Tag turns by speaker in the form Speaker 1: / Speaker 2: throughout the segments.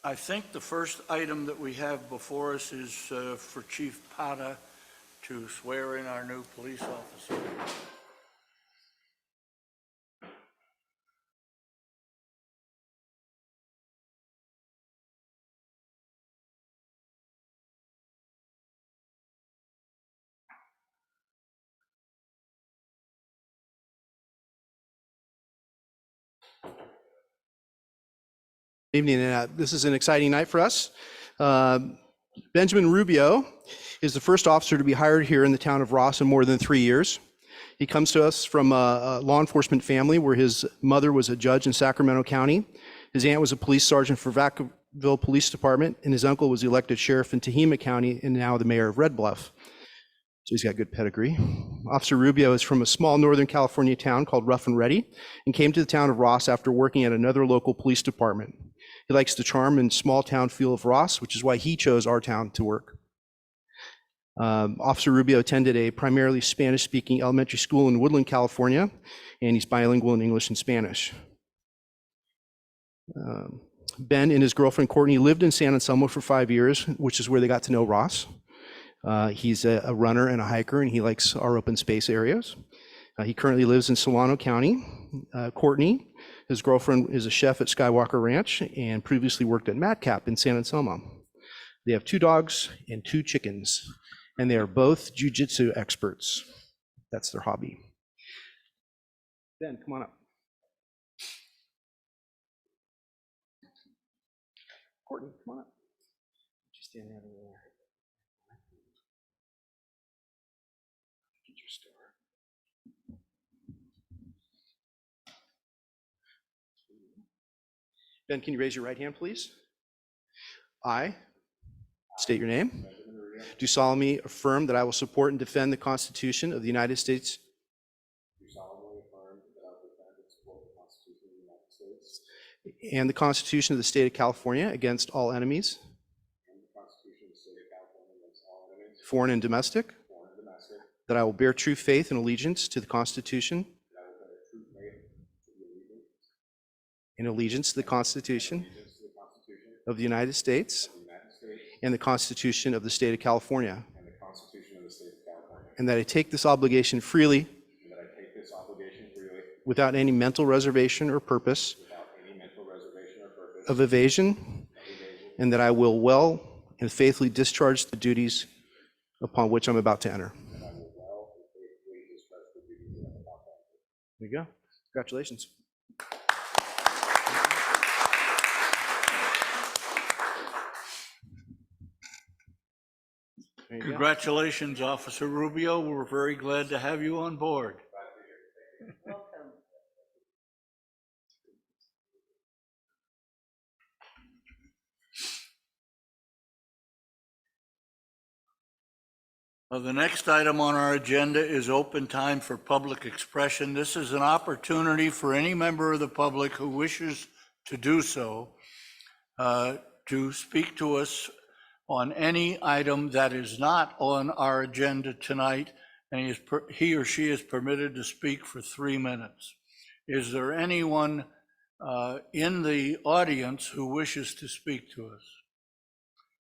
Speaker 1: I think the first item that we have before us is for Chief Pata to swear in our new police officer.
Speaker 2: Evening, this is an exciting night for us. Benjamin Rubio is the first officer to be hired here in the town of Ross in more than 3 years. He comes to us from a law enforcement family where his mother was a judge in Sacramento County. His aunt was a police sergeant for Vacaville Police Department, and his uncle was elected sheriff in Tehama County and now the mayor of Red Bluff. So he's got good pedigree. Officer Rubio is from a small Northern California town called Rough and Ready and came to the town of Ross after working at another local police department. He likes the charm and small town feel of Ross, which is why he chose our town to work. Officer Rubio attended a primarily Spanish-speaking elementary school in Woodland, California, and he's bilingual in English and Spanish. Ben and his girlfriend Courtney lived in San Anselmo for 5 years, which is where they got to know Ross. He's a runner and a hiker, and he likes our open space areas. He currently lives in Solano County. Courtney, his girlfriend, is a chef at Skywalker Ranch and previously worked at Madcap in San Anselmo. They have 2 dogs and 2 chickens, and they are both jiu-jitsu experts. That's their hobby. Ben, come on up. Courtney, come on up. Just stand there. Get your star. Ben, can you raise your right hand, please? I state your name. Do solemnly affirm that I will support and defend the Constitution of the United States.
Speaker 3: Do solemnly affirm that I will defend and support the Constitution of the United States.
Speaker 2: And the Constitution of the State of California against all enemies.
Speaker 3: And the Constitution of the State of California against all enemies.
Speaker 2: Foreign and domestic.
Speaker 3: Foreign and domestic.
Speaker 2: That I will bear true faith and allegiance to the Constitution.
Speaker 3: That I will bear true faith to the allegiance.
Speaker 2: And allegiance to the Constitution.
Speaker 3: Allegiance to the Constitution
Speaker 2: of the United States.
Speaker 3: of the United States.
Speaker 2: And the Constitution of the State of California.
Speaker 3: And the Constitution of the State of California.
Speaker 2: And that I take this obligation freely.
Speaker 3: And that I take this obligation freely.
Speaker 2: Without any mental reservation or purpose.
Speaker 3: Without any mental reservation or purpose.
Speaker 2: Of evasion. And that I will well and faithfully discharge the duties upon which I'm about to enter.
Speaker 3: And I will well and faithfully discharge the duties that I am about to enter.
Speaker 2: There you go. Congratulations. There you go.
Speaker 1: Congratulations, Officer Rubio. We're very glad to have you on board. The next item on our agenda is open time for public expression. This is an opportunity for any member of the public who wishes to do so to speak to us on any item that is not on our agenda tonight, and he or she is permitted to speak for 3 minutes. Is there anyone in the audience who wishes to speak to us?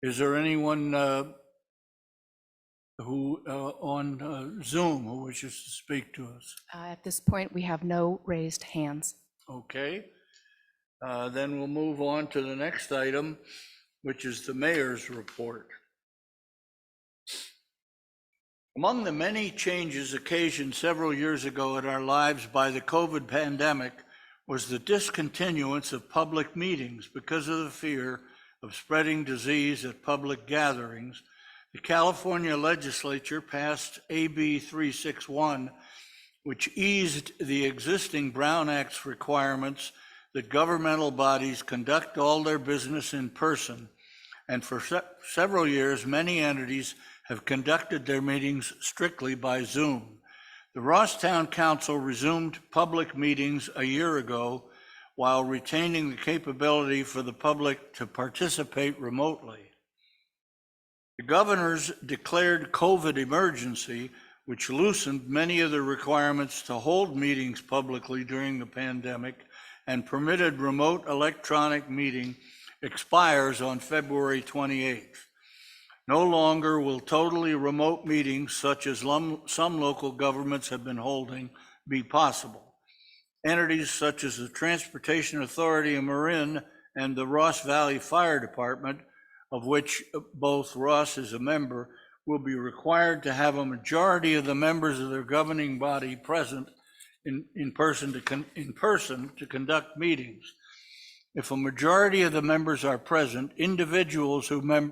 Speaker 1: Is there anyone who on Zoom who wishes to speak to us?
Speaker 4: At this point, we have no raised hands.
Speaker 1: Okay. Then we'll move on to the next item, which is the mayor's report. Among the many changes occasioned several years ago in our lives by the COVID pandemic was the discontinuance of public meetings because of the fear of spreading disease at public gatherings. The California legislature passed AB 361, which eased the existing Brown Act's requirements that governmental bodies conduct all their business in person. And for several years, many entities have conducted their meetings strictly by Zoom. The Rosstown Council resumed public meetings a year ago while retaining the capability for the public to participate remotely. The governors declared COVID emergency, which loosened many of the requirements to hold meetings publicly during the pandemic and permitted remote electronic meeting expires on February 28th. No longer will totally remote meetings such as some local governments have been holding be possible. Entities such as the Transportation Authority of Marin and the Ross Valley Fire Department, of which both Ross is a member, will be required to have a majority of the members of their governing body present in person to conduct meetings. If a majority of the members are present, individuals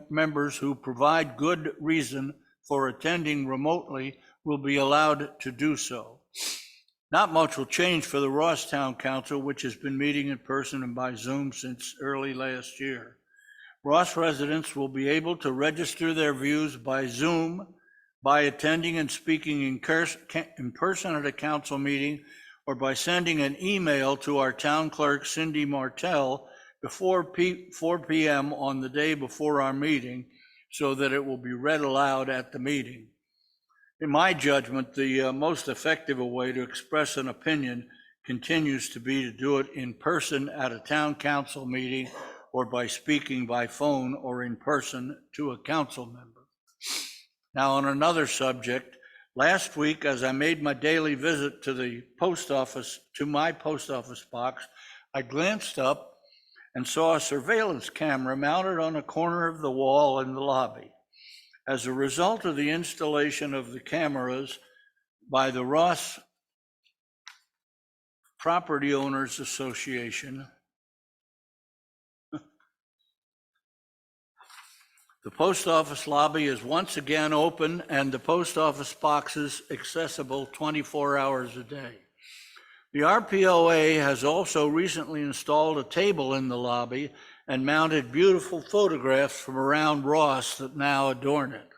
Speaker 1: members who provide good reason for attending remotely will be allowed to do so. Not much will change for the Ross Town Council, which has been meeting in person and by Zoom since early last year. Ross residents will be able to register their views by Zoom by attending and speaking in person at a council meeting, or by sending an email to our town clerk, Cindy Martell, before 4 p.m. on the day before our meeting, so that it will be read aloud at the meeting. In my judgment, the most effective way to express an opinion continues to be to do it in person at a town council meeting, or by speaking by phone or in person to a council member. Now, on another subject, last week, as I made my daily visit to the post office, to my post office box, I glanced up and saw a surveillance camera mounted on a corner of the wall in the lobby. As a result of the installation of the cameras by the Ross Property Owners Association, the post office lobby is once again open and the post office boxes accessible 24 hours a day. The RPOA has also recently installed a table in the lobby and mounted beautiful photographs from around Ross that now adorn it.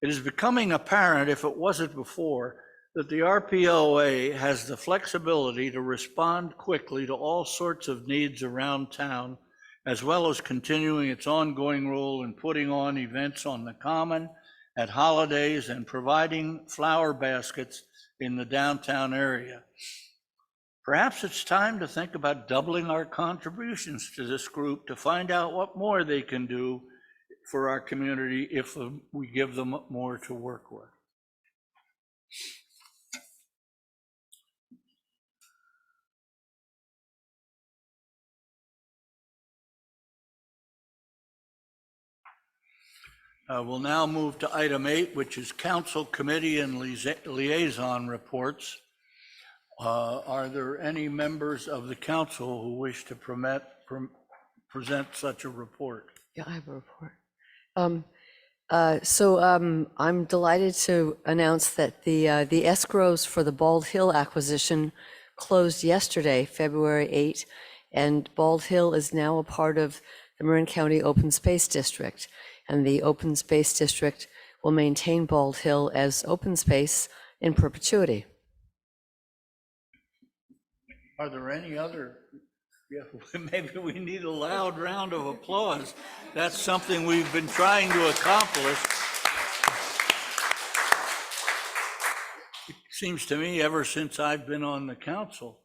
Speaker 1: It is becoming apparent, if it wasn't before, that the RPOA has the flexibility to respond quickly to all sorts of needs around town, as well as continuing its ongoing role in putting on events on the Common, at holidays, and providing flower baskets in the downtown area. Perhaps it's time to think about doubling our contributions to this group to find out what more they can do for our community if we give them more to work with. We'll now move to item 8, which is council committee and liaison reports. Are there any members of the council who wish to present such a report?
Speaker 5: Yeah, I have a report. I'm delighted to announce that the escrows for the Bald Hill acquisition closed yesterday, February 8, and Bald Hill is now a part of the Marin County Open Space District, and the Open Space District will maintain Bald Hill as open space in perpetuity.
Speaker 1: Are there any other? Yeah, maybe we need a loud round of applause. That's something we've been trying to accomplish. It seems to me ever since I've been on the council.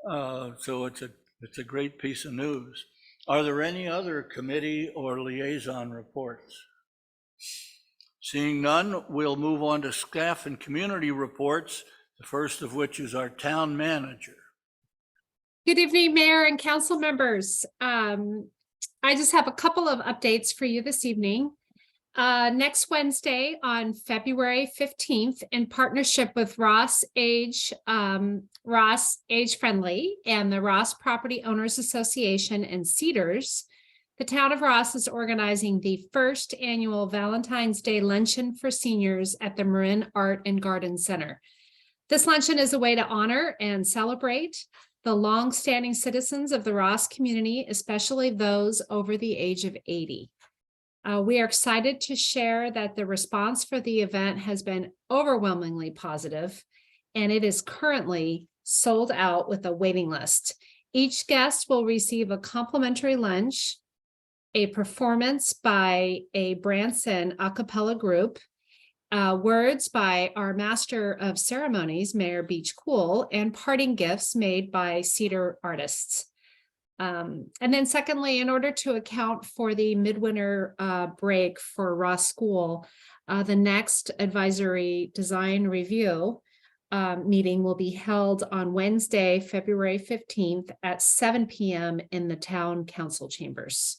Speaker 1: So it's a great piece of news. Are there any other committee or liaison reports? Seeing none, we'll move on to staff and community reports, the first of which is our town manager.
Speaker 6: Good evening, Mayor and council members. I just have a couple of updates for you this evening. Next Wednesday on February 15th, in partnership with Ross Age Friendly and the Ross Property Owners Association and Cedars, the town of Ross is organizing the first annual Valentine's Day luncheon for seniors at the Marin Art and Garden Center. This luncheon is a way to honor and celebrate the longstanding citizens of the Ross community, especially those over the age of 80. We are excited to share that the response for the event has been overwhelmingly positive, and it is currently sold out with a waiting list. Each guest will receive a complimentary lunch, a performance by a Branson a cappella group, words by our Master of Ceremonies, Mayor Beach Cool, and parting gifts made by Cedar artists. And then secondly, in order to account for the midwinter break for Ross School, the next advisory design review meeting will be held on Wednesday, February 15th at 7 p.m. in the town council chambers.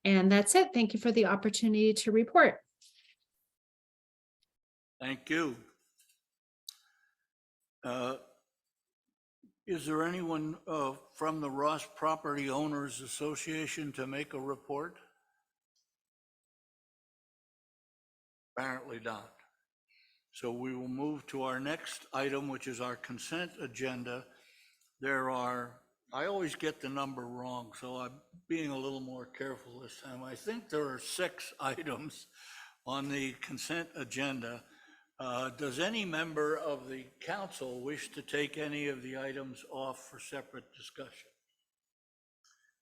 Speaker 6: And that's it. Thank you for the opportunity to report.
Speaker 1: Thank you. Is there anyone from the Ross Property Owners Association to make a report? Apparently not. So we will move to our next item, which is our consent agenda. There are, I always get the number wrong, so I'm being a little more careful this time. I think there are 6 items on the consent agenda. Does any member of the council wish to take any of the items off for separate discussion?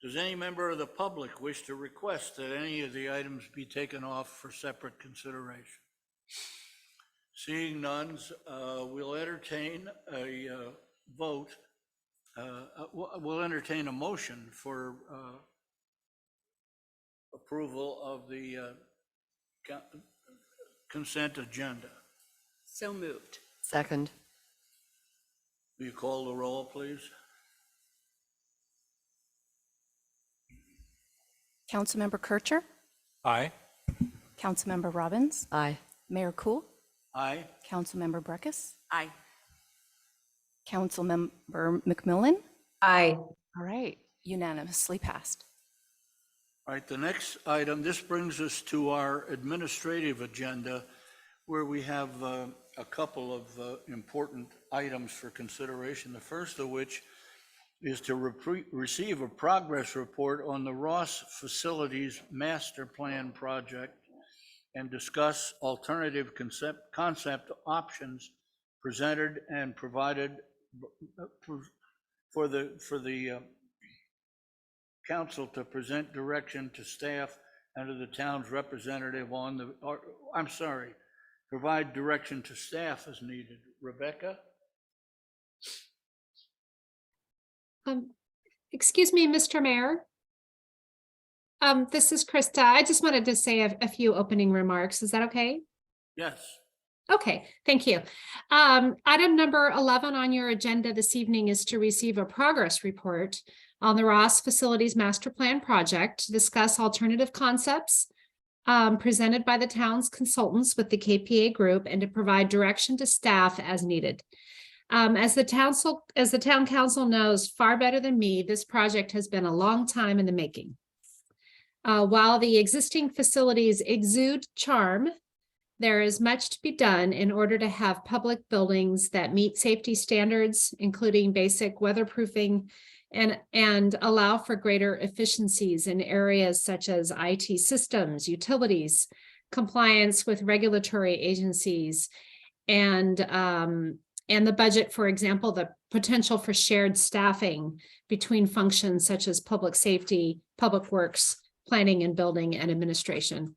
Speaker 1: Does any member of the public wish to request that any of the items be taken off for separate consideration? Seeing none, we'll entertain a vote. We'll entertain a motion for approval of the consent agenda.
Speaker 7: So moved.
Speaker 5: Second.
Speaker 1: Will you call the roll, please?
Speaker 4: Councilmember Kircher,
Speaker 8: Aye.
Speaker 4: Councilmember Robbins,
Speaker 5: Aye.
Speaker 4: Mayor Cool,
Speaker 1: Aye.
Speaker 4: Councilmember Breckus,
Speaker 7: Aye.
Speaker 4: Councilmember McMillan.
Speaker 7: Aye.
Speaker 4: All right, unanimously passed.
Speaker 1: All right, the next item, this brings us to our administrative agenda, where we have a couple of important items for consideration. The first of which is to receive a progress report on the Ross Facilities Master Plan project and discuss alternative concept options presented and provided for the council to present direction to staff and to the town's representative on the, I'm sorry, provide direction to staff as needed. Rebecca?
Speaker 6: Excuse me, Mr. Mayor. This is Krista. I just wanted to say a few opening remarks. Is that okay?
Speaker 1: Yes.
Speaker 6: Okay, thank you. Item number 11 on your agenda this evening is to receive a progress report on the Ross Facilities Master Plan project to discuss alternative concepts presented by the town's consultants with the KPA group and to provide direction to staff as needed. As the town council knows far better than me, this project has been a long time in the making. While the existing facilities exude charm, there is much to be done in order to have public buildings that meet safety standards, including basic weatherproofing, and allow for greater efficiencies in areas such as IT systems, utilities, compliance with regulatory agencies, and the budget, for example, the potential for shared staffing between functions such as public safety, public works, planning and building, and administration.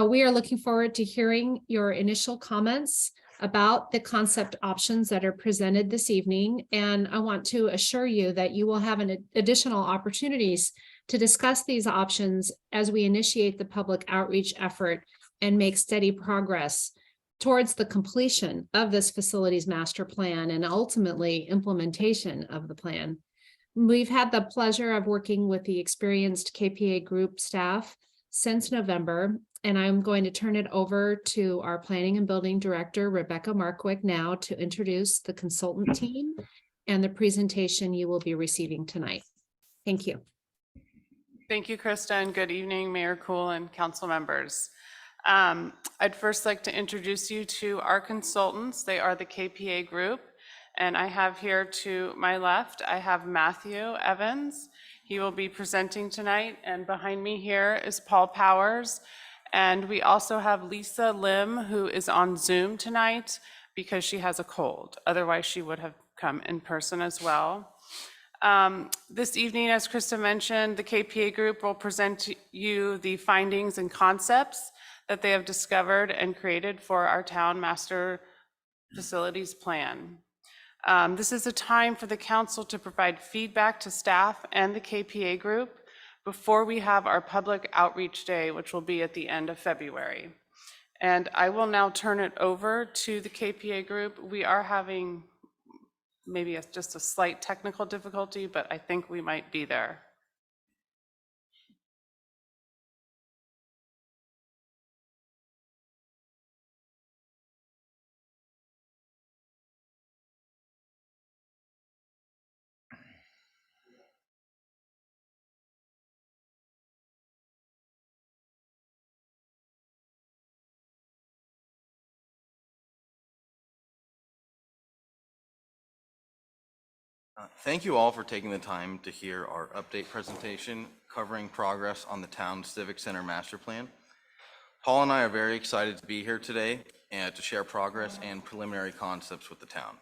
Speaker 6: We are looking forward to hearing your initial comments about the concept options that are presented this evening. And I want to assure you that you will have additional opportunities to discuss these options as we initiate the public outreach effort and make steady progress towards the completion of this facilities master plan and ultimately implementation of the plan. We've had the pleasure of working with the experienced KPA group staff since November, and I'm going to turn it over to our planning and building director, Rebecca Markwick, now to introduce the consultant team and the presentation you will be receiving tonight. Thank you.
Speaker 9: Thank you, Krista, and good evening, Mayor Cool and council members. I'd first like to introduce you to our consultants. They are the KPA group, and I have here to my left, I have Matthew Evans. He will be presenting tonight, and behind me here is Paul Powers. And we also have Lisa Lim, who is on Zoom tonight because she has a cold. Otherwise, she would have come in person as well. This evening, as Krista mentioned, the KPA group will present to you the findings and concepts that they have discovered and created for our town master facilities plan. This is a time for the council to provide feedback to staff and the KPA group before we have our public outreach day, which will be at the end of February. And I will now turn it over to the KPA group. We are having maybe just a slight technical difficulty, but I think we might be there.
Speaker 8: Thank you all for taking the time to hear our update presentation covering progress on the town Civic Center Master Plan. Paul and I are very excited to be here today and to share progress and preliminary concepts with the town.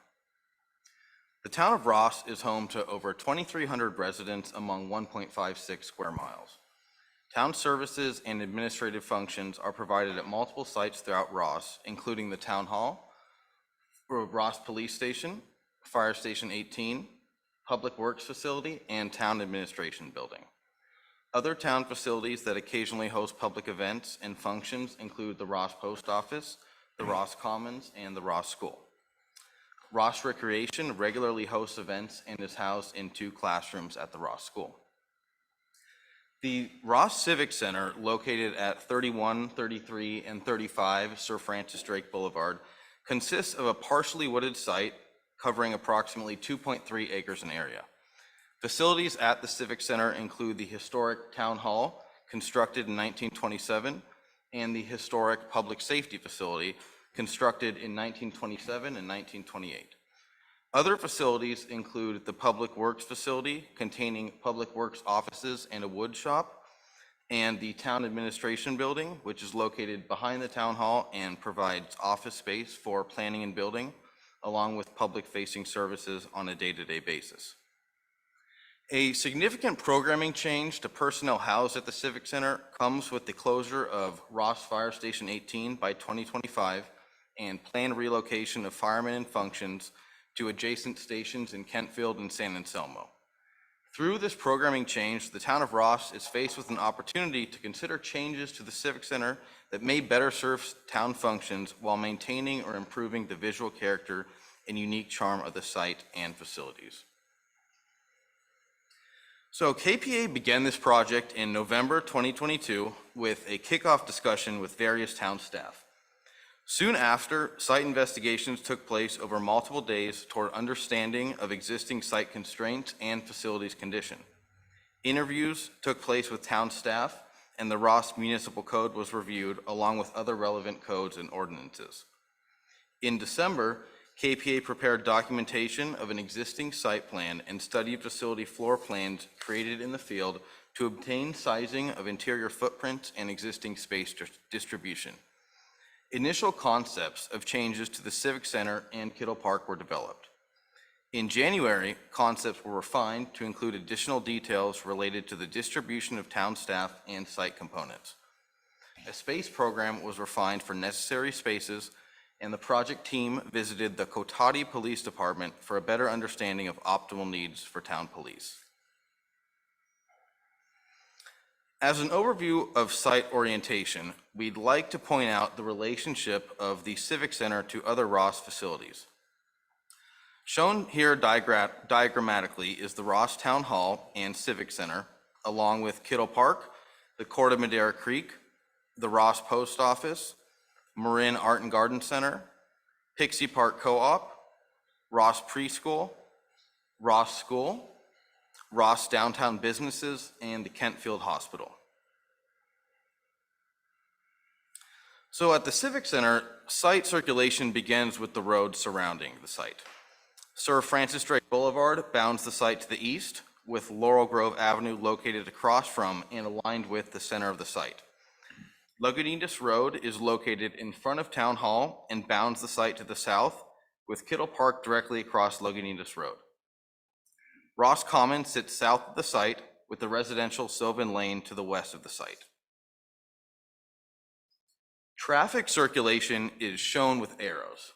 Speaker 8: The town of Ross is home to over 2,300 residents among 1.56 square miles. Town services and administrative functions are provided at multiple sites throughout Ross, including the Town Hall, Ross Police Station, Fire Station 18, Public Works Facility, and Town Administration Building. Other town facilities that occasionally host public events and functions include the Ross Post Office, the Ross Commons, and the Ross School. Ross Recreation regularly hosts events and is housed in 2 classrooms at the Ross School. The Ross Civic Center, located at 31, 33, and 35 Sir Francis Drake Boulevard, consists of a partially wooded site covering approximately 2.3 acres in area. Facilities at the Civic Center include the historic Town Hall, constructed in 1927, and the historic Public Safety Facility, constructed in 1927 and 1928. Other facilities include the Public Works Facility, containing Public Works offices and a wood shop, and the Town Administration Building, which is located behind the Town Hall and provides office space for planning and building, along with public-facing services on a day-to-day basis. A significant programming change to personnel housed at the Civic Center comes with the closure of Ross Fire Station 18 by 2025 and planned relocation of firemen and functions to adjacent stations in Kentfield and San Anselmo. Through this programming change, the town of Ross is faced with an opportunity to consider changes to the Civic Center that may better serve town functions while maintaining or improving the visual character and unique charm of the site and facilities. So KPA began this project in November 2022 with a kickoff discussion with various town staff. Soon after, site investigations took place over multiple days toward understanding of existing site constraints and facilities condition. Interviews took place with town staff, and the Ross Municipal Code was reviewed along with other relevant codes and ordinances. In December, KPA prepared documentation of an existing site plan and studied facility floor plans created in the field to obtain sizing of interior footprints and existing space distribution. Initial concepts of changes to the Civic Center and Kittle Park were developed. In January, concepts were refined to include additional details related to the distribution of town staff and site components. A space program was refined for necessary spaces, and the project team visited the Cotati Police Department for a better understanding of optimal needs for town police. As an overview of site orientation, we'd like to point out the relationship of the Civic Center to other Ross facilities. Shown here diagrammatically is the Ross Town Hall and Civic Center, along with Kittle Park, the Corte Madera Creek, the Ross Post Office, Marin Art and Garden Center, Pixie Park Co-op, Ross Preschool, Ross School, Ross Downtown Businesses, and the Kentfield Hospital. So at the Civic Center, site circulation begins with the road surrounding the site. Sir Francis Drake Boulevard bounds the site to the east, with Laurel Grove Avenue located across from and aligned with the center of the site. Lagunitas Road is located in front of Town Hall and bounds the site to the south, with Kittle Park directly across Lagunitas Road. Ross Commons sits south of the site, with the residential Sylvan Lane to the west of the site. Traffic circulation is shown with arrows.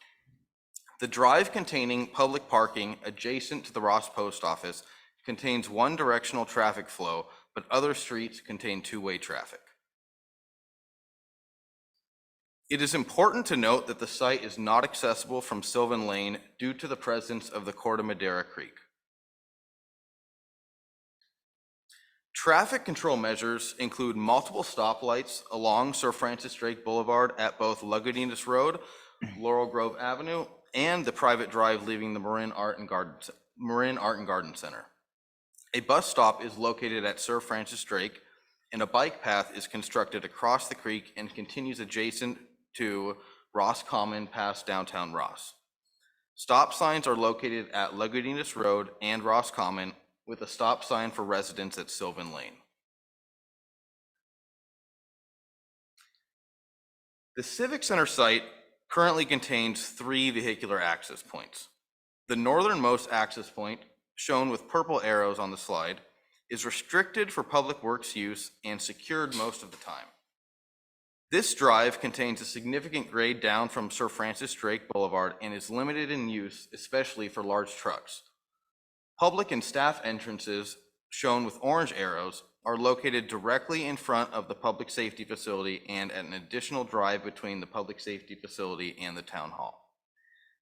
Speaker 8: The drive containing public parking adjacent to the Ross Post Office contains one directional traffic flow, but other streets contain two-way traffic. It is important to note that the site is not accessible from Sylvan Lane due to the presence of the Corte Madera Creek. Traffic control measures include multiple stoplights along Sir Francis Drake Boulevard at both Lagunitas Road, Laurel Grove Avenue, and the private drive leaving the Marin Art and Garden Center. A bus stop is located at Sir Francis Drake, and a bike path is constructed across the creek and continues adjacent to Ross Common past downtown Ross. Stop signs are located at Lagunitas Road and Ross Common, with a stop sign for residents at Sylvan Lane. The Civic Center site currently contains 3 vehicular access points. The northernmost access point, shown with purple arrows on the slide, is restricted for public works use and secured most of the time. This drive contains a significant grade down from Sir Francis Drake Boulevard and is limited in use, especially for large trucks. Public and staff entrances, shown with orange arrows, are located directly in front of the public safety facility and at an additional drive between the public safety facility and the town hall.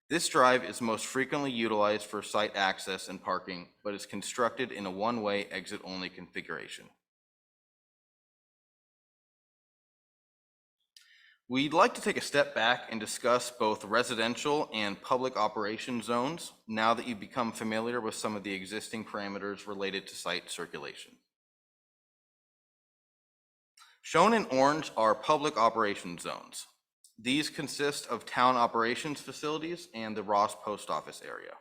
Speaker 8: This drive is most frequently utilized for site access and parking, but is constructed in a one-way exit-only configuration. We'd like to take a step back and discuss both residential and public operation zones now that you've become familiar with some of the existing parameters related to site circulation. Shown in orange are public operation zones. These consist of town operations facilities and the Ross Post Office area.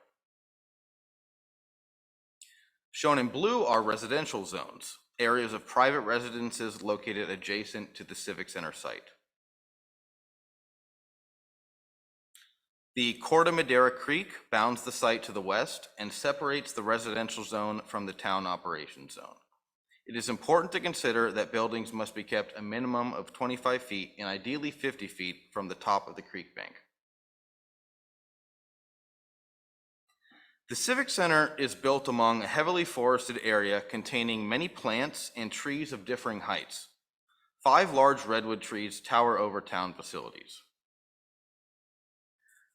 Speaker 8: Shown in blue are residential zones, areas of private residences located adjacent to the Civic Center site. The Corte Madera Creek bounds the site to the west and separates the residential zone from the town operations zone. It is important to consider that buildings must be kept a minimum of 25 feet and ideally 50 feet from the top of the creek bank. The Civic Center is built among a heavily forested area containing many plants and trees of differing heights. 5 large redwood trees tower over town facilities.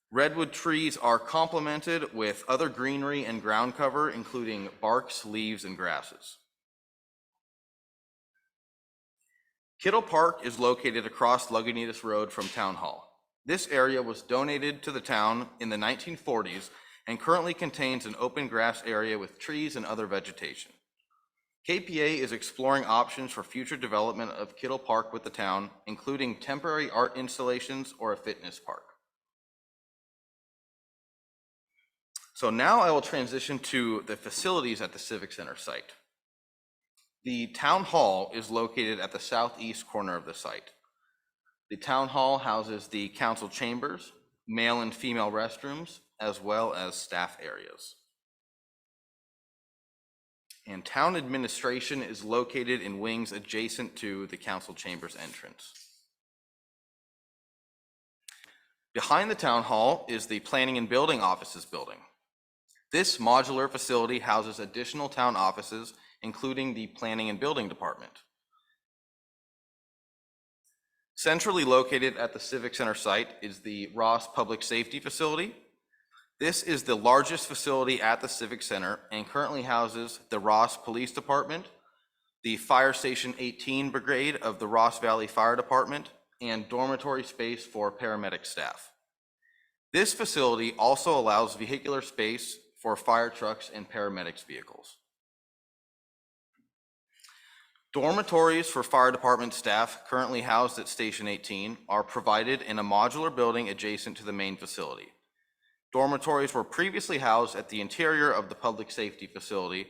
Speaker 8: Redwood trees are complemented with other greenery and ground cover, including barks, leaves, and grasses. Kittle Park is located across Lagunitas Road from Town Hall. This area was donated to the town in the 1940s and currently contains an open grass area with trees and other vegetation. KPA is exploring options for future development of Kittle Park with the town, including temporary art installations or a fitness park. So now I will transition to the facilities at the Civic Center site. The Town Hall is located at the southeast corner of the site. The Town Hall houses the council chambers, male and female restrooms, as well as staff areas. And town administration is located in wings adjacent to the council chambers entrance. Behind the Town Hall is the Planning and Building Offices building. This modular facility houses additional town offices, including the Planning and Building Department. Centrally located at the Civic Center site is the Ross Public Safety Facility. This is the largest facility at the Civic Center and currently houses the Ross Police Department, the Fire Station 18 Brigade of the Ross Valley Fire Department, and dormitory space for paramedic staff. This facility also allows vehicular space for fire trucks and paramedics vehicles. Dormitories for fire department staff currently housed at Station 18 are provided in a modular building adjacent to the main facility. Dormitories were previously housed at the interior of the public safety facility,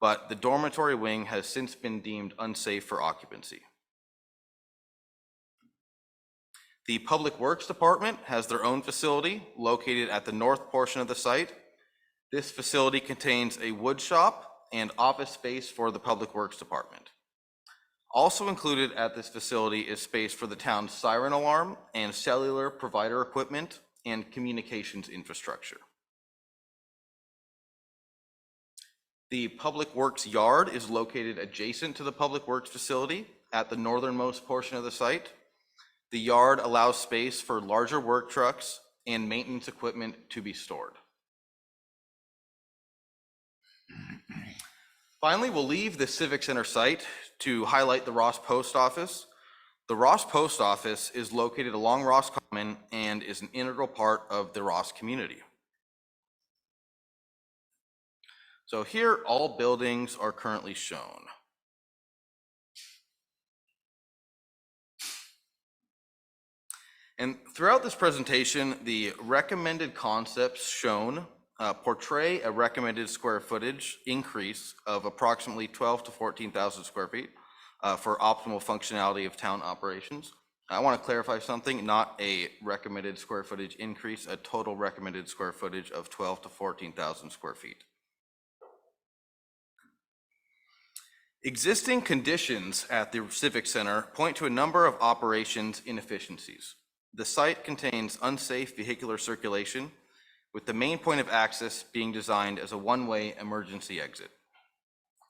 Speaker 8: but the dormitory wing has since been deemed unsafe for occupancy. The Public Works Department has their own facility located at the north portion of the site. This facility contains a wood shop and office space for the Public Works Department. Also included at this facility is space for the town's siren alarm and cellular provider equipment, and communications infrastructure. The Public Works Yard is located adjacent to the Public Works facility at the northernmost portion of the site. The yard allows space for larger work trucks and maintenance equipment to be stored. Finally, we'll leave the Civic Center site to highlight the Ross Post Office. The Ross Post Office is located along Ross Common and is an integral part of the Ross community. So here, all buildings are currently shown. And throughout this presentation, the recommended concepts shown portray a recommended square footage increase of approximately 12 to 14,000 square feet for optimal functionality of town operations. I want to clarify something, not a recommended square footage increase, a total recommended square footage of 12 to 14,000 square feet. Existing conditions at the Civic Center point to a number of operations inefficiencies. The site contains unsafe vehicular circulation, with the main point of access being designed as a one-way emergency exit.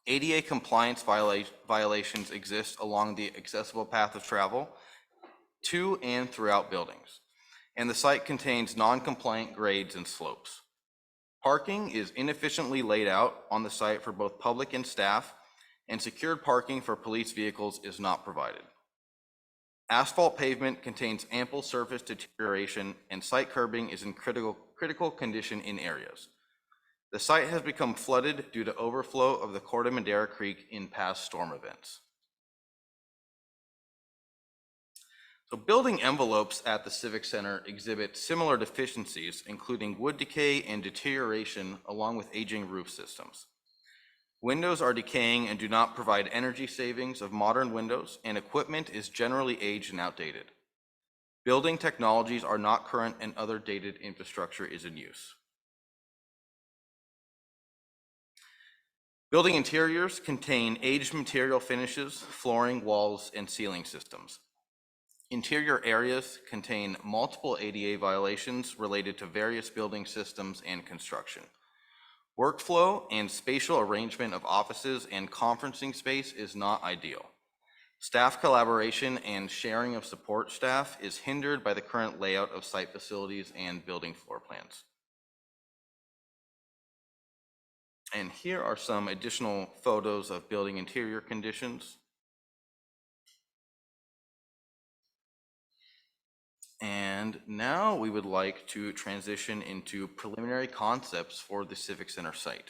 Speaker 8: ADA compliance violations exist along the accessible path of travel to and throughout buildings, and the site contains non-compliant grades and slopes. Parking is inefficiently laid out on the site for both public and staff, and secured parking for police vehicles is not provided. Asphalt pavement contains ample surface deterioration, and site curbing is in critical condition in areas. The site has become flooded due to overflow of the Corte Madera Creek in past storm events. So building envelopes at the Civic Center exhibit similar deficiencies, including wood decay and deterioration, along with aging roof systems. Windows are decaying and do not provide energy savings of modern windows, and equipment is generally aged and outdated. Building technologies are not current, and other dated infrastructure is in use. Building interiors contain aged material finishes, flooring, walls, and ceiling systems. Interior areas contain multiple ADA violations related to various building systems and construction. Workflow and spatial arrangement of offices and conferencing space is not ideal. Staff collaboration and sharing of support staff is hindered by the current layout of site facilities and building floor plans. And here are some additional photos of building interior conditions. And now we would like to transition into preliminary concepts for the Civic Center site.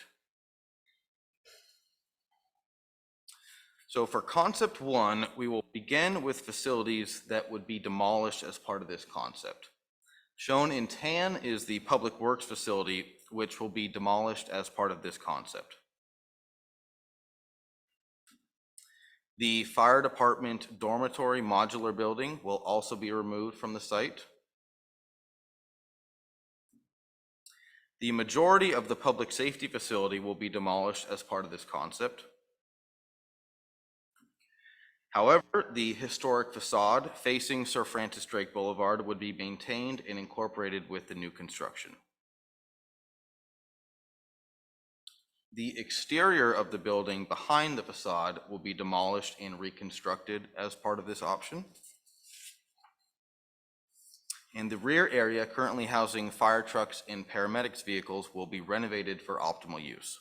Speaker 8: So for concept one, we will begin with facilities that would be demolished as part of this concept. Shown in tan is the Public Works facility, which will be demolished as part of this concept. The fire department dormitory modular building will also be removed from the site. The majority of the public safety facility will be demolished as part of this concept. However, the historic facade facing Sir Francis Drake Boulevard would be maintained and incorporated with the new construction. The exterior of the building behind the facade will be demolished and reconstructed as part of this option. And the rear area currently housing fire trucks and paramedics vehicles will be renovated for optimal use.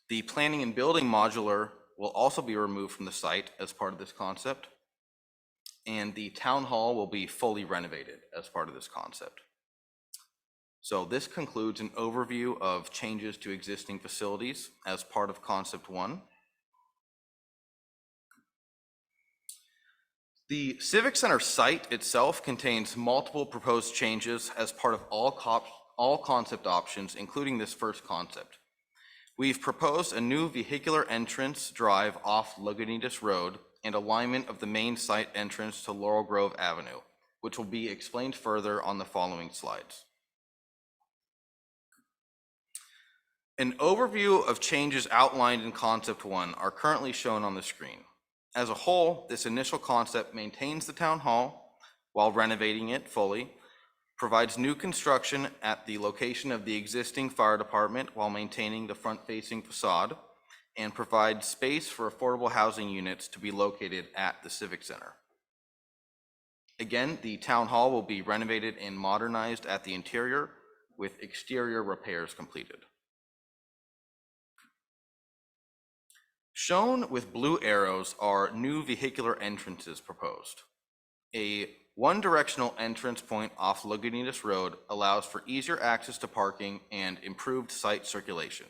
Speaker 8: The planning and building modular will also be removed from the site as part of this concept. And the town hall will be fully renovated as part of this concept. So this concludes an overview of changes to existing facilities as part of concept one. The Civic Center site itself contains multiple proposed changes as part of all concept options, including this first concept. We've proposed a new vehicular entrance drive off Lagunitas Road and alignment of the main site entrance to Laurel Grove Avenue, which will be explained further on the following slides. An overview of changes outlined in concept one are currently shown on the screen. As a whole, this initial concept maintains the town hall while renovating it fully, provides new construction at the location of the existing fire department while maintaining the front-facing facade, and provides space for affordable housing units to be located at the Civic Center. Again, the town hall will be renovated and modernized at the interior with exterior repairs completed. Shown with blue arrows are new vehicular entrances proposed. A one-directional entrance point off Lagunitas Road allows for easier access to parking and improved site circulation.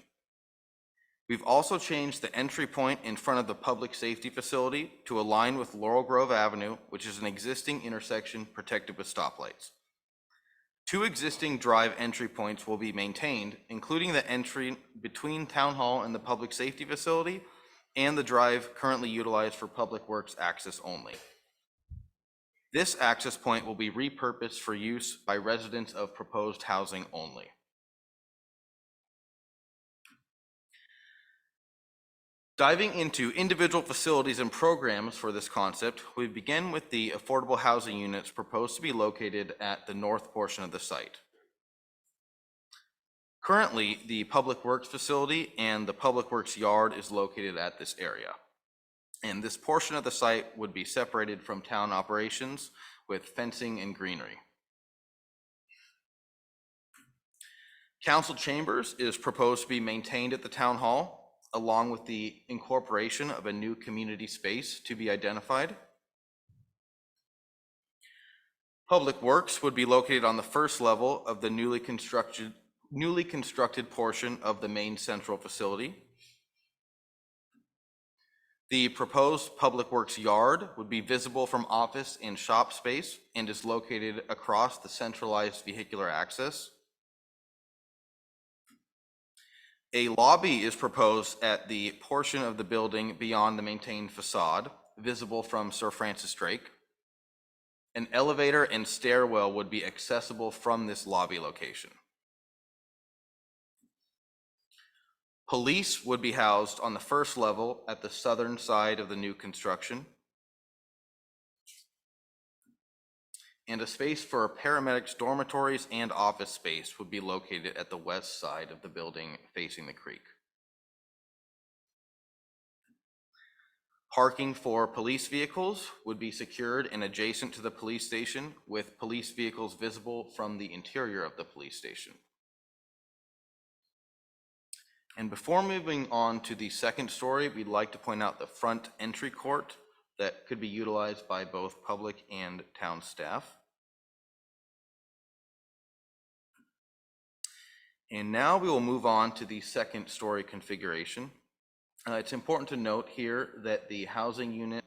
Speaker 8: We've also changed the entry point in front of the public safety facility to align with Laurel Grove Avenue, which is an existing intersection protected with stoplights. 2 existing drive entry points will be maintained, including the entry between Town Hall and the public safety facility and the drive currently utilized for Public Works access only. This access point will be repurposed for use by residents of proposed housing only. Diving into individual facilities and programs for this concept, we begin with the affordable housing units proposed to be located at the north portion of the site. Currently, the Public Works facility and the Public Works yard is located at this area. And this portion of the site would be separated from town operations with fencing and greenery. Council chambers is proposed to be maintained at the town hall, along with the incorporation of a new community space to be identified. Public Works would be located on the first level of the newly constructed portion of the main central facility. The proposed Public Works yard would be visible from office and shop space and is located across the centralized vehicular access. A lobby is proposed at the portion of the building beyond the maintained facade, visible from Sir Francis Drake. An elevator and stairwell would be accessible from this lobby location. Police would be housed on the first level at the southern side of the new construction. And a space for paramedics' dormitories and office space would be located at the west side of the building facing the creek. Parking for police vehicles would be secured and adjacent to the police station, with police vehicles visible from the interior of the police station. And before moving on to the second story, we'd like to point out the front entry court that could be utilized by both public and town staff. And now we will move on to the second story configuration. It's important to note here that the housing units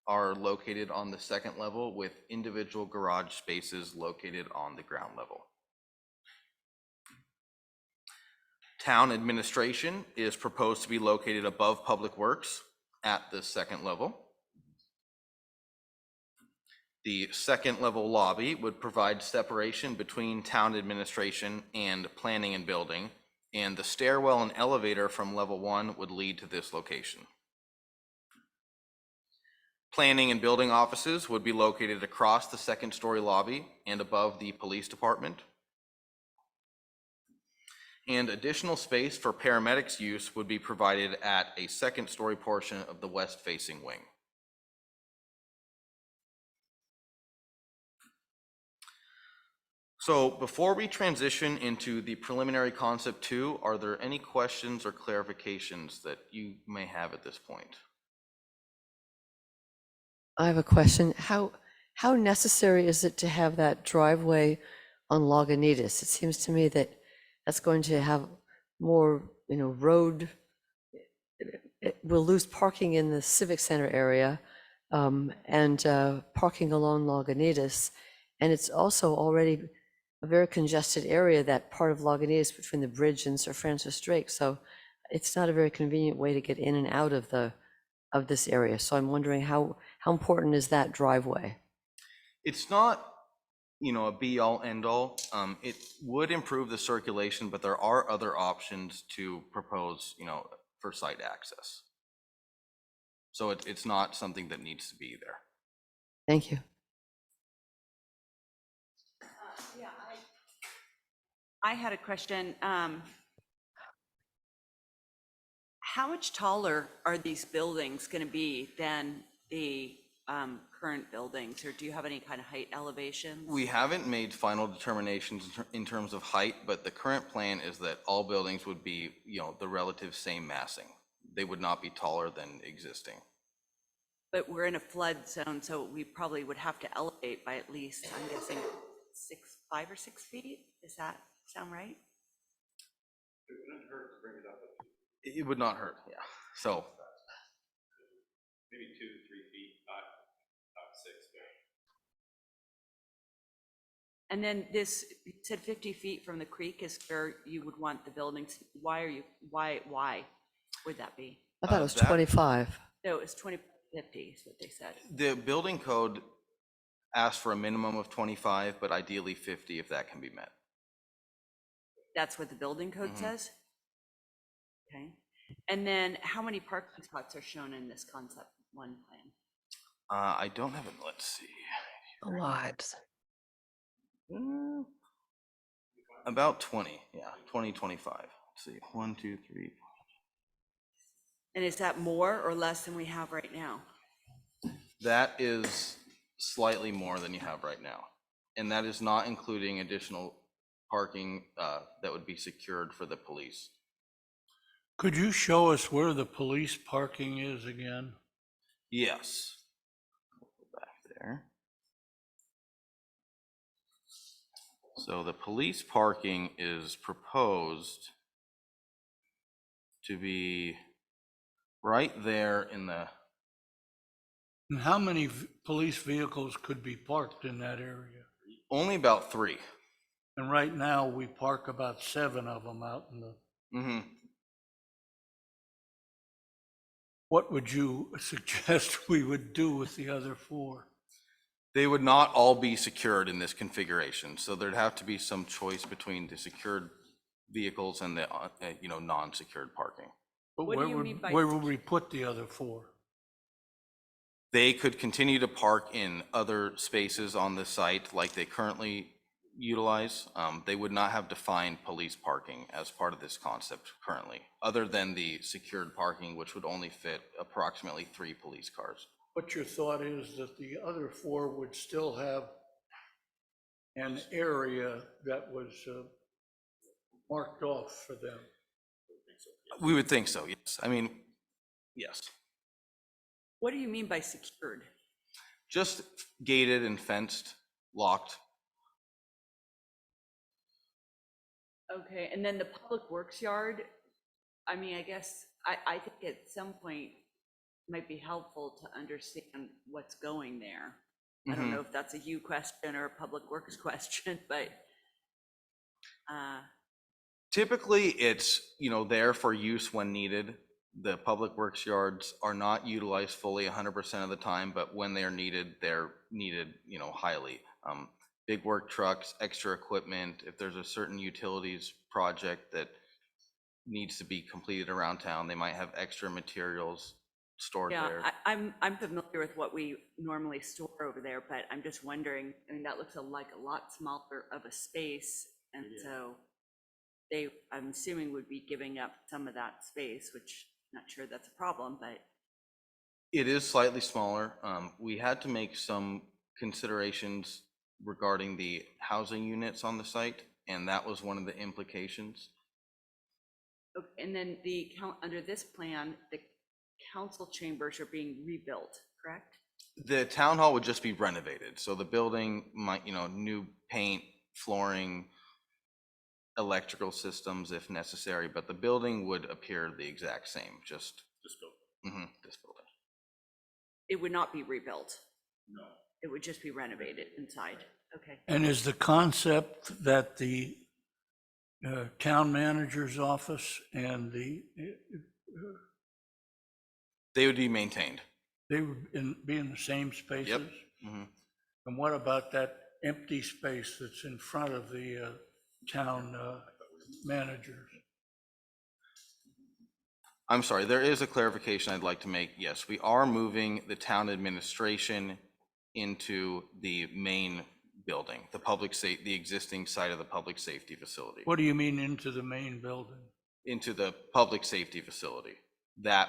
Speaker 8: are located on the second level with individual garage spaces located on the ground level. Town administration is proposed to be located above Public Works at the second level. The second level lobby would provide separation between town administration and planning and building, and the stairwell and elevator from level 1 would lead to this location. Planning and building offices would be located across the second story lobby and above the police department. And additional space for paramedics' use would be provided at a second story portion of the west facing wing. So before we transition into the preliminary concept 2, are there any questions or clarifications that you may have at this point?
Speaker 5: I have a question. How necessary is it to have that driveway on Lagunitas? It seems to me that that's going to have more, road. We'll lose parking in the Civic Center area and parking along Lagunitas. And it's also already a very congested area, that part of Lagunitas between the bridge and Sir Francis Drake. So it's not a very convenient way to get in and out of this area. So I'm wondering how important is that driveway?
Speaker 8: It's not, a be-all, end-all. It would improve the circulation, but there are other options to propose, for site access. So it's not something that needs to be there.
Speaker 5: Thank you.
Speaker 7: Yeah, I had a question. How much taller are these buildings going to be than the current buildings, or do you have any kind of height elevations?
Speaker 8: We haven't made final determinations in terms of height, but the current plan is that all buildings would be, the relative same massing. They would not be taller than existing.
Speaker 7: But we're in a flood zone, so we probably would have to elevate by at least, I'm guessing, 5 or 6 feet? Does that sound right?
Speaker 8: It would not hurt, yeah. So
Speaker 3: Maybe 2 to 3 feet, not 6.
Speaker 7: And then this, you said 50 feet from the creek is where you would want the buildings. Why would that be?
Speaker 5: I thought it was
Speaker 8: that-
Speaker 5: 25.
Speaker 7: No, it's 50 is what they said.
Speaker 8: the building code asks for a minimum of 25, but ideally 50 if that can be met.
Speaker 7: That's what the building code says? Okay. And then how many parking spots are shown in this concept one plan?
Speaker 8: I don't have it, let's see.
Speaker 5: A lot.
Speaker 8: About 20, yeah, 20, 25. Let's see, 1, 2, 3.
Speaker 7: And is that more or less than we have right now?
Speaker 8: That is slightly more than you have right now. And that is not including additional parking that would be secured for the police.
Speaker 1: Could you show us where the police parking is again?
Speaker 8: Yes. Go back there. So the police parking is proposed to be right there in the,
Speaker 1: And how many police vehicles could be parked in that area?
Speaker 8: only about 3.
Speaker 1: And right now, we park about 7 of them out in the,
Speaker 8: Mm-hmm.
Speaker 1: what would you suggest we would do with the other 4?
Speaker 8: They would not all be secured in this configuration, so there'd have to be some choice between the secured vehicles and the, non-secured parking.
Speaker 1: But
Speaker 7: What do you mean by
Speaker 1: where would we put the other 4?
Speaker 8: They could continue to park in other spaces on the site like they currently utilize. They would not have defined police parking as part of this concept currently, other than the secured parking, which would only fit approximately 3 police cars.
Speaker 1: What your thought is that the other 4 would still have an area that was marked off for them?
Speaker 8: We would think so, yes. I mean, yes.
Speaker 7: What do you mean by secured?
Speaker 8: Just gated and fenced, locked.
Speaker 7: Okay, and then the public works yard, I mean, I guess, I think at some point it might be helpful to understand what's going there. I don't know if that's a you question or a public works question, but
Speaker 8: Typically, it's, there for use when needed. The public works yards are not utilized fully 100% of the time, but when they're needed, highly. Big work trucks, extra equipment, if there's a certain utilities project that needs to be completed around town, they might have extra materials stored there.
Speaker 7: yeah, I'm familiar with what we normally store over there, but I'm just wondering, I mean, that looks like a lot smaller of a space. And so I'm assuming would be giving up some of that space, which I'm not sure that's a problem, but
Speaker 8: It is slightly smaller. We had to make some considerations regarding the housing units on the site, and that was one of the implications.
Speaker 7: okay, and then under this plan, the council chambers are being rebuilt, correct?
Speaker 8: The town hall would just be renovated, so the building might, new paint, flooring, electrical systems if necessary, but the building would appear the exact same, just this building. This building.
Speaker 7: It would not be rebuilt? No. It would just be renovated inside, okay.
Speaker 1: And is the concept that the town manager's office and
Speaker 8: They would be maintained.
Speaker 1: they would be in the same spaces?
Speaker 8: Mhm.
Speaker 1: And what about that empty space that's in front of the town managers?
Speaker 8: I'm sorry, there is a clarification I'd like to make. Yes, we are moving the town administration into the main building, the existing site of the public safety facility,
Speaker 1: What do you mean into the main building?
Speaker 8: into the public safety facility.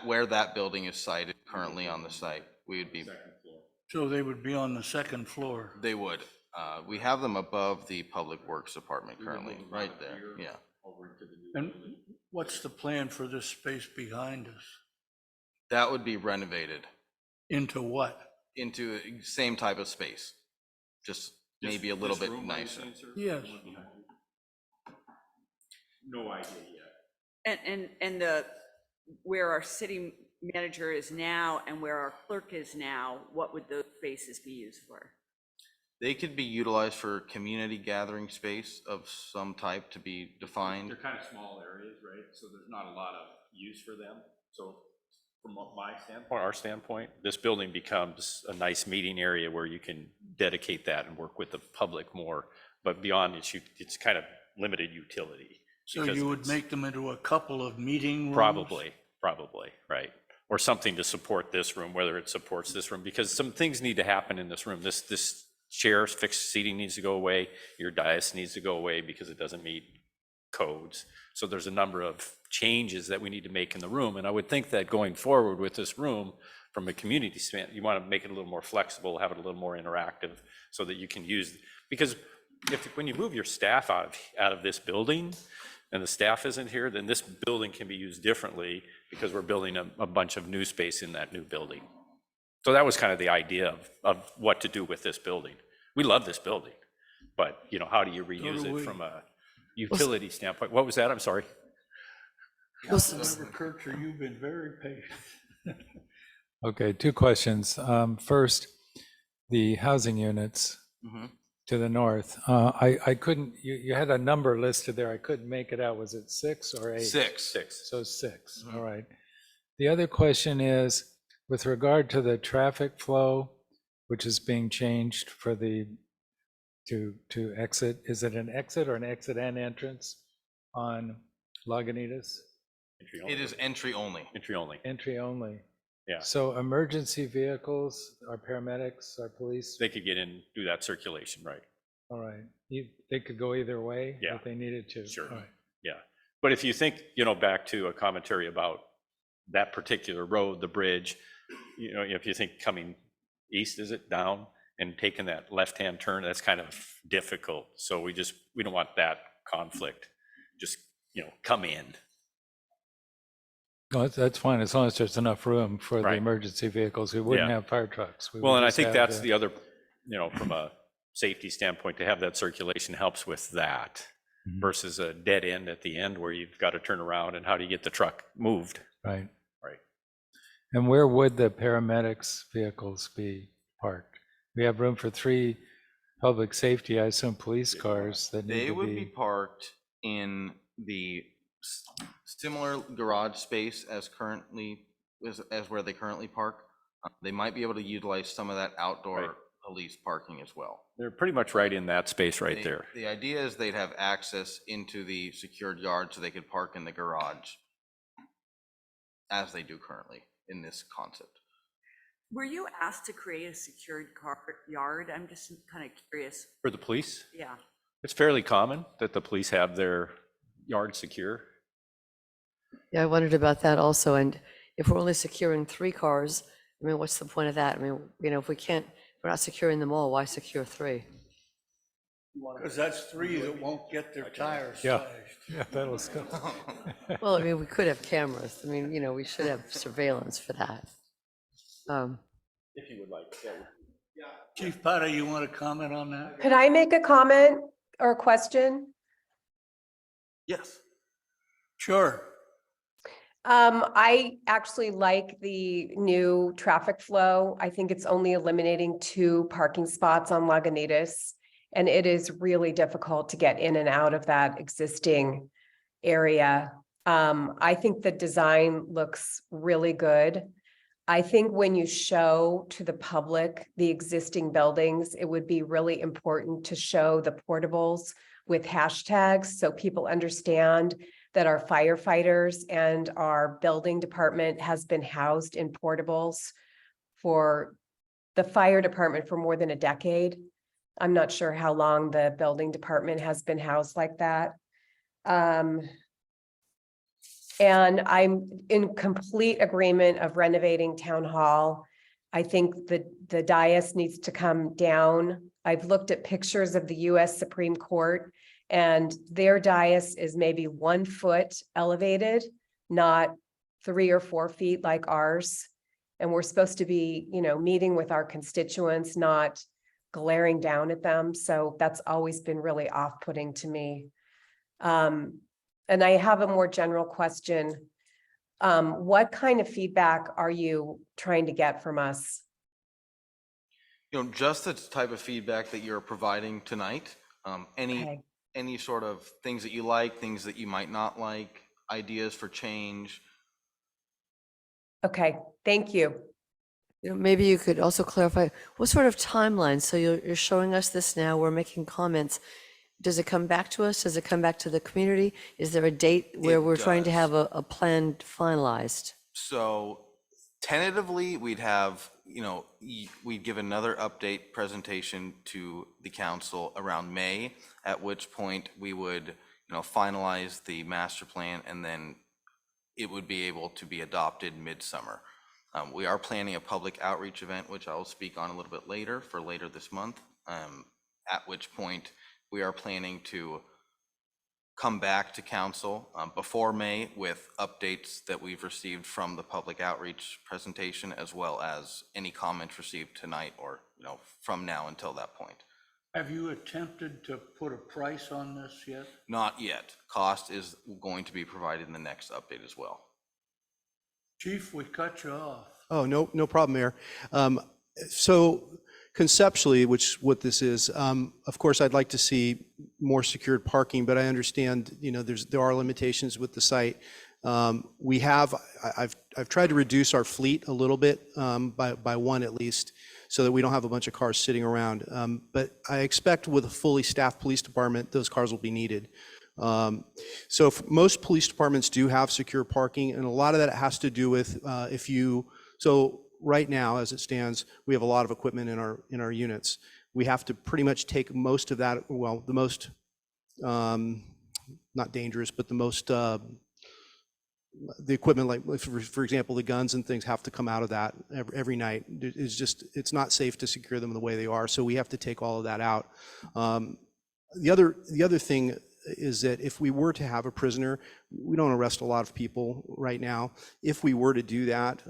Speaker 8: Where that building is sited currently on the site, we would be,
Speaker 1: So they would be on the second floor.
Speaker 8: they would. We have them above the Public Works Department currently, right there, yeah.
Speaker 1: And what's the plan for this space behind us?
Speaker 8: That would be renovated
Speaker 1: Into what?
Speaker 8: into the same type of space, just maybe a little bit nicer.
Speaker 1: Yes.
Speaker 3: No idea yet.
Speaker 7: And where our city manager is now and where our clerk is now, what would those spaces be used for?
Speaker 8: They could be utilized for community gathering space of some type to be defined.
Speaker 3: They're kind of small areas, right? So there's not a lot of use for them. So from my standpoint,
Speaker 10: Our standpoint, this building becomes a nice meeting area where you can dedicate that and work with the public more. But beyond it, it's kind of limited utility.
Speaker 1: So
Speaker 10: because
Speaker 1: you would
Speaker 10: it's
Speaker 1: make them into a couple of meeting rooms?
Speaker 10: Probably, right. Or something to support this room, whether it supports this room, because some things need to happen in this room. This chair's fixed seating needs to go away. Your dais needs to go away because it doesn't meet codes. So there's a number of changes that we need to make in the room. And I would think that going forward with this room, from a community standpoint, you want to make it a little more flexible, have it a little more interactive so that you can use, because when you move your staff out of this building and the staff isn't here, then this building can be used differently because we're building a bunch of new space in that new building. So that was kind of the idea of what to do with this building. We love this building, but how do you reuse it from a utility standpoint? What was that? I'm sorry.
Speaker 1: Councilmember Kircher, you've been very patient.
Speaker 11: Okay, two questions. First, the housing units
Speaker 8: Mhm.
Speaker 11: to the north. I couldn't, you had a number listed there. I couldn't make it out. Was it 6 or 8?
Speaker 8: Six.
Speaker 11: So 6,
Speaker 8: Mhm.
Speaker 11: all right. The other question is, with regard to the traffic flow, which is being changed for to exit, is it an exit or an exit and entrance on Lagunitas?
Speaker 10: Entry only.
Speaker 8: It is entry only.
Speaker 10: Entry only.
Speaker 11: Entry only.
Speaker 10: Yeah.
Speaker 11: So emergency vehicles, our paramedics, our police,
Speaker 10: They could get in, do that circulation, right?
Speaker 11: all right. They could go either way
Speaker 10: Yeah.
Speaker 11: if they needed to.
Speaker 10: Sure.
Speaker 11: All right.
Speaker 10: Yeah. But if you think, back to a commentary about that particular road, the bridge, if you think coming east, is it down and taking that left-hand turn, that's kind of difficult. So we don't want that conflict. Just, come in.
Speaker 11: No, that's fine, as long as there's enough room for the
Speaker 10: Right.
Speaker 11: emergency vehicles. We wouldn't
Speaker 10: Yeah.
Speaker 11: have fire trucks. We
Speaker 10: Well,
Speaker 11: would
Speaker 10: and I
Speaker 11: just
Speaker 10: think
Speaker 11: have
Speaker 10: that's the other, from a safety standpoint, to have that circulation helps with that
Speaker 11: Mhm.
Speaker 10: versus a dead end at the end where you've got to turn around and how do you get the truck moved?
Speaker 11: Right.
Speaker 10: Right.
Speaker 11: And where would the paramedics' vehicles be parked? We have room for 3 public safety, I assume police cars that need
Speaker 8: They
Speaker 11: to
Speaker 8: would be
Speaker 11: be.
Speaker 8: parked in the similar garage space as where they currently park. They might be able to utilize some of that outdoor
Speaker 10: Right.
Speaker 8: police parking as well.
Speaker 10: They're pretty much right in that space right
Speaker 8: They-
Speaker 10: there.
Speaker 8: The idea is they'd have access into the secured yard so they could park in the garage as they do currently in this concept.
Speaker 7: Were you asked to create a secured car yard? I'm just kind of curious.
Speaker 10: For the police,
Speaker 7: Yeah.
Speaker 10: it's fairly common that the police have their yard secure.
Speaker 5: Yeah, I wondered about that also. And if we're only securing 3 cars, I mean, what's the point of that? I mean, if if we're not securing them all, why secure 3?
Speaker 1: Because that's 3 that won't get their tires
Speaker 11: Yeah.
Speaker 1: slashed.
Speaker 11: Yeah, that'll still.
Speaker 5: Well, I mean, we could have cameras. I mean, we should have surveillance for that.
Speaker 10: If you would like.
Speaker 1: Chief Potter, you want to comment on that?
Speaker 12: Could I make a comment or a question?
Speaker 8: Yes.
Speaker 1: Sure.
Speaker 12: I actually like the new traffic flow. I think it's only eliminating 2 parking spots on Lagunitas. And it is really difficult to get in and out of that existing area. I think the design looks really good. I think when you show to the public the existing buildings, it would be really important to show the portables with hashtags so people understand that our firefighters and our building department has been housed in portables for the fire department for more than a decade. I'm not sure how long the building department has been housed like that. And I'm in complete agreement of renovating town hall. I think the dais needs to come down. I've looked at pictures of the US Supreme Court, and their dais is maybe 1 foot elevated, not 3 or 4 feet like ours. And we're supposed to be, meeting with our constituents, not glaring down at them. So that's always been really off-putting to me. And I have a more general question. What kind of feedback are you trying to get from us?
Speaker 8: Just the type of feedback that you're providing tonight.
Speaker 12: Okay.
Speaker 8: Any sort of things that you like, things that you might not like, ideas for change.
Speaker 12: Okay, thank you.
Speaker 5: Maybe you could also clarify, what sort of timeline? So you're showing us this now, we're making comments. Does it come back to us? Does it come back to the community? Is there a date where we're trying to have a plan finalized?
Speaker 8: So tentatively, we'd have, we'd give another update presentation to the council around May, at which point we would, finalize the master plan, and then it would be able to be adopted midsummer. We are planning a public outreach event, which I will speak on a little bit later, for later this month, at which point we are planning to come back to council before May with updates that we've received from the public outreach presentation, as well as any comments received tonight or, from now until that point.
Speaker 1: Have you attempted to put a price on this yet?
Speaker 8: Not yet. Cost is going to be provided in the next update as well.
Speaker 1: Chief, we cut you off.
Speaker 2: Oh, no problem, Mayor. So conceptually, what this is, of course, I'd like to see more secured parking, but I understand, there are limitations with the site. I've tried to reduce our fleet a little bit, by 1 at least, so that we don't have a bunch of cars sitting around. But I expect with a fully staffed police department, those cars will be needed. So most police departments do have secure parking, and a lot of that has to do with so right now, as it stands, we have a lot of equipment in our units. We have to pretty much take most of that, well, the most, not dangerous, but the most, the equipment, like for example, the guns and things have to come out of that every night. It's not safe to secure them the way they are, so we have to take all of that out. The other thing is that if we were to have a prisoner, we don't arrest a lot of people right now. If we were to do that,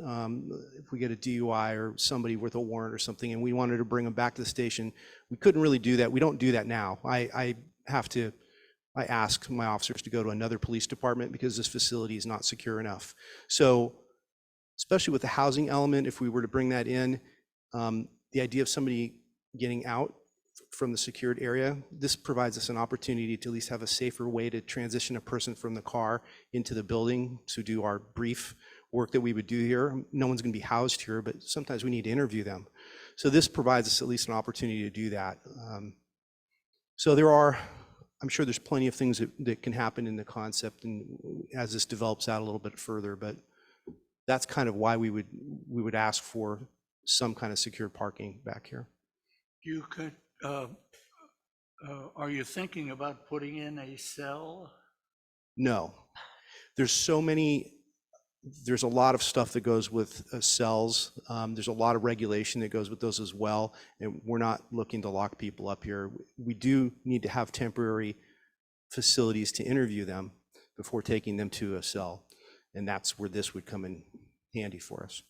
Speaker 2: if we get a DUI or somebody with a warrant or something, and we wanted to bring them back to the station, we couldn't really do that. We don't do that now. I ask my officers to go to another police department because this facility is not secure enough. So especially with the housing element, if we were to bring that in, the idea of somebody getting out from the secured area, this provides us an opportunity to at least have a safer way to transition a person from the car into the building to do our brief work that we would do here. No one's going to be housed here, but sometimes we need to interview them. So this provides us at least an opportunity to do that. So I'm sure there's plenty of things that can happen in the concept and as this develops out a little bit further, but that's kind of why we would ask for some kind of secured parking back here.
Speaker 1: You could, are you thinking about putting in a cell?
Speaker 2: No, there's a lot of stuff that goes with cells. There's a lot of regulation that goes with those as well. And we're not looking to lock people up here. We do need to have temporary facilities to interview them before taking them to a cell. And that's where this would come in handy for us.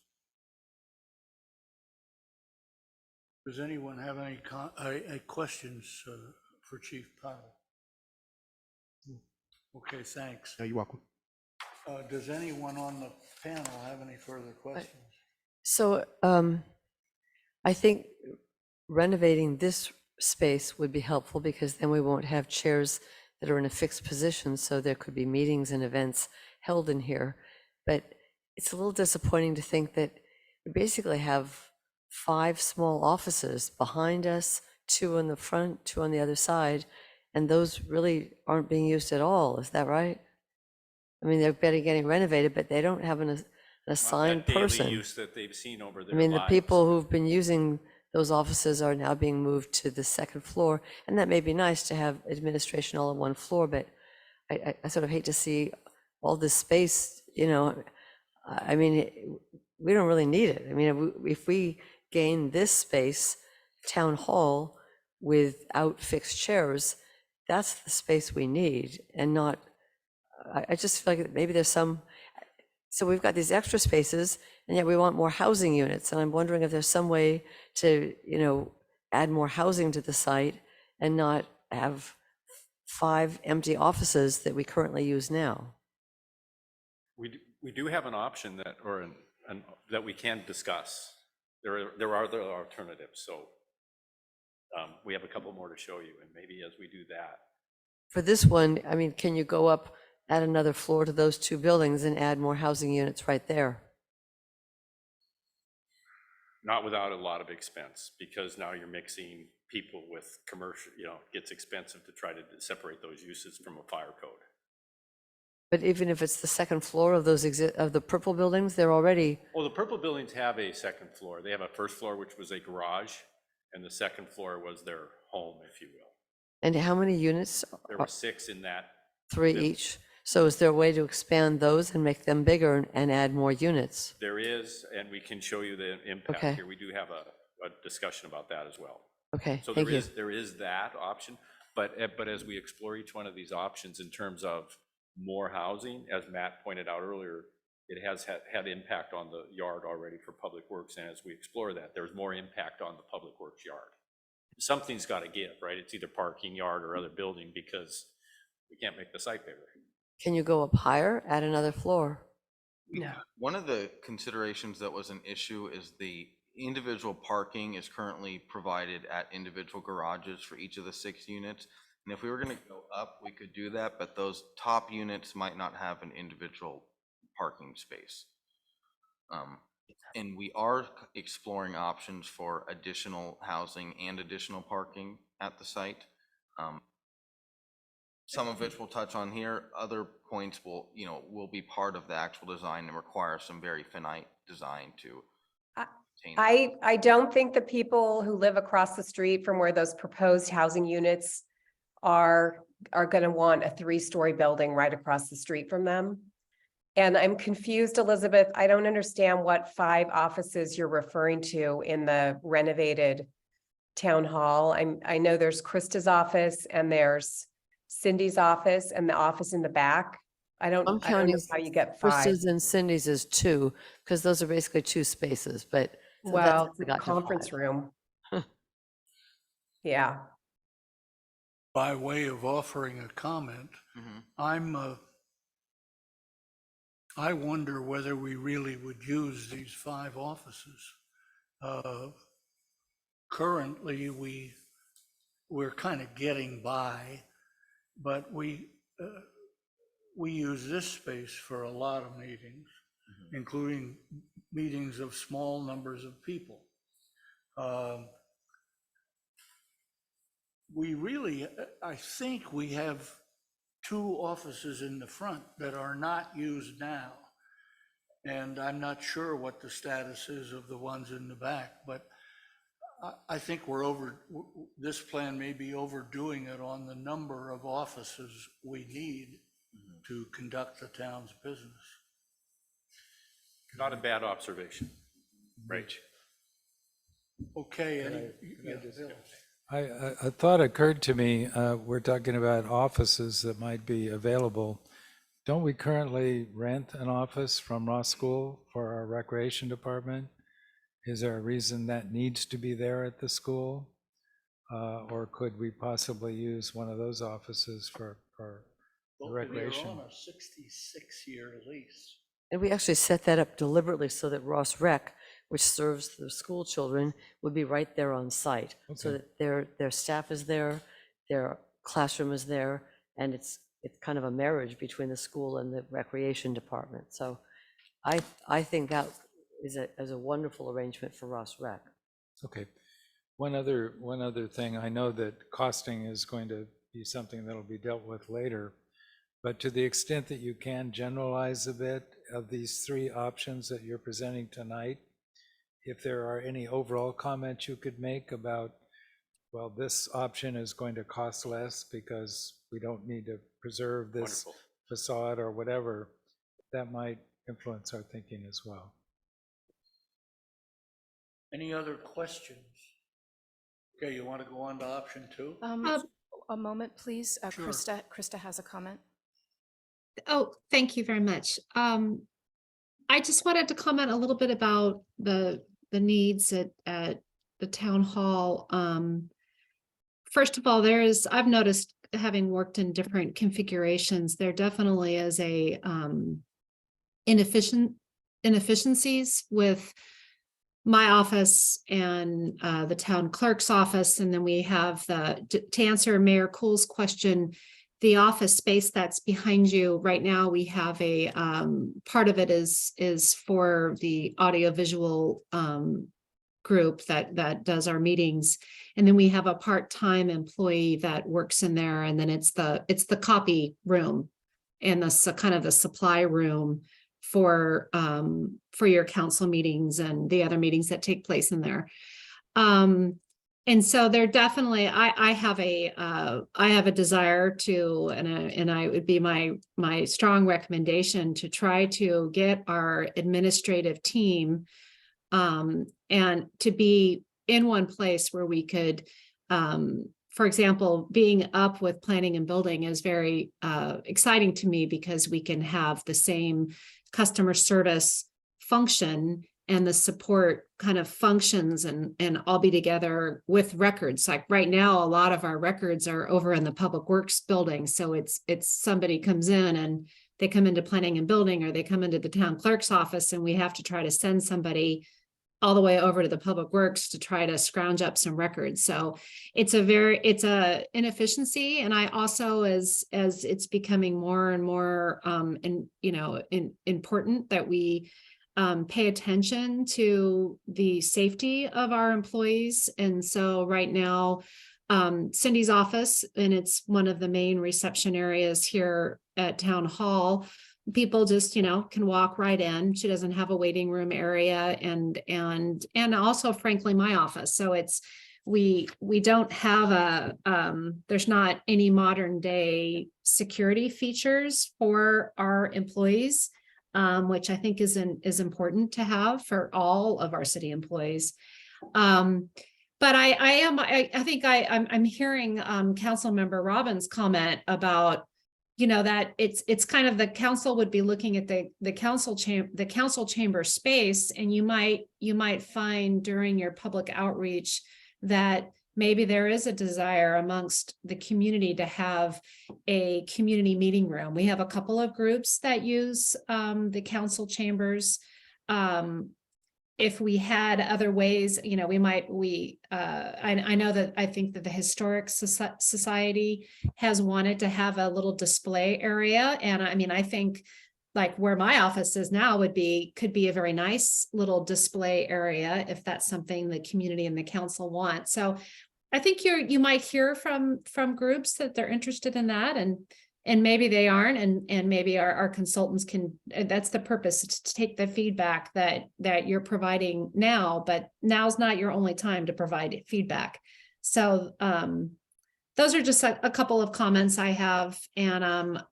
Speaker 1: Does anyone have any questions for Chief Powell? Okay, thanks.
Speaker 2: No, you're welcome.
Speaker 1: Does anyone on the panel have any further questions?
Speaker 5: So I think renovating this space would be helpful because then we won't have chairs that are in a fixed position. So there could be meetings and events held in here. But it's a little disappointing to think that we basically have 5 small offices behind us, 2 in the front, 2 on the other side, and those really aren't being used at all. Is that right? I mean, they're better getting renovated, but they don't have an
Speaker 10: Not
Speaker 5: assigned
Speaker 10: that daily
Speaker 5: person.
Speaker 10: use that they've seen over
Speaker 5: I
Speaker 10: their
Speaker 5: mean, the
Speaker 10: lives.
Speaker 5: people who've been using those offices are now being moved to the second floor. And that may be nice to have administration all on one floor, but I sort of hate to see all this space, you know. I mean, we don't really need it. I mean, if we gain this space, town hall, without fixed chairs, that's the space we need and not, I just feel like maybe there's some, so we've got these extra spaces and yet we want more housing units. And I'm wondering if there's some way to, you know, add more housing to the site and not have 5 empty offices that we currently use now.
Speaker 10: We do have an option that, or that we can discuss. There are other alternatives, so we have a couple more to show you, and maybe as we do that.
Speaker 5: For this one, I mean, can you go up, add another floor to those 2 buildings and add more housing units right there?
Speaker 10: Not without a lot of expense, because now you're mixing people with commercial, you know, it gets expensive to try to separate those uses from a fire code.
Speaker 5: But even if it's the second floor of those of the purple buildings, they're already,
Speaker 10: Well, the purple buildings have a second floor. They have a first floor, which was a garage, and the second floor was their home, if you will.
Speaker 5: and how many units?
Speaker 10: There were 6 in that.
Speaker 5: 3
Speaker 10: building.
Speaker 5: each. So is there a way to expand those and make them bigger and add more units?
Speaker 10: There is, and we can show you the impact
Speaker 5: Okay.
Speaker 10: here. We do have a discussion about that as well.
Speaker 5: Okay,
Speaker 10: So
Speaker 5: thank you.
Speaker 10: there is that option, but as we explore each one of these options in terms of more housing, as Matt pointed out earlier, it has had impact on the yard already for Public Works, and as we explore that, there's more impact on the Public Works yard. Something's got to give, right? It's either parking yard or other building, because we can't make the site bigger.
Speaker 5: Can you go up higher, add another floor?
Speaker 4: No.
Speaker 8: One of the considerations that was an issue is the individual parking is currently provided at individual garages for each of the 6 units. And if we were going to go up, we could do that, but those top units might not have an individual parking space. And we are exploring options for additional housing and additional parking at the site. Some of which we'll touch on here. Other points will be part of the actual design and require some very finite design to attain.
Speaker 12: I don't think the people who live across the street from where those proposed housing units are gonna want a 3-story building right across the street from them. And I'm confused, Elizabeth, I don't understand what 5 offices you're referring to in the renovated town hall. I know there's Krista's office and there's Cindy's office and the office in the back. I don't know how you get 5.
Speaker 5: Krista's and Cindy's is 2, because those are basically 2 spaces, but. so that's
Speaker 12: Well,
Speaker 5: how we
Speaker 12: the
Speaker 5: got to
Speaker 12: conference
Speaker 5: 5.
Speaker 12: room. Yeah.
Speaker 1: By way of offering a comment,
Speaker 8: Mhm.
Speaker 1: I wonder whether we really would use these 5 offices. Currently, we're kind of getting by, but we use this space for a lot of meetings, including meetings of small numbers of people. We really, I think we have 2 offices in the front that are not used now. And I'm not sure what the status is of the ones in the back, but I think this plan may be overdoing it on the number of offices we need to conduct the town's business.
Speaker 10: Not a bad observation, right?
Speaker 1: Okay.
Speaker 11: A thought occurred to me, we're talking about offices that might be available. Don't we currently rent an office from Ross School for our recreation department? Is there a reason that needs to be there at the school? Or could we possibly use one of those offices for the recreation?
Speaker 1: We're on a 66-year lease.
Speaker 5: And we actually set that up deliberately so that Ross Rec, which serves the school children, would be right there on site. So
Speaker 11: Okay.
Speaker 5: that their staff is there, their classroom is there, and it's kind of a marriage between the school and the recreation department. So I think that is a wonderful arrangement for Ross Rec.
Speaker 11: Okay. One other thing, I know that costing is going to be something that'll be dealt with later, But to the extent that you can generalize a bit of these three options that you're presenting tonight, if there are any overall comments you could make about, well, this option is going to cost less because we don't need to preserve this
Speaker 10: Wonderful.
Speaker 11: facade or whatever, that might influence our thinking as well.
Speaker 1: Any other questions? Okay, you want to go on to option 2?
Speaker 4: A moment, please.
Speaker 1: Sure.
Speaker 4: Krista has a comment.
Speaker 6: Oh, thank you very much. I just wanted to comment a little bit about the needs at the town hall. First of all, I've noticed, having worked in different configurations, there definitely is a inefficiencies with my office and the town clerk's office. And then we have to answer Mayor Cool's question, the office space that's behind you right now, we have a part of it is for the audiovisual group that does our meetings. And then we have a part-time employee that works in there. And then it's the copy room and the kind of the supply room for your council meetings and the other meetings that take place in there. And so there definitely, I have a desire to, and I would be my strong recommendation to try to get our administrative team and to be in one place where we could, for example, being up with planning and building is very exciting to me because we can have the same customer service function and the support kind of functions and all be together with records. Like right now, a lot of our records are over in the Public Works building. So it's somebody comes in and they come into planning and building, or they come into the town clerk's office, and we have to try to send somebody all the way over to the Public Works to try to scrounge up some records. So it's a inefficiency. And I also, as it's becoming more and more important that we pay attention to the safety of our employees. And so right now, Cindy's office, and it's one of the main reception areas here at Town Hall, people just, can walk right in. She doesn't have a waiting room area, and also frankly, my office. So we don't have there's not any modern day security features for our employees, which I think is important to have for all of our city employees. But I think I'm hearing Councilmember Robbins' comment about, that it's kind of the council would be looking at the council chamber space, and you might find during your public outreach that maybe there is a desire amongst the community to have a community meeting room. We have a couple of groups that use the council chambers. If we had other ways, I know that I think that the Historic Society has wanted to have a little display area. And I think like where my office is now could be a very nice little display area if that's something the community and the council want. So I think you might hear from groups that they're interested in that, and maybe they aren't, and maybe our consultants can, that's the purpose, to take the feedback that you're providing now, but now's not your only time to provide feedback. So those are just a couple of comments I have, and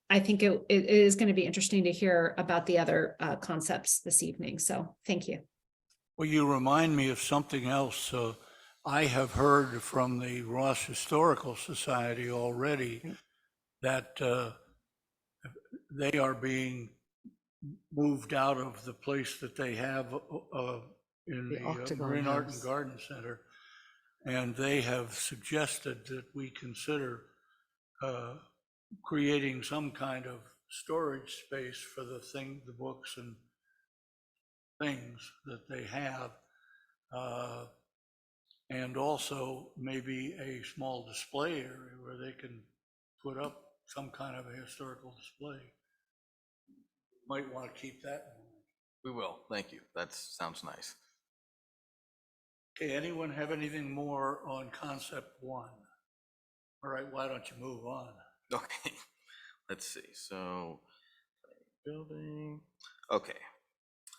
Speaker 6: I think it is going to be interesting to hear about the other concepts this evening. So thank you.
Speaker 1: Well, you remind me of something else. I have heard from the Ross Historical Society already that they are being moved out of the place that they have in the Marine Art and Garden Center. And they have suggested that we consider creating some kind of storage space for the books and things that they have. And also maybe a small display area where they can put up some kind of a historical display. Might want to keep that in mind.
Speaker 8: We will, thank you. That sounds nice.
Speaker 1: Okay, anyone have anything more on concept 1? All right, why don't you move on?
Speaker 8: Okay. let's see, so building, okay.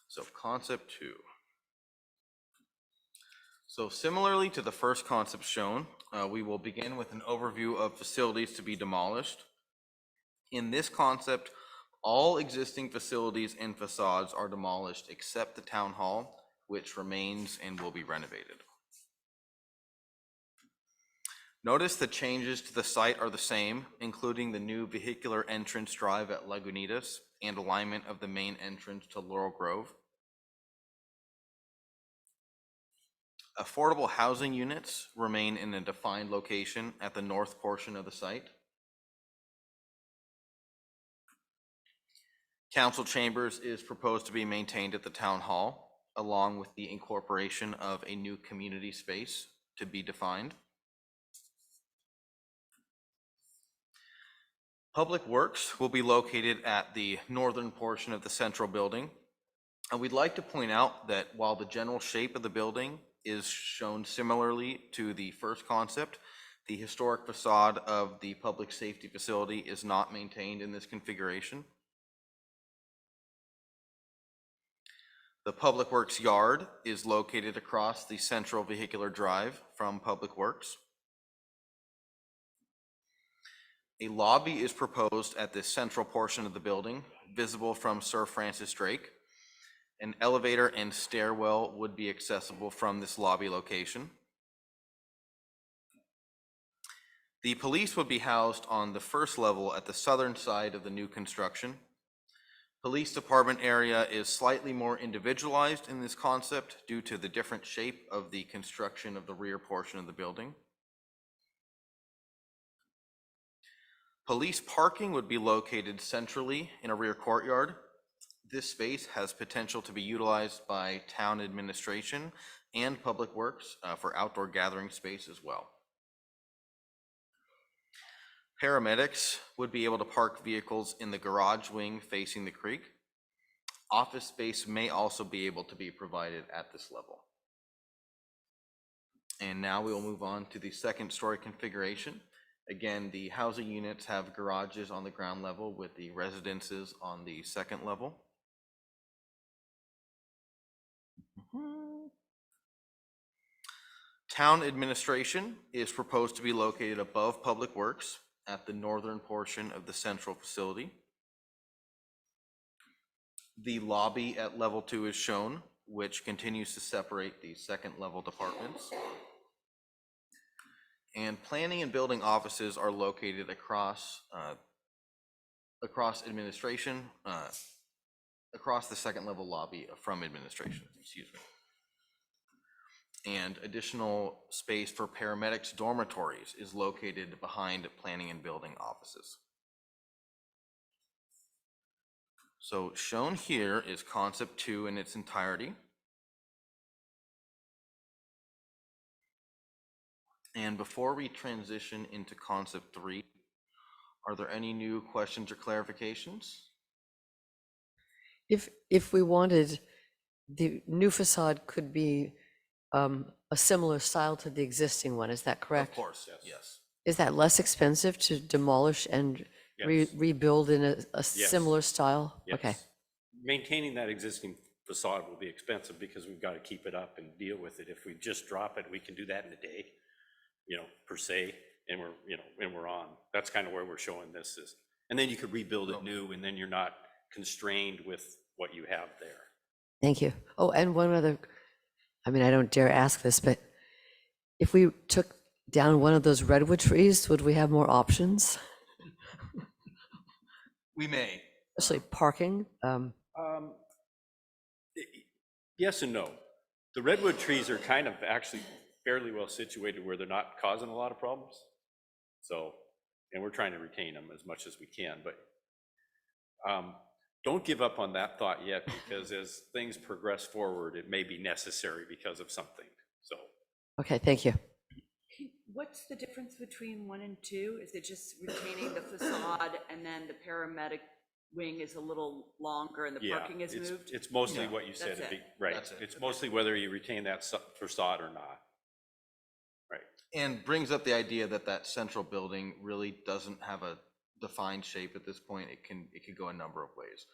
Speaker 8: So concept 2. So similarly to the first concept shown, we will begin with an overview of facilities to be demolished. In this concept, all existing facilities and facades are demolished except the town hall, which remains and will be renovated. Notice the changes to the site are the same, including the new vehicular entrance drive at Lagunitas and alignment of the main entrance to Laurel Grove. Affordable housing units remain in a defined location at the north portion of the site. Council chambers is proposed to be maintained at the town hall, along with the incorporation of a new community space to be defined. Public Works will be located at the northern portion of the central building. And we'd like to point out that while the general shape of the building is shown similarly to the first concept, the historic facade of the public safety facility is not maintained in this configuration. The Public Works yard is located across the central vehicular drive from Public Works. A lobby is proposed at the central portion of the building, visible from Sir Francis Drake. An elevator and stairwell would be accessible from this lobby location. The police would be housed on the first level at the southern side of the new construction. Police department area is slightly more individualized in this concept due to the different shape of the construction of the rear portion of the building. Police parking would be located centrally in a rear courtyard. This space has potential to be utilized by town administration and Public Works for outdoor gathering space as well. Paramedics would be able to park vehicles in the garage wing facing the creek. Office space may also be able to be provided at this level. And now we will move on to the second story configuration. Again, the housing units have garages on the ground level with the residences on the second level. Town administration is proposed to be located above Public Works at the northern portion of the central facility. The lobby at level 2 is shown, which continues to separate the second level departments. And planning and building offices are located across administration, across the second level lobby from administration, excuse me. And additional space for paramedics dormitories is located behind planning and building offices. So shown here is concept 2 in its entirety. And before we transition into concept 3, are there any new questions or clarifications?
Speaker 5: If we wanted, the new facade could be a similar style to the existing one, is that correct?
Speaker 8: Of course, yes.
Speaker 5: Is that less expensive to demolish and
Speaker 10: Yes.
Speaker 5: rebuild in a similar style? Okay,
Speaker 10: Yes. Maintaining that existing facade will be expensive because we've got to keep it up and deal with it. If we just drop it, we can do that in a day, per se, and we're on. That's kind of where we're showing this is. And then you could rebuild it new, and then you're not constrained with what you have there.
Speaker 5: thank you. Oh, and one other, I don't dare ask this, but if we took down one of those redwood trees, would we have more options?
Speaker 8: We may.
Speaker 5: Especially parking?
Speaker 10: Yes and no. The redwood trees are kind of actually fairly well situated where they're not causing a lot of problems. So, and we're trying to retain them as much as we can, but don't give up on that thought yet, because as things progress forward, it may be necessary because of something, so.
Speaker 5: Okay, thank you.
Speaker 7: What's the difference between 1 and 2? Is it just retaining the facade and then the paramedic wing is a little longer and the
Speaker 10: Yeah,
Speaker 7: parking is moved?
Speaker 10: it's mostly
Speaker 8: Yeah,
Speaker 10: what you said,
Speaker 7: that's it.
Speaker 10: right?
Speaker 8: That's it.
Speaker 10: It's mostly whether you retain that facade or not. Right.
Speaker 8: And brings up the idea that that central building really doesn't have a defined shape at this point. It could go a number of ways.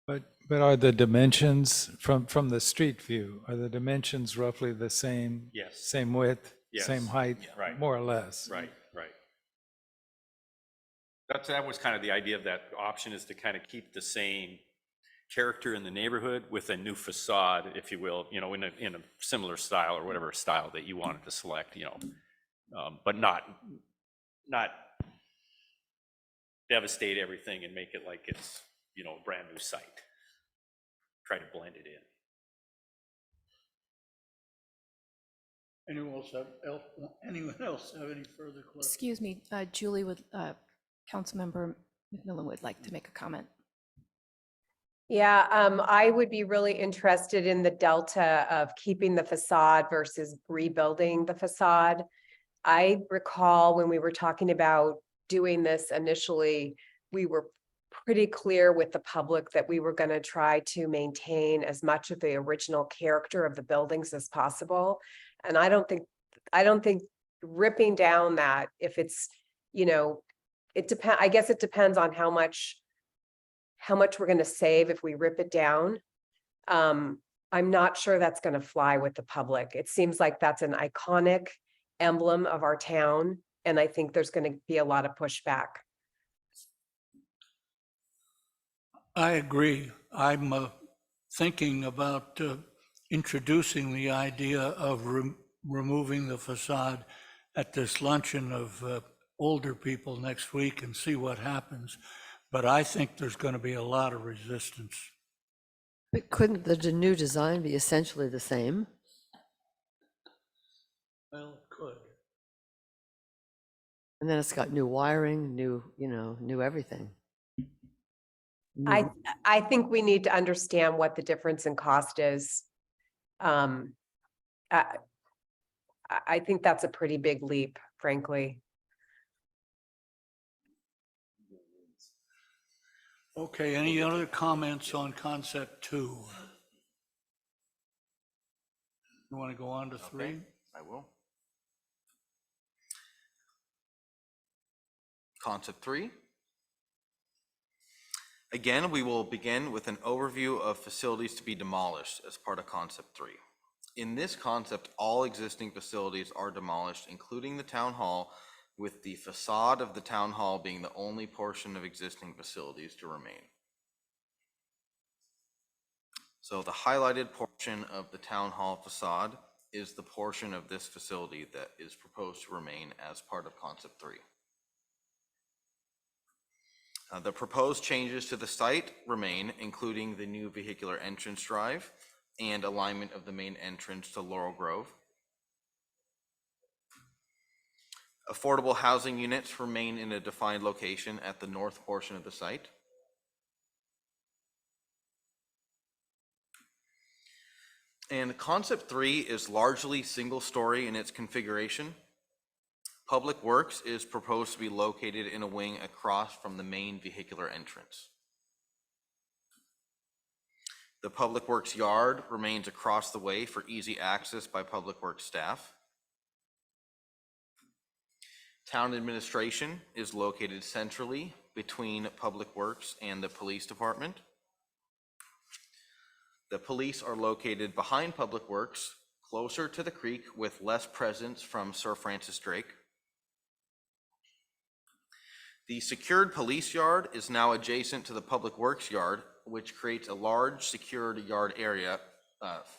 Speaker 11: But are the dimensions from the street view, are the dimensions roughly the same?
Speaker 10: Yes.
Speaker 11: Same width,
Speaker 10: Yes.
Speaker 11: same height,
Speaker 10: Right.
Speaker 11: more or less?
Speaker 10: Right, right. That was kind of the idea of that option, is to kind of keep the same character in the neighborhood with a new facade, if you will, in a similar style or whatever style that you wanted to select, but not devastate everything and make it like it's, a brand new site. Try to blend it in.
Speaker 1: Anyone else have any further questions?
Speaker 4: Excuse me, Julie would, Councilmember McMillan would like to make a comment.
Speaker 12: Yeah, I would be really interested in the delta of keeping the facade versus rebuilding the facade. I recall when we were talking about doing this initially, we were pretty clear with the public that we were going to try to maintain as much of the original character of the buildings as possible. And I don't think ripping down that, if it's, I guess it depends on how much we're going to save if we rip it down. I'm not sure that's going to fly with the public. It seems like that's an iconic emblem of our town, and I think there's going to be a lot of pushback.
Speaker 1: I agree. I'm thinking about introducing the idea of removing the facade at this luncheon of older people next week and see what happens. But I think there's going to be a lot of resistance.
Speaker 5: But couldn't the new design be essentially the same?
Speaker 1: Well, it could.
Speaker 5: And then it's got new wiring, new everything.
Speaker 12: I think we need to understand what the difference in cost is. I think that's a pretty big leap, frankly.
Speaker 1: Okay, any other comments on concept 2? You want to go on to 3?
Speaker 8: Okay, I will. Concept 3. Again, we will begin with an overview of facilities to be demolished as part of concept 3. In this concept, all existing facilities are demolished, including the town hall, with the facade of the town hall being the only portion of existing facilities to remain. So the highlighted portion of the town hall facade is the portion of this facility that is proposed to remain as part of concept 3. The proposed changes to the site remain, including the new vehicular entrance drive and alignment of the main entrance to Laurel Grove. Affordable housing units remain in a defined location at the north portion of the site. And concept 3 is largely single story in its configuration. Public Works is proposed to be located in a wing across from the main vehicular entrance. The Public Works yard remains across the way for easy access by Public Works staff. Town administration is located centrally between Public Works and the police department. The police are located behind Public Works, closer to the creek with less presence from Sir Francis Drake. The secured police yard is now adjacent to the Public Works yard, which creates a large secured yard area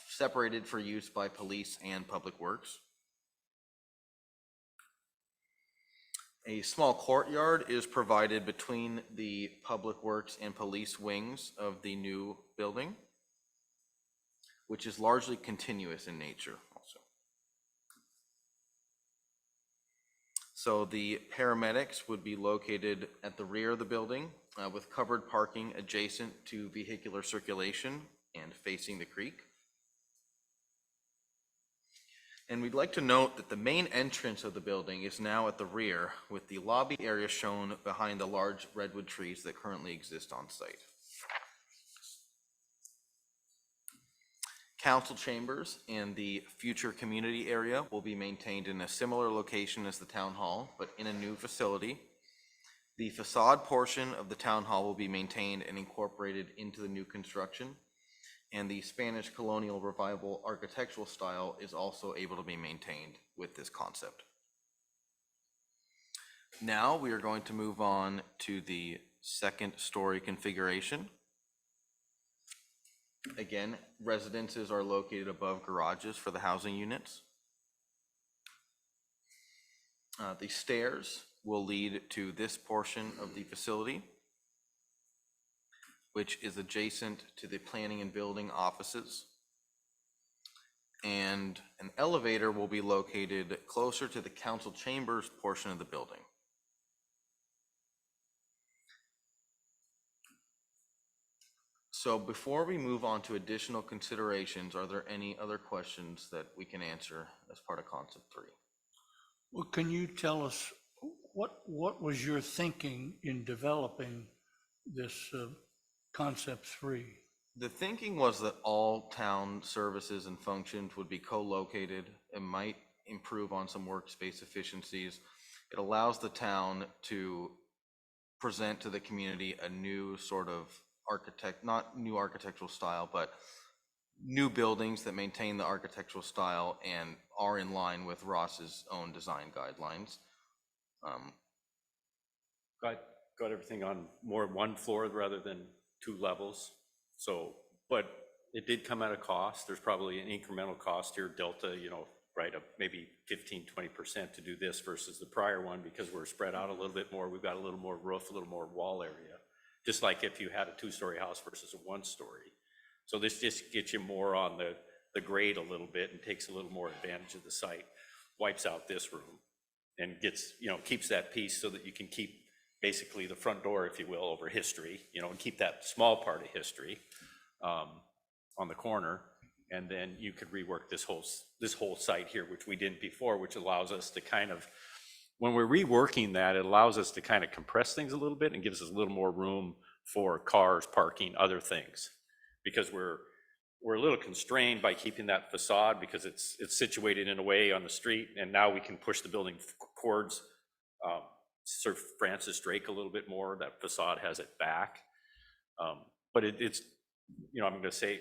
Speaker 8: separated for use by police and Public Works. A small courtyard is provided between the Public Works and police wings of the new building, which is largely continuous in nature also. So the paramedics would be located at the rear of the building with covered parking adjacent to vehicular circulation and facing the creek. And we'd like to note that the main entrance of the building is now at the rear, with the lobby area shown behind the large redwood trees that currently exist on site. Council chambers and the future community area will be maintained in a similar location as the town hall, but in a new facility The facade portion of the town hall will be maintained and incorporated into the new construction, and the Spanish colonial revival architectural style is also able to be maintained with this concept. Now we are going to move on to the second story configuration. Again, residences are located above garages for the housing units. The stairs will lead to this portion of the facility, which is adjacent to the planning and building offices. And an elevator will be located closer to the council chambers portion of the building. So before we move on to additional considerations, are there any other questions that we can answer as part of concept 3?
Speaker 1: Well, can you tell us what was your thinking in developing this concept 3?
Speaker 8: The thinking was that all town services and functions would be co-located and might improve on some workspace efficiencies. It allows the town to present to the community a new sort of not new architectural style, but new buildings that maintain the architectural style and are in line with Ross's own design guidelines.
Speaker 10: Got everything on more one floor rather than 2 levels. So, but it did come at a cost. There's probably an incremental cost here, delta, right, of maybe 15-20% to do this versus the prior one, because we're spread out a little bit more. We've got a little more roof, a little more wall area, just like if you had a 2-story house versus a 1-story. So this just gets you more on the grade a little bit and takes a little more advantage of the site, wipes out this room and gets, keeps that piece so that you can keep basically the front door, if you will, over history, and keep that small part of history on the corner. And then you could rework this whole site here, which we didn't before, which allows us to kind of, when we're reworking that, it allows us to kind of compress things a little bit and gives us a little more room for cars, parking, other things. Because we're a little constrained by keeping that facade because it's situated in a way on the street, and now we can push the building towards Sir Francis Drake a little bit more. That facade has it back. But it's, I'm going to say,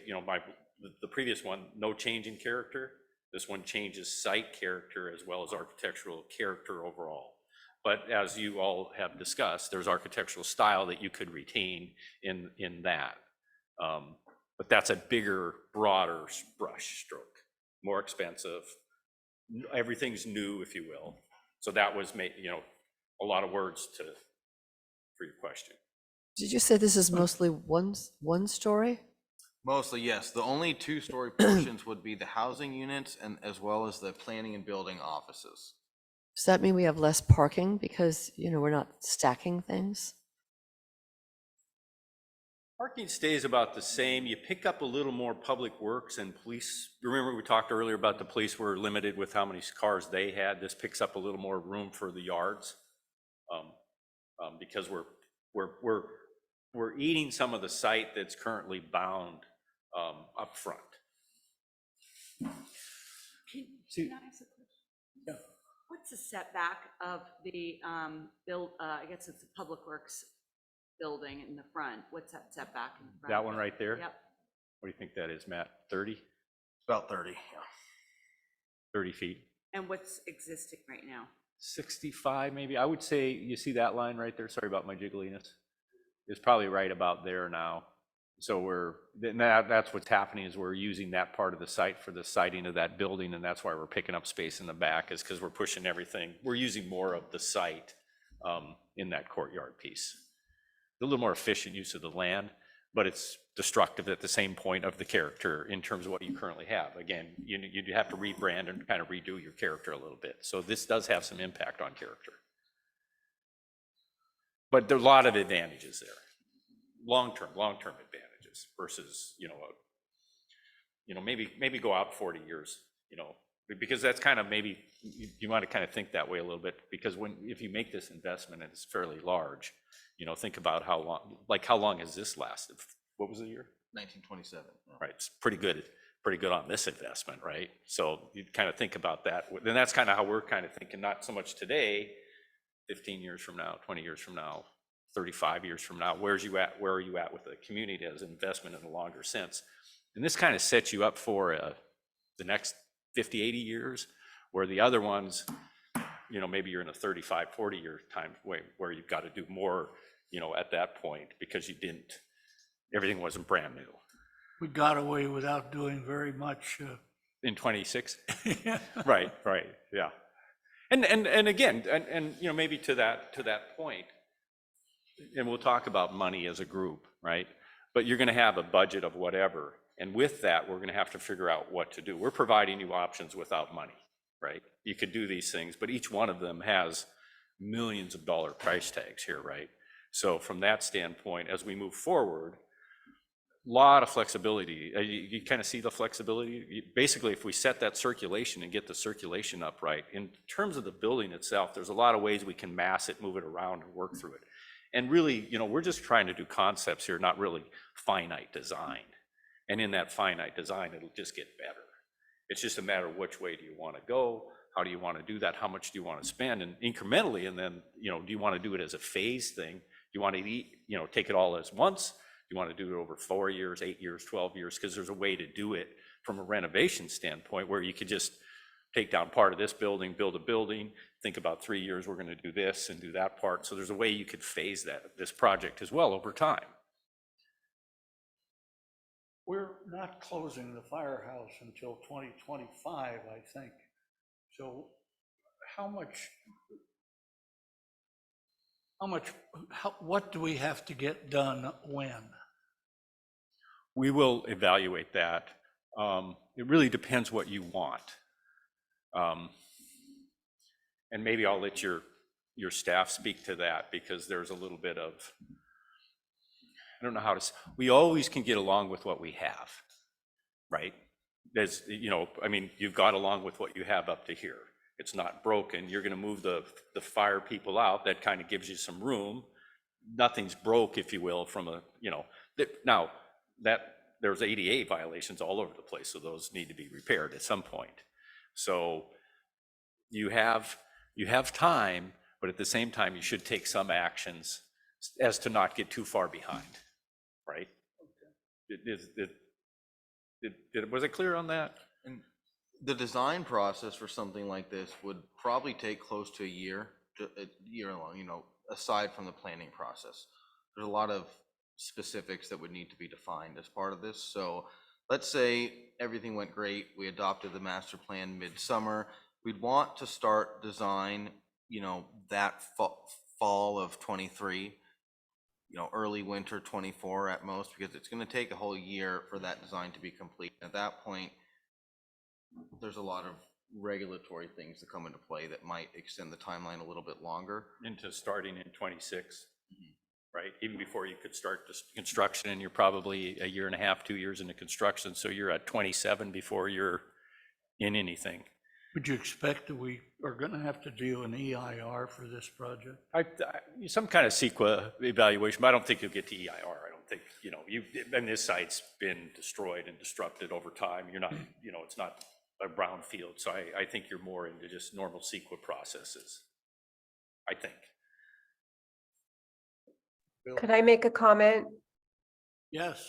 Speaker 10: the previous one, no change in character. This one changes site character as well as architectural character overall. But as you all have discussed, there's architectural style that you could retain in that. But that's a bigger, broader brush stroke, more expensive. Everything's new, if you will. So that was a lot of words for your question.
Speaker 5: Did you say this is mostly one story?
Speaker 8: Mostly, yes. The only 2-story portions would be the housing units and as well as the planning and building offices.
Speaker 5: Does that mean we have less parking because, we're not stacking things?
Speaker 10: Parking stays about the same. You pick up a little more public works and police. Remember we talked earlier about the police were limited with how many cars they had. This picks up a little more room for the yards because we're eating some of the site that's currently bound up front.
Speaker 7: Can I ask a question?
Speaker 1: Yeah.
Speaker 7: What's the setback of the I guess it's a Public Works building in the front? What's that setback in the front?
Speaker 10: That one right there?
Speaker 7: Yep.
Speaker 10: What do you think that is, Matt? 30?
Speaker 8: About 30, yeah.
Speaker 10: 30 feet.
Speaker 7: And what's existing right now?
Speaker 10: 65 maybe. I would say, you see that line right there? Sorry about my jiggliness. It's probably right about there now. So that's what's happening, is we're using that part of the site for the siding of that building, and that's why we're picking up space in the back, is because we're pushing everything. We're using more of the site in that courtyard piece. A little more efficient use of the land, but it's destructive at the same point of the character in terms of what you currently have. Again, you have to rebrand and kind of redo your character a little bit. So this does have some impact on character. But there are a lot of advantages there. Long-term advantages versus, maybe go out 40 years, because that's kind of maybe, you want to kind of think that way a little bit, because if you make this investment and it's fairly large, think about how long has this lasted? What was the year?
Speaker 8: 1927.
Speaker 10: Right, it's pretty good on this investment, right? So you kind of think about that, and that's kind of how we're kind of thinking, not so much today, 15 years from now, 20 years from now, 35 years from now? Where are you at with the community as an investment in a longer sense? And this kind of sets you up for the next 50, 80 years, where the other ones, you know, maybe you're in a 35, 40-year time where you've got to do more, you know, at that point, because everything wasn't brand new.
Speaker 1: We got away without doing very much.
Speaker 10: In 26? Right, yeah. And again, you know, maybe to that point, and we'll talk about money as a group, right? But you're gonna have a budget of whatever, and with that, we're gonna have to figure out what to do. We're providing you options without money, right? You could do these things, but each one of them has millions of dollar price tags here, right? So from that standpoint, as we move forward, lot of flexibility. You kind of see the flexibility. Basically, if we set that circulation and get the circulation up right, in terms of the building itself, there's a lot of ways we can mass it, move it around, and work through it. And really, you know, we're just trying to do concepts here, not really finite design. And in that finite design, it'll just get better. It's just a matter of which way do you want to go? How do you want to do that? How much do you want to spend? And incrementally, and then, you know, do you want to do it as a phase thing? Do you want to take it all as once? You want to do it over 4 years, 8 years, 12 years, because there's a way to do it from a renovation standpoint where you could just take down part of this building, build a building, think about 3 years, we're going to do this and do that part. So there's a way you could phase this project as well over time.
Speaker 1: We're not closing the firehouse until 2025, I think. So what do we have to get done when?
Speaker 10: We will evaluate that. It really depends what you want. And maybe I'll let your staff speak to that, because there's a little bit of, I don't know how to, we always can get along with what we have, right? There's, you know, I mean, you've got along with what you have up to here. It's not broken. You're going to move the fire people out. That kind of gives you some room. Nothing's broke, if you will, from a, you know, now that there's ADA violations all over the place, so those need to be repaired at some point. So you have time, but at the same time, you should take some actions as to not get too far behind, right? Was it clear on that?
Speaker 8: And the design process for something like this would probably take close to a year long, you know, aside from the planning process. There's a lot of specifics that would need to be defined as part of this. So let's say everything went great, we adopted the master plan midsummer. We'd want to start design, you know, that fall of 23, you know, early winter 24 at most, because it's going to take a whole year for that design to be complete. At that point, there's a lot of regulatory things that come into play that might extend the timeline a little bit longer.
Speaker 10: Into starting in 26, right? Even before you could start construction, and you're probably a year and a half, 2 years into construction, so you're at 27 before you're in anything.
Speaker 1: Would you expect that we are going to have to do an EIR for this project?
Speaker 10: Some kind of CEQA evaluation, but I don't think you'll get to EIR. I don't think, you know, and this site's been destroyed and disrupted over time. You're not, you know, it's not a brown field. So I think you're more into just normal CEQA processes, I think.
Speaker 12: Could I make a comment?
Speaker 1: Yes.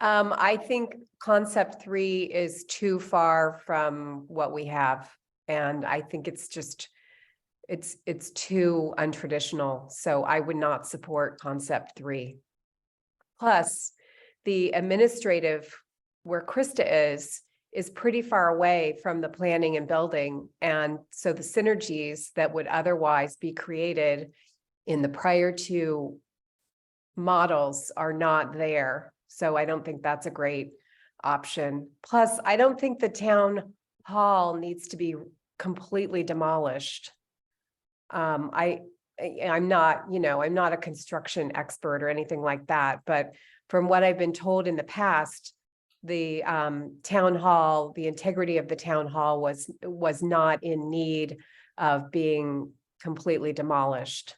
Speaker 12: I think concept 3 is too far from what we have. And I think it's just, it's too untraditional. So I would not support concept 3. Plus, the administrative, where Krista is pretty far away from the planning and building. And so the synergies that would otherwise be created in the prior two models are not there. So I don't think that's a great option. Plus, I don't think the town hall needs to be completely demolished. I'm not, you know, I'm not a construction expert or anything like that, but from what I've been told in the past, the town hall, the integrity of the town hall was not in need of being completely demolished.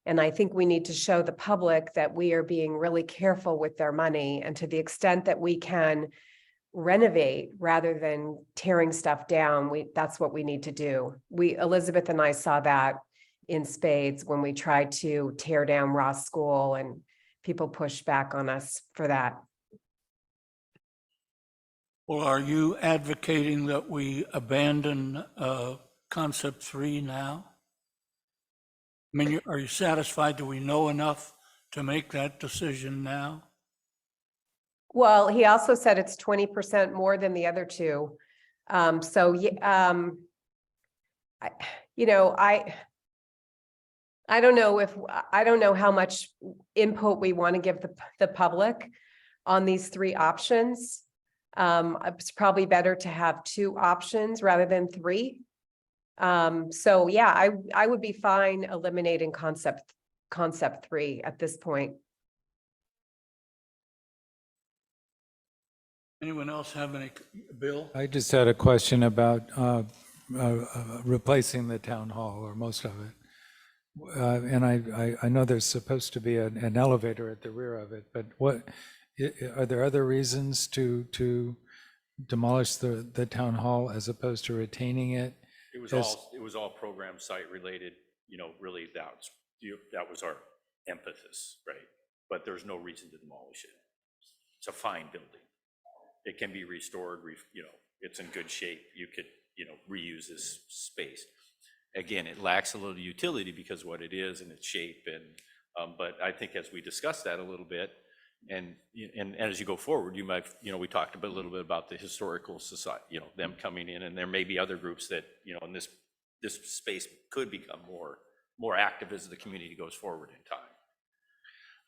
Speaker 12: And I think we need to show the public that we are being really careful with their money, and to the extent that we can renovate rather than tearing stuff down, that's what we need to do. Elizabeth and I saw that in spades when we tried to tear down Ross School, and people pushed back on us for that.
Speaker 1: Well, are you advocating that we abandon concept 3 now? I mean, are you satisfied that we know enough to make that decision now?
Speaker 12: Well, he also said it's 20% more than the other two. So, I don't know I don't know how much input we want to give the public on these 3 options. It's probably better to have 2 options rather than 3. So yeah, I would be fine eliminating concept 3 at this point.
Speaker 1: Anyone else have any, Bill?
Speaker 11: I just had a question about replacing the town hall, or most of it. And I know there's supposed to be an elevator at the rear of it, but are there other reasons to demolish the town hall as opposed to retaining it?
Speaker 10: It was all program site related, really that was our emphasis, right? But there's no reason to demolish it. It's a fine building. It can be restored, it's in good shape. You could, reuse this space. Again, it lacks a little utility because what it is and its shape, and but I think as we discuss that a little bit, and as you go forward, you might, we talked a little bit about the historical society, them coming in, and there may be other groups that, in this space could become more active as the community goes forward in time.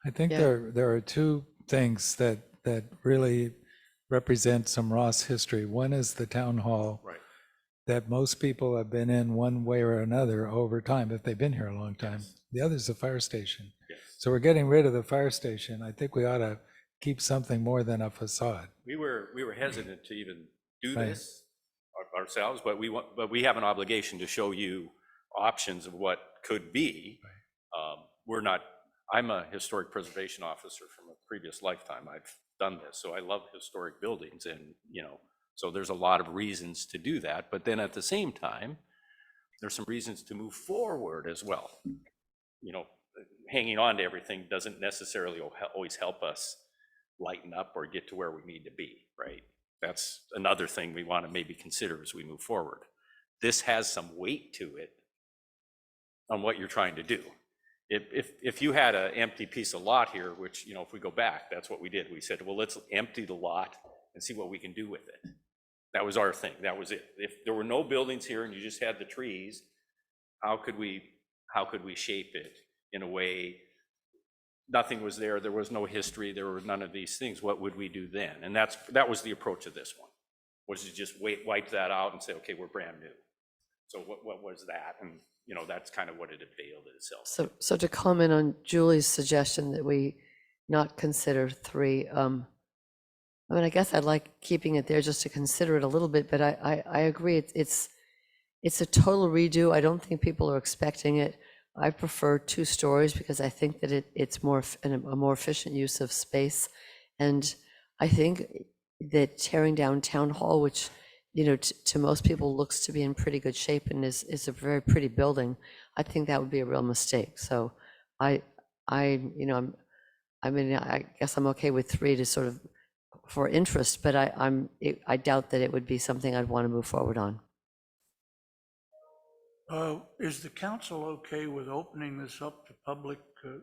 Speaker 11: I think
Speaker 5: Yeah.
Speaker 11: there are 2 things that really represent some Ross history. One is the town hall.
Speaker 10: Right.
Speaker 11: That most people have been in one way or another over time, if they've been here a long time.
Speaker 10: Yes.
Speaker 11: The other is the fire station.
Speaker 10: Yes.
Speaker 11: So we're getting rid of the fire station. I think we ought to keep something more than a facade.
Speaker 10: We were hesitant to even do
Speaker 11: Right.
Speaker 10: this ourselves, but we have an obligation to show you options of what could be. I'm a historic preservation officer from a previous lifetime. I've done this, so I love historic buildings, and so there's a lot of reasons to do that. But then at the same time, there's some reasons to move forward as well. Hanging on to everything doesn't necessarily always help us lighten up or get to where we need to be, right? That's another thing we want to maybe consider as we move forward. This has some weight to it on what you're trying to do. If you had an empty piece of lot here, which, if we go back, that's what we did. We said, well, let's empty the lot and see what we can do with it. That was our thing. That was it. If there were no buildings here and you just had the trees, how could we shape it in a way? Nothing was there. There was no history. There were none of these things. What would we do then? And that was the approach of this one, was to just wipe that out and say, okay, we're brand new. So what was that? And that's kind of what it availed itself.
Speaker 5: So to comment on Julie's suggestion that we not consider 3, I guess I'd like keeping it there just to consider it a little bit, but I agree. It's a total redo. I don't think people are expecting it. I prefer 2 stories because I think that it's a more efficient use of space. And I think that tearing down Town Hall, which, to most people looks to be in pretty good shape and is a very pretty building, I think that would be a real mistake. So I guess I'm okay with 3 to sort of for interest, but I doubt that it would be something I'd want to move forward on.
Speaker 1: Is the council okay with opening this up to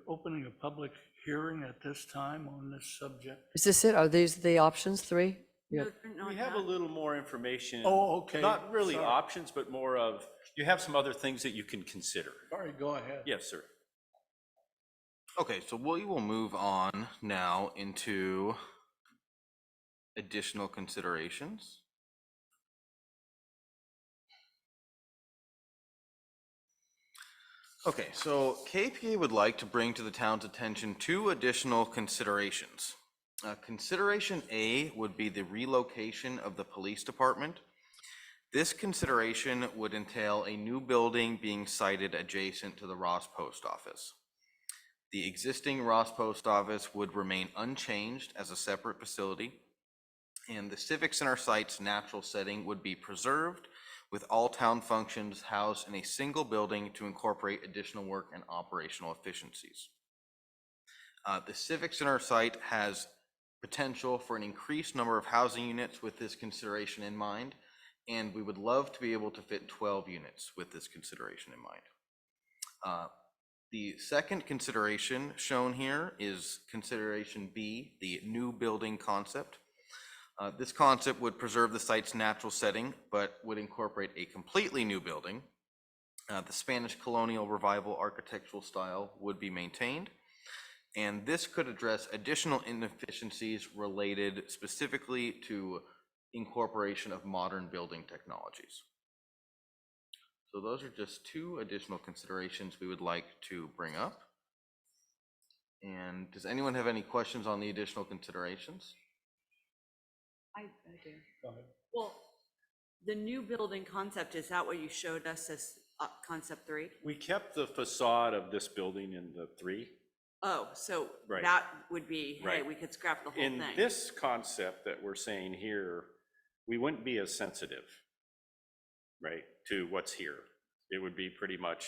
Speaker 1: opening a public hearing at this time on this subject?
Speaker 5: Is this it? Are these the options, 3? Yeah.
Speaker 10: We have a little more information.
Speaker 1: Oh, okay.
Speaker 10: Not really
Speaker 1: Sorry.
Speaker 10: options, but more of, you have some other things that you can consider.
Speaker 1: Sorry, go ahead.
Speaker 10: Yes, sir.
Speaker 8: Okay, so we will move on now into additional considerations. Okay, so KPA would like to bring to the town's attention 2 additional considerations. Consideration A would be the relocation of the police department. This consideration would entail a new building being sited adjacent to the Ross Post Office. The existing Ross Post Office would remain unchanged as a separate facility, and the Civic Center site's natural setting would be preserved with all town functions housed in a single building to incorporate additional work and operational efficiencies. The Civic Center site has potential for an increased number of housing units with this consideration in mind, and we would love to be able to fit 12 units with this consideration in mind. The second consideration shown here is consideration B, the new building concept. This concept would preserve the site's natural setting, but would incorporate a completely new building. The Spanish colonial revival architectural style would be maintained, and this could address additional inefficiencies related specifically to incorporation of modern building technologies. So those are just two additional considerations we would like to bring up. And does anyone have any questions on the additional considerations?
Speaker 7: I do. Go ahead. Well, the new building concept, is that what you showed us as concept 3?
Speaker 10: We kept the facade of this building in the 3.
Speaker 7: Oh, so
Speaker 10: Right.
Speaker 7: that would be, hey,
Speaker 10: Right.
Speaker 7: we could scrap the whole
Speaker 10: In
Speaker 7: thing.
Speaker 10: this concept that we're saying here, we wouldn't be as sensitive, right, to what's here. It would be pretty much,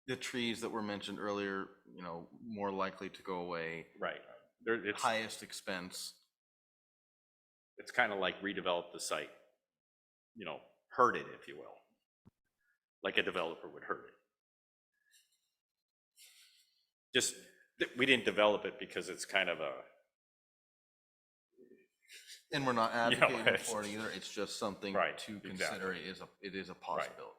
Speaker 8: The trees that were mentioned earlier, you know, more likely to go away,
Speaker 10: right. It's
Speaker 8: highest expense.
Speaker 10: kind of like redevelop the site, you know, hurt it, if you will, like a developer would hurt it. Just, we didn't develop it because it's kind of a,
Speaker 8: And we're not
Speaker 10: Yeah,
Speaker 8: advocating
Speaker 10: it's-
Speaker 8: for it either, it's just something
Speaker 10: Right,
Speaker 8: to
Speaker 10: exactly.
Speaker 8: consider. It is a possibility.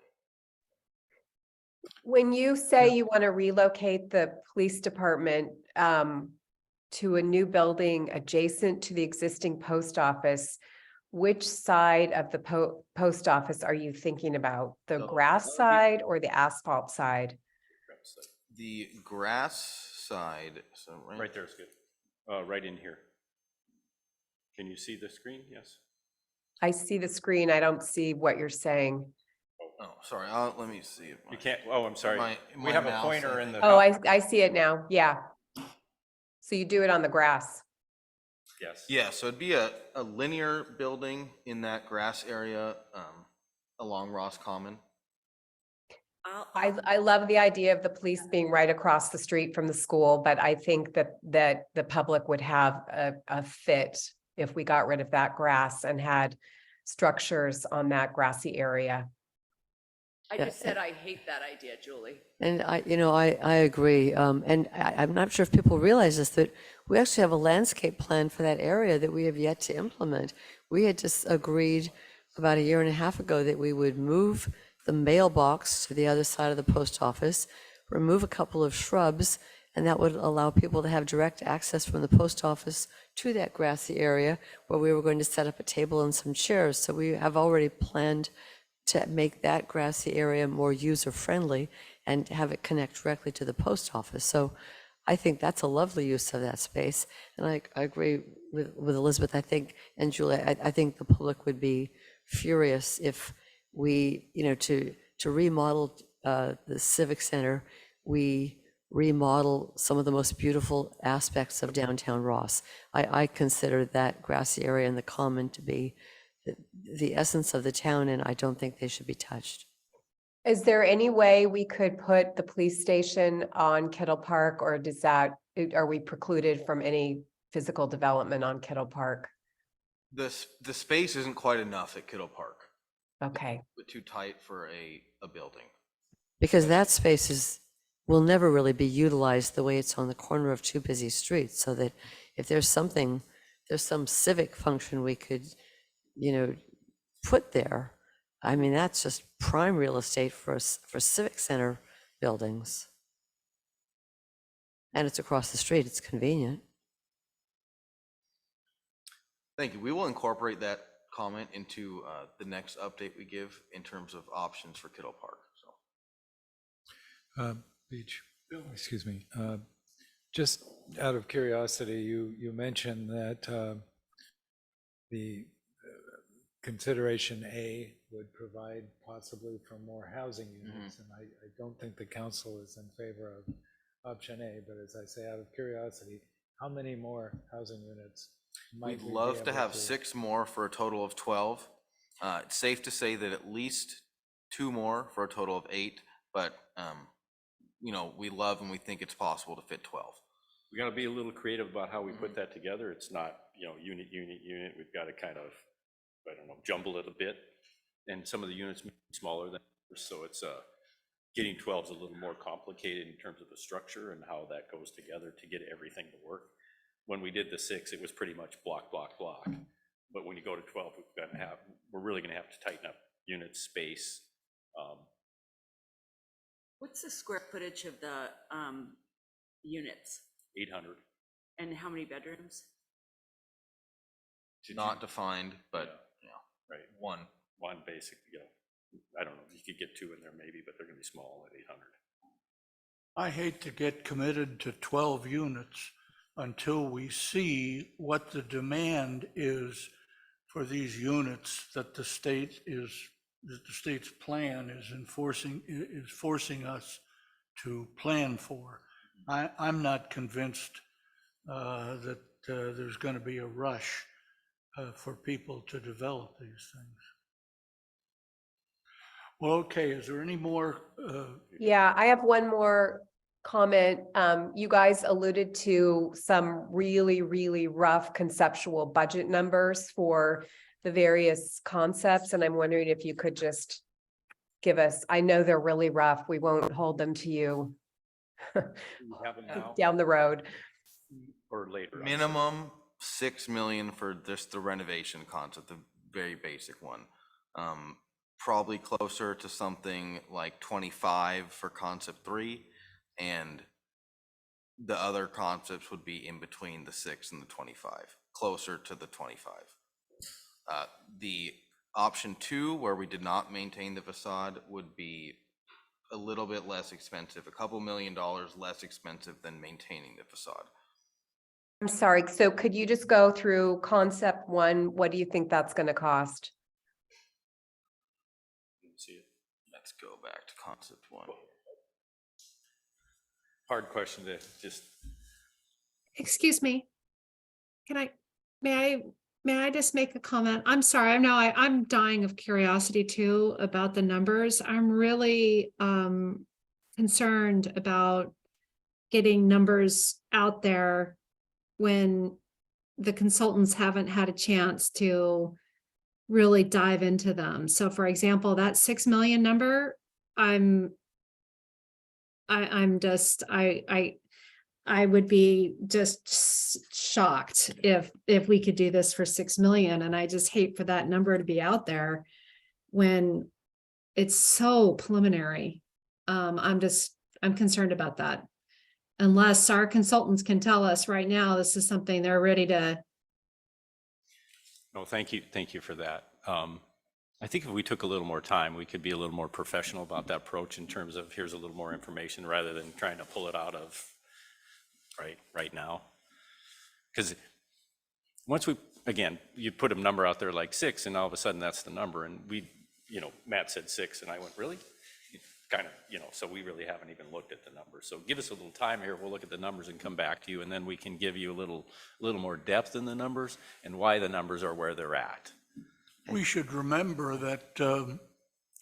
Speaker 12: When you say you want to relocate the police department to a new building adjacent to the existing post office, which side of the post office are you thinking about? The
Speaker 8: So,
Speaker 12: grass
Speaker 8: that would be-
Speaker 12: side or the asphalt side?
Speaker 8: The grass side, so
Speaker 10: right there's good, right in here. Can you see the screen? Yes.
Speaker 12: I see the screen. I don't see what you're saying.
Speaker 8: Oh, sorry, let me see. if
Speaker 10: You
Speaker 8: my-
Speaker 10: can't, oh, I'm sorry.
Speaker 8: my
Speaker 10: We have a
Speaker 8: mouse,
Speaker 10: pointer
Speaker 8: I
Speaker 10: in the.
Speaker 12: Oh, I see it now. Yeah. So you do it on the grass.
Speaker 10: Yes.
Speaker 8: Yeah, so it'd be a linear building in that grass area along Ross Common.
Speaker 12: I love the idea of the police being right across the street from the school, but I think that the public would have a fit if we got rid of that grass and had structures on that grassy area.
Speaker 7: I
Speaker 5: Yeah,
Speaker 7: just said I hate that idea, Julie.
Speaker 5: And I agree. And I'm not sure if people realize this, that we actually have a landscape plan for that area that we have yet to implement. We had just agreed about a year and a half ago that we would move the mailbox to the other side of the post office, remove a couple of shrubs, and that would allow people to have direct access from the post office to that grassy area where we were going to set up a table and some chairs. So we have already planned to make that grassy area more user-friendly and have it connect directly to the post office. So I think that's a lovely use of that space. And I agree with Elizabeth, I think, and Julie, I think the public would be furious if we, to remodel the Civic Center, we remodel some of the most beautiful aspects of downtown Ross. I consider that grassy area and the common to be the essence of the town, and I don't think they should be touched.
Speaker 12: Is there any way we could put the police station on Kittle Park, or are we precluded from any physical development on Kittle Park?
Speaker 8: The space isn't quite enough at Kittle Park.
Speaker 12: Okay.
Speaker 8: But too tight for a building.
Speaker 5: Because that space will never really be utilized the way it's on the corner of two busy streets, so that if there's some civic function we could, put there, I mean, that's just prime real estate for civic center buildings. And it's across the street, it's convenient.
Speaker 8: Thank you. We will incorporate that comment into the next update we give in terms of options for Kittle Park. So.
Speaker 11: Beach, excuse me. Just out of curiosity, you mentioned that the consideration A would provide possibly for more housing units, and I don't think the council is in favor of option A, but as I say, out of curiosity, how many more housing units might
Speaker 8: We'd
Speaker 11: we be
Speaker 8: love to
Speaker 11: able
Speaker 8: have 6 more for a total of 12. It's safe to say that at least 2 more for a total of 8, but, you know, we love and we think it's possible to fit 12.
Speaker 10: We gotta be a little creative about how we put that together. It's not, you know, unit. We've got to kind of, I don't know, jumble it a bit. And some of the units may be smaller than others, so it's getting 12 is a little more complicated in terms of the structure and how that goes together to get everything to work. When we did the 6, it was pretty much block. But when you go to 12, we're really gonna have to tighten up unit space.
Speaker 7: What's the square footage of the units
Speaker 10: 800.
Speaker 7: and how many bedrooms?
Speaker 8: Not defined, but, you know,
Speaker 10: Right.
Speaker 8: one.
Speaker 10: One basic, you know, I don't know, you could get 2 in there maybe, but they're gonna be small at 800.
Speaker 1: I hate to get committed to 12 units until we see what the demand is for these units that the state's plan is forcing us to plan for. I'm not convinced that there's going to be a rush for people to develop these things. Well, okay, is there any more?
Speaker 12: Yeah, I have one more comment. You guys alluded to some really, really rough conceptual budget numbers for the various concepts, and I'm wondering if you could just give us, I know they're really rough. We won't hold them to you
Speaker 10: Do you have them now
Speaker 12: down the road.
Speaker 10: or later? I'm sorry.
Speaker 8: Minimum 6 million for just the renovation concept, the very basic one. Probably closer to something like 25 for concept 3, and the other concepts would be in between the 6 and the 25, closer to the 25. The option 2, where we did not maintain the facade, would be a little bit less expensive, a couple $1 million less expensive than maintaining the facade.
Speaker 12: I'm sorry, so could you just go through concept 1? What do you think that's going to cost?
Speaker 10: Didn't see it.
Speaker 8: Let's go back to concept 1.
Speaker 10: Hard question to just,
Speaker 6: Excuse me. May I just make a comment? I'm sorry, I'm dying of curiosity too about the numbers. I'm really concerned about getting numbers out there when the consultants haven't had a chance to really dive into them. So for example, that 6 million number, I would be just shocked if we could do this for 6 million. And I just hate for that number to be out there when it's so preliminary. I'm concerned about that. Unless our consultants can tell us right now, this is something they're ready to.
Speaker 10: no, thank you for that. I think if we took a little more time, we could be a little more professional about that approach in terms of here's a little more information rather than trying to pull it out of right now. Because once again, you put a number out there like 6 and all of a sudden that's the number. And Matt said 6 and I went, really? Kind of, so we really haven't even looked at the numbers. So give us a little time here. We'll look at the numbers and come back to you. And then we can give you a little more depth in the numbers and why the numbers are where they're at.
Speaker 1: We should remember that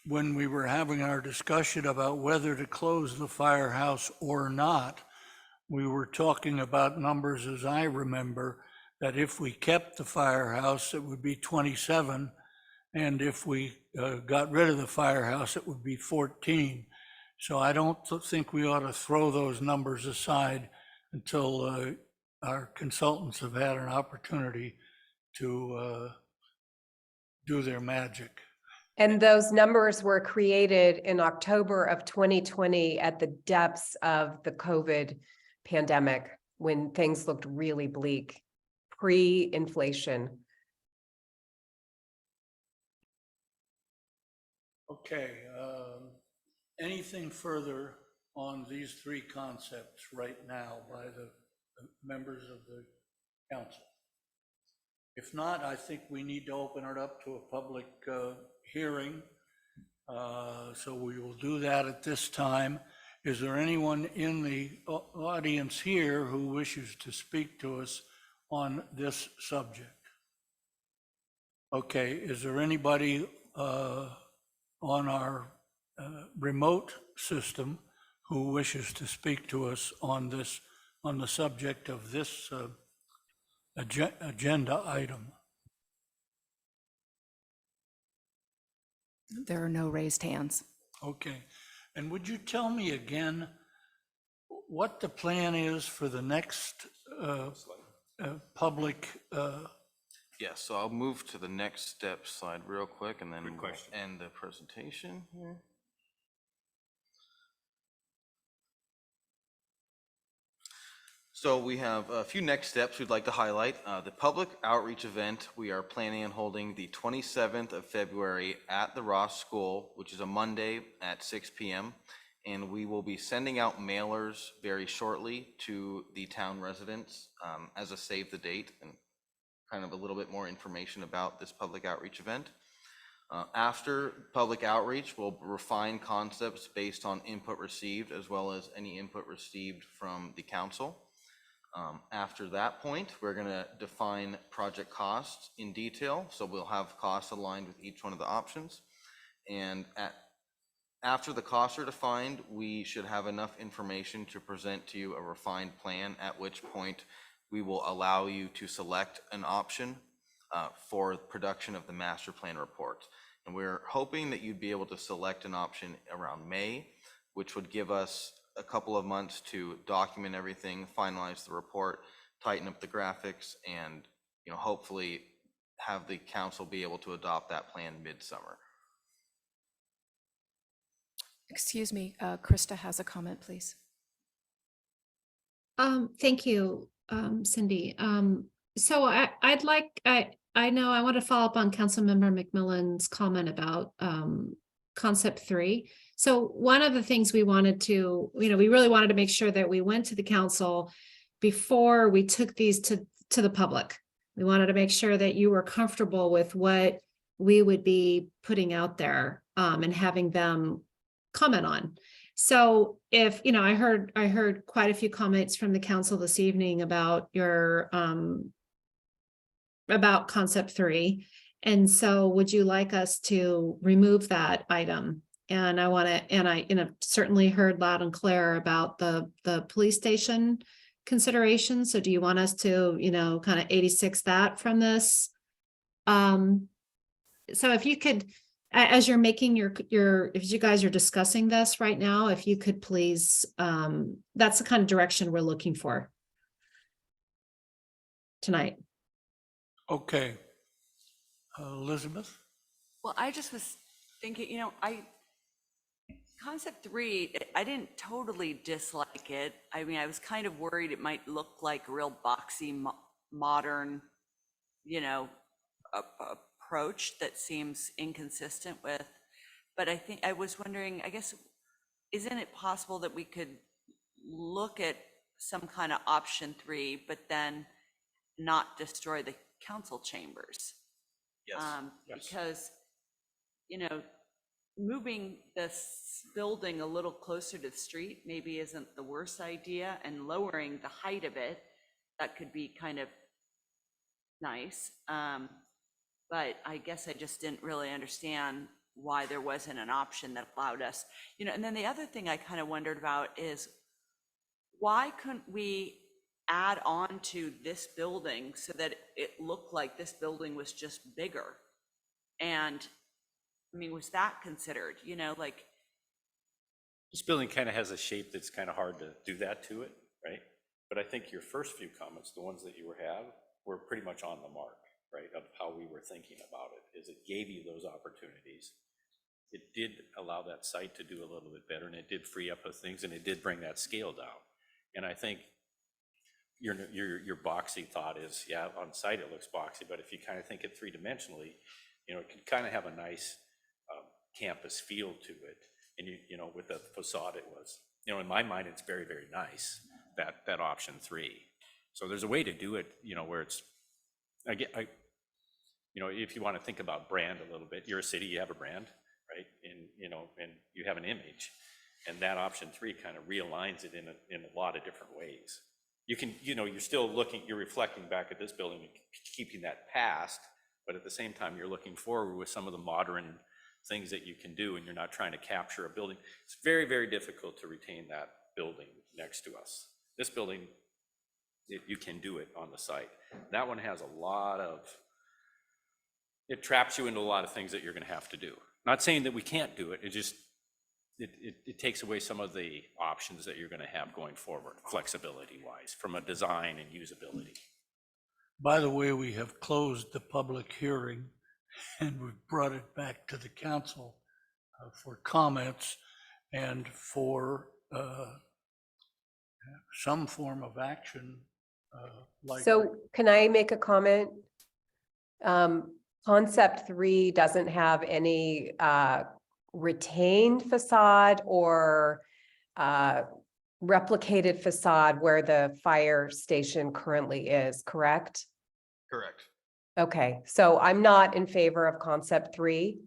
Speaker 1: when we were having our discussion about whether to close the firehouse or not, we were talking about numbers, as I remember, that if we kept the firehouse, it would be 27. And if we got rid of the firehouse, it would be 14. So I don't think we ought to throw those numbers aside until our consultants have had an opportunity to do their magic.
Speaker 12: And those numbers were created in October of 2020 at the depths of the COVID pandemic, when things looked really bleak, pre-inflation.
Speaker 1: Okay, anything further on these 3 concepts right now by the members of the council? If not, I think we need to open it up to a public hearing. So we will do that at this time. Is there anyone in the audience here who wishes to speak to us on this subject? Okay, is there anybody on our remote system who wishes to speak to us on this, on the subject of this agenda item?
Speaker 4: There are no raised hands.
Speaker 1: Okay, and would you tell me again what the plan is for the next public?
Speaker 8: Yes, so I'll move to the next step slide real quick and then
Speaker 3: Good
Speaker 8: we'll
Speaker 3: question.
Speaker 8: end the presentation here. So we have a few next steps we'd like to highlight. The public outreach event, we are planning on holding the 27th of February at the Ross School, which is a Monday at 6 p.m. And we will be sending out mailers very shortly to the town residents as a save the date and kind of a little bit more information about this public outreach event. After public outreach, we'll refine concepts based on input received as well as any input received from the council. After that point, we're going to define project costs in detail. So we'll have costs aligned with each one of the options. And after the costs are defined, we should have enough information to present to you a refined plan, at which point we will allow you to select an option for production of the master plan report. And we're hoping that you'd be able to select an option around May, which would give us a couple of months to document everything, finalize the report, tighten up the graphics, and hopefully have the council be able to adopt that plan midsummer.
Speaker 4: Excuse me, Krista has a comment, please.
Speaker 6: Thank you, Cindy. So I know I want to follow up on Councilmember McMillan's comment about concept 3. So one of the things we wanted to, we really wanted to make sure that we went to the council before we took these to the public. We wanted to make sure that you were comfortable with what we would be putting out there and having them comment on. So if, I heard quite a few comments from the council this evening about your, about concept 3. And so would you like us to remove that item? And I certainly heard loud and clear about the police station consideration. So do you want us to, kind of 86 that from this? So if you could, as you're making if you guys are discussing this right now, if you could please, that's the kind of direction we're looking for tonight.
Speaker 1: Okay. Elizabeth?
Speaker 7: Well, I just was thinking, concept 3, I didn't totally dislike it. I mean, I was kind of worried it might look like a real boxy, modern, approach that seems inconsistent with, but I was wondering, I guess, isn't it possible that we could look at some kind of option 3, but then not destroy the council chambers?
Speaker 8: Yes.
Speaker 7: Because, moving this building a little closer to the street maybe isn't the worst idea, and lowering the height of it, that could be kind of nice. But I guess I just didn't really understand why there wasn't an option that allowed us, and then the other thing I kind of wondered about is why couldn't we add on to this building so that it looked like this building was just bigger? And I mean, was that considered,
Speaker 10: This building kind of has a shape that's kind of hard to do that to it, right? But I think your first few comments, the ones that you have, were pretty much on the mark, right, of how we were thinking about it, is it gave you those opportunities. It did allow that site to do a little bit better, and it did free up those things, and it did bring that scale down. And I think your boxy thought is, yeah, on site it looks boxy, but if you kind of think it three-dimensionally, it could kind of have a nice campus feel to it. And with the facade, it was, in my mind, it's very, very nice, that option 3. So there's a way to do it, where it's, if you want to think about brand a little bit, you're a city, you have a brand, right? And, and you have an image, and that option 3 kind of realigns it in a lot of different ways. You can, you're still looking, you're reflecting back at this building and keeping that past, But at the same time, you're looking forward with some of the modern things that you can do, and you're not trying to capture a building. It's very, very difficult to retain that building next to us. This building, you can do it on the site. That one has a lot of, it traps you into a lot of things that you're gonna have to do. Not saying that we can't do it, it just, it takes away some of the options that you're gonna have going forward, flexibility-wise, from a design and usability.
Speaker 1: By the way, we have closed the public hearing and we've brought it back to the council for comments and for some form of action. Like,
Speaker 12: So can I make a comment? Concept 3 doesn't have any retained facade or replicated facade where the fire station currently is, correct?
Speaker 8: Correct.
Speaker 12: Okay, so I'm not in favor of concept 3.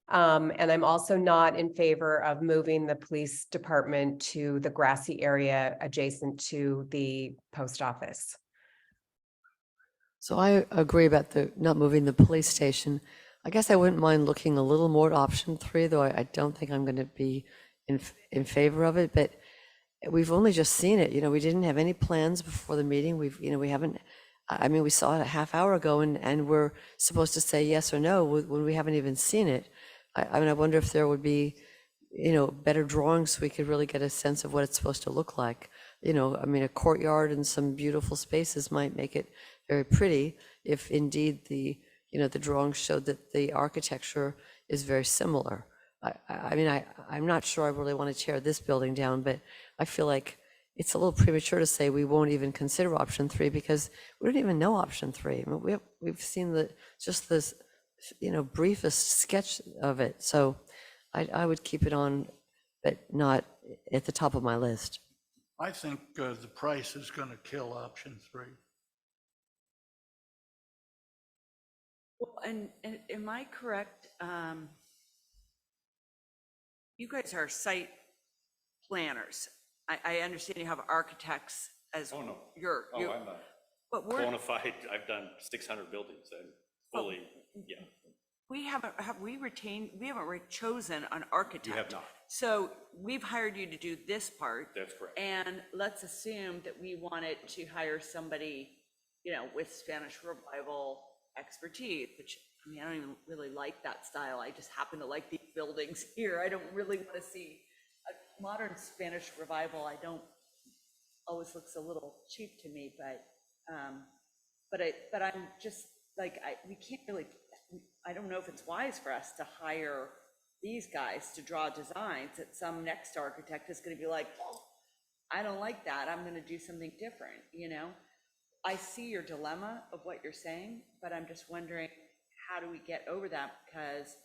Speaker 12: And I'm also not in favor of moving the police department to the grassy area adjacent to the post office.
Speaker 5: So I agree about the not moving the police station. I guess I wouldn't mind looking a little more at option 3, though I don't think I'm going to be in favor of it. But we've only just seen it. We didn't have any plans before the meeting. We haven't. I mean, we saw it a half hour ago, and we're supposed to say yes or no when we haven't even seen it. I mean, I wonder if there would be, better drawings so we could really get a sense of what it's supposed to look like. I mean, a courtyard and some beautiful spaces might make it very pretty if indeed the drawings showed that the architecture is very similar. I mean, I'm not sure I really want to tear this building down, but I feel like it's a little premature to say we won't even consider option 3 because we don't even know option 3. I mean, we've seen just this, briefest sketch of it. So I would keep it on, but not at the top of my list.
Speaker 1: I think the price is going to kill option 3.
Speaker 7: Well, and am I correct? You guys are site planners. I understand you have architects as
Speaker 10: Oh, no.
Speaker 7: I'm
Speaker 10: a
Speaker 7: but we're,
Speaker 10: bona fide, I've done 600 buildings and fully, yeah.
Speaker 7: we haven't chosen an architect.
Speaker 10: You have not.
Speaker 7: So we've hired you to do this part.
Speaker 10: That's correct.
Speaker 7: And let's assume that we wanted to hire somebody, with Spanish Revival expertise, which, I mean, I don't even really like that style. I just happen to like these buildings here. I don't really want to see a modern Spanish Revival. Always looks a little cheap to me, but I'm just like, we can't really, I don't know if it's wise for us to hire these guys to draw designs that some next architect is going to be like, well, I don't like that. I'm going to do something different, I see your dilemma of what you're saying, but I'm just wondering, how do we get over that? Because,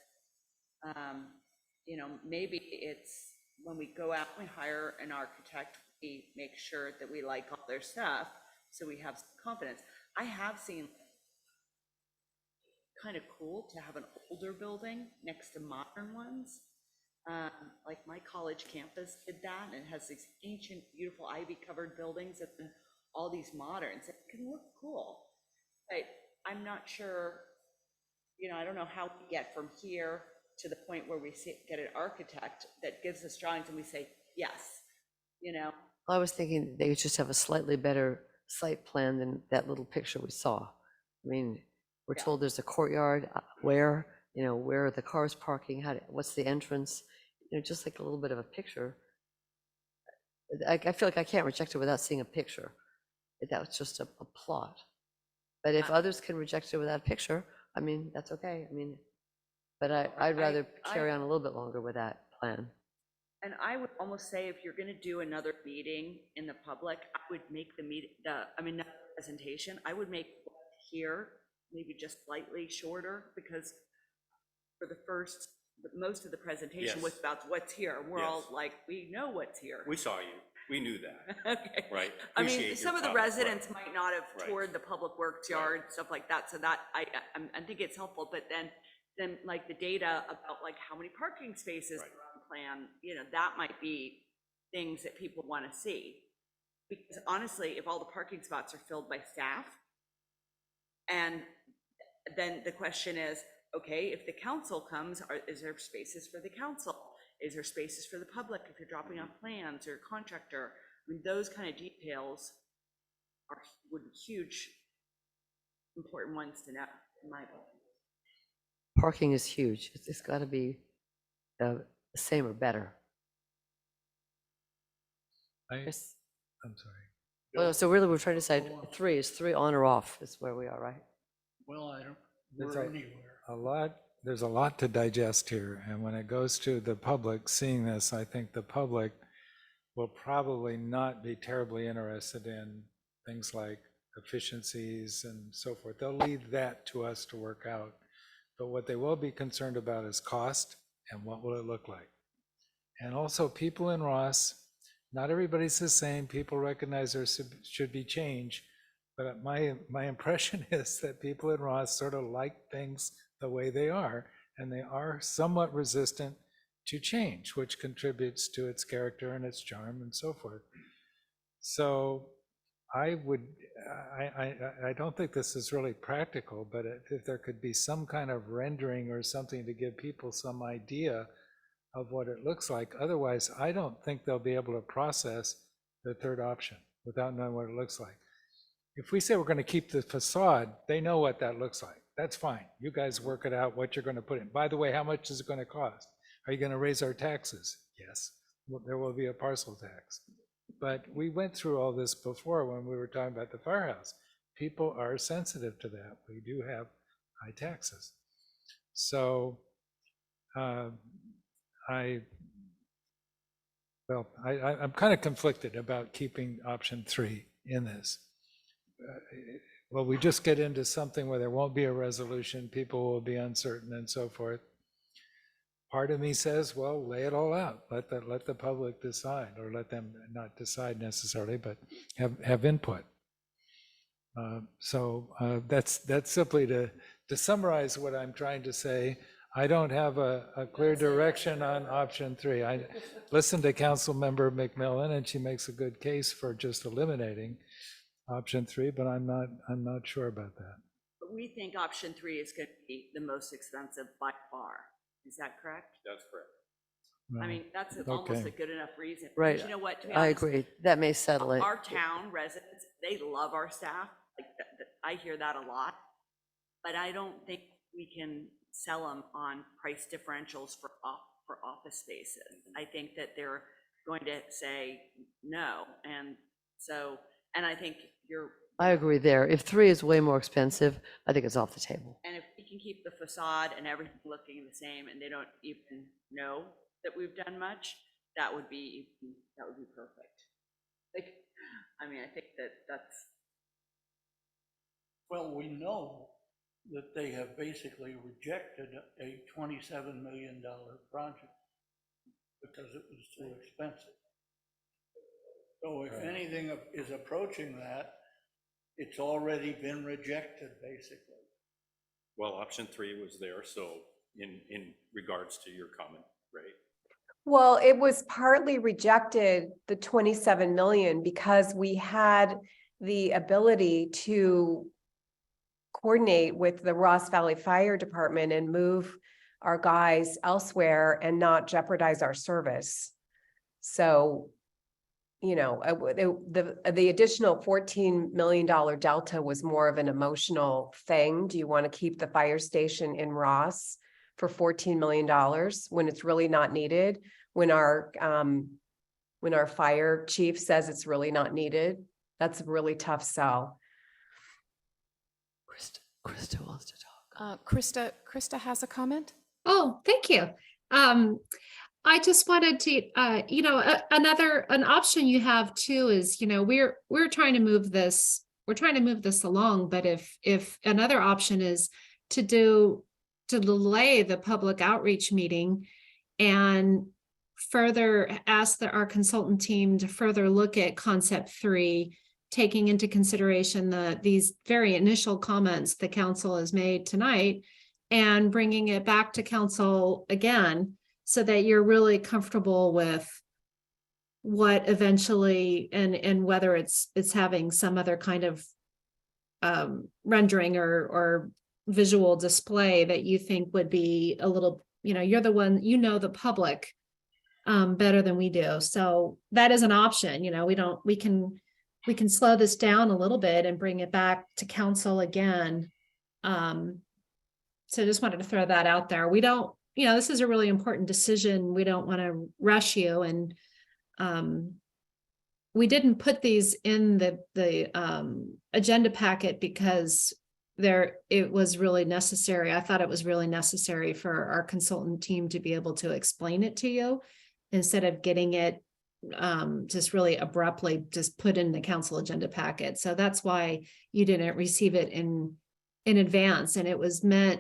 Speaker 7: maybe it's when we go out and we hire an architect, we make sure that we like all their stuff, so we have some confidence. I have seen kind of cool to have an older building next to modern ones. Like my college campus did that, and it has these ancient, beautiful ivy-covered buildings and then all these moderns. It can look cool, but I'm not sure, I don't know how we get from here to the point where we get an architect that gives us drawings and we say, yes,
Speaker 5: I was thinking they would just have a slightly better site plan than that little picture we saw. I mean, we're told there's a courtyard, where are the cars parking, what's the entrance, just like a little bit of a picture. I feel like I can't reject it without seeing a picture. That was just a plot. But if others can reject it without a picture, I mean, that's okay. I mean, but I'd rather carry on a little bit longer with that plan.
Speaker 7: And I would almost say, if you're going to do another meeting in the public, I would make the presentation, I would make here maybe just slightly shorter, because for most of the presentation was
Speaker 10: Yes.
Speaker 7: about what's here. We're all
Speaker 10: Yes.
Speaker 7: like, we know what's here.
Speaker 10: We saw you. We knew that,
Speaker 7: Okay.
Speaker 10: right?
Speaker 7: I mean,
Speaker 10: Appreciate
Speaker 7: some
Speaker 10: your
Speaker 7: of the
Speaker 10: comments, right.
Speaker 7: residents might not have
Speaker 10: Right.
Speaker 7: toured the public works yard, stuff like that, so that, I think it's helpful, but then like the data about like how many parking spaces
Speaker 10: Right.
Speaker 7: are on plan, that might be things that people want to see. Because honestly, if all the parking spots are filled by staff, and then the question is, okay, if the council comes, is there spaces for the council? Is there spaces for the public if you're dropping off plans or contractor? I mean, those kind of details would be huge, important ones to know, in my opinion.
Speaker 5: Parking is huge. It's got to be the same or better. Chris?
Speaker 11: I'm sorry.
Speaker 5: Well, so really, we're trying to decide three. Is three on or off is where we are, right?
Speaker 1: Well, I don't,
Speaker 11: That's
Speaker 1: we're
Speaker 11: right.
Speaker 1: anywhere.
Speaker 11: There's a lot to digest here, and when it goes to the public seeing this, I think the public will probably not be terribly interested in things like efficiencies and so forth. They'll leave that to us to work out. But what they will be concerned about is cost and what will it look like. And also people in Ross, not everybody's the same. People recognize there should be change. But my impression is that people in Ross sort of like things the way they are, and they are somewhat resistant to change, which contributes to its character and its charm and so forth. So I don't think this is really practical, but if there could be some kind of rendering or something to give people some idea of what it looks like. Otherwise, I don't think they'll be able to process the third option without knowing what it looks like. If we say we're going to keep the facade, they know what that looks like. That's fine. You guys work it out what you're going to put in. By the way, how much is it going to cost? Are you going to raise our taxes? Yes. Well, there will be a parcel tax. But we went through all this before when we were talking about the firehouse. People are sensitive to that. We do have high taxes. So I'm kind of conflicted about keeping option 3 in this. Will we just get into something where there won't be a resolution, people will be uncertain and so forth? Part of me says, well, lay it all out. Let the public decide, or let them not decide necessarily, but have input. That's simply to summarize what I'm trying to say. I don't have a clear direction on option 3. I listened to Councilmember McMillan, and she makes a good case for just eliminating option 3, but I'm not sure about that.
Speaker 7: But we think option 3 is going to be the most expensive by far. Is that correct?
Speaker 3: That's correct.
Speaker 7: I mean, that's almost
Speaker 11: okay.
Speaker 7: a good enough reason.
Speaker 5: Right.
Speaker 7: But you know what? To be
Speaker 5: I
Speaker 7: honest,
Speaker 5: agree. That may settle it.
Speaker 7: our town residents, they love our staff. Like I hear that a lot, but I don't think we can sell them on price differentials for office spaces. I think that they're going to say no, and I think
Speaker 5: I agree there. If 3 is way more expensive, I think it's off the table.
Speaker 7: and if we can keep the facade and everything looking the same, and they don't even know that we've done much, that would be perfect. Like, I mean, I think that's.
Speaker 1: Well, we know that they have basically rejected a $27 million project because it was too expensive. So if anything is approaching that, it's already been rejected, basically.
Speaker 10: Well, option 3 was there, so in regards to your comment, right?
Speaker 12: Well, it was partly rejected, the 27 million, because we had the ability to coordinate with the Ross Valley Fire Department and move our guys elsewhere and not jeopardize our service. So, you know, the additional $14 million delta was more of an emotional thing. Do you want to keep the fire station in Ross for $14 million when it's really not needed? When our fire chief says it's really not needed? That's a really tough sell.
Speaker 5: Krista wants to talk.
Speaker 4: Krista has a comment.
Speaker 6: Oh, thank you. I just wanted to, an option you have too is, we're trying to move this, along, but if another option is to delay the public outreach meeting and further ask our consultant team to further look at concept 3, taking into consideration these very initial comments the council has made tonight, and bringing it back to council again, so that you're really comfortable with what eventually and whether it's having some other kind of rendering or visual display that you think would be a little, you're the one, the public better than we do. So that is an option, we can slow this down a little bit and bring it back to council again. So just wanted to throw that out there. We don't, this is a really important decision. We don't want to rush you, and we didn't put these in the agenda packet because it was really necessary. I thought it was really necessary for our consultant team to be able to explain it to you instead of getting it just really abruptly just put in the council agenda packet. So that's why you didn't receive it in advance. And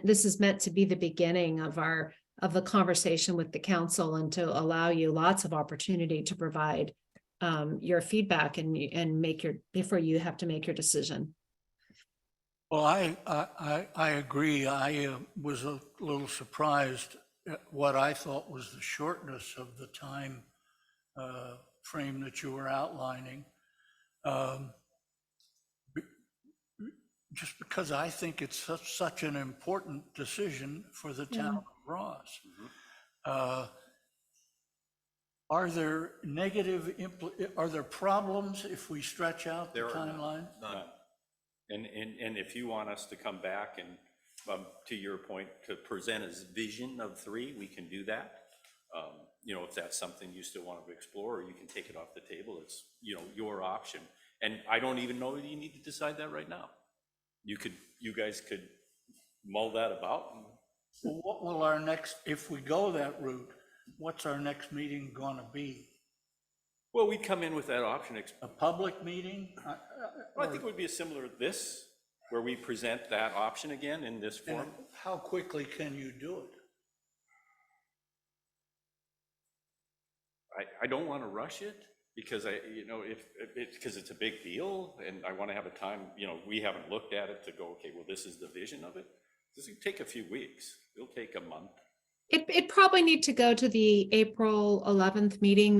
Speaker 6: this is meant to be the beginning of the conversation with the council, and to allow you lots of opportunity to provide your feedback and before you have to make your decision.
Speaker 1: Well, I agree. I was a little surprised at what I thought was the shortness of the time frame that you were outlining. Just because I think it's such an important decision for the town of Ross. Are there are there problems if we stretch out the timeline?
Speaker 10: None. And if you want us to come back and, to your point, to present a vision of 3, we can do that. If that's something you still want to explore, or you can take it off the table, it's, your option. And I don't even know that you need to decide that right now. You guys could mull that about.
Speaker 1: Well, what will if we go that route, what's our next meeting going to be?
Speaker 10: Well, we'd come in with that option.
Speaker 1: A public meeting?
Speaker 10: I think it would be a similar to this, where we present that option again in this form.
Speaker 1: How quickly can you do it?
Speaker 10: I don't want to rush it, because because it's a big deal, and I want to have a time, we haven't looked at it to go, okay, well, this is the vision of it. This will take a few weeks. It'll take a month.
Speaker 6: It probably need to go to the April 11th meeting.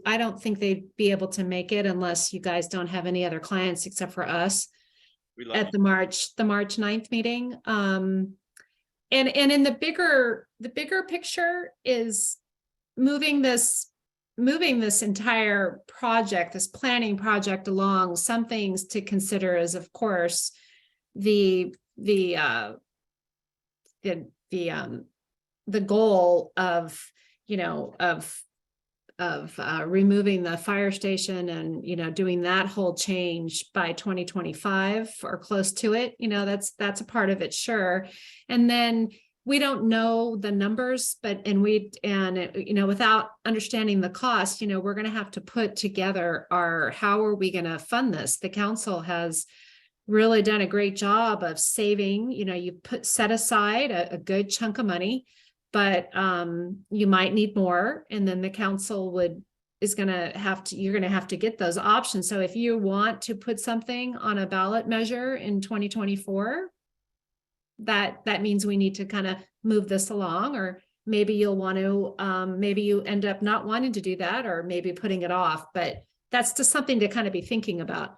Speaker 6: I don't think they'd be able to make it unless you guys don't have any other clients except for us at the March 9th meeting. And in the bigger picture is moving this entire project, this planning project along. Some things to consider is, of course, the goal of removing the fire station and, doing that whole change by 2025 or close to it, that's a part of it. Sure. And then we don't know the numbers, without understanding the cost, we're going to have to put together how are we going to fund this? The council has really done a great job of saving, you set aside a good chunk of money, but you might need more. And then the council you're going to have to get those options. So if you want to put something on a ballot measure in 2024, that means we need to kind of move this along, or maybe you'll want to, maybe you end up not wanting to do that, or maybe putting it off, but that's just something to kind of be thinking about.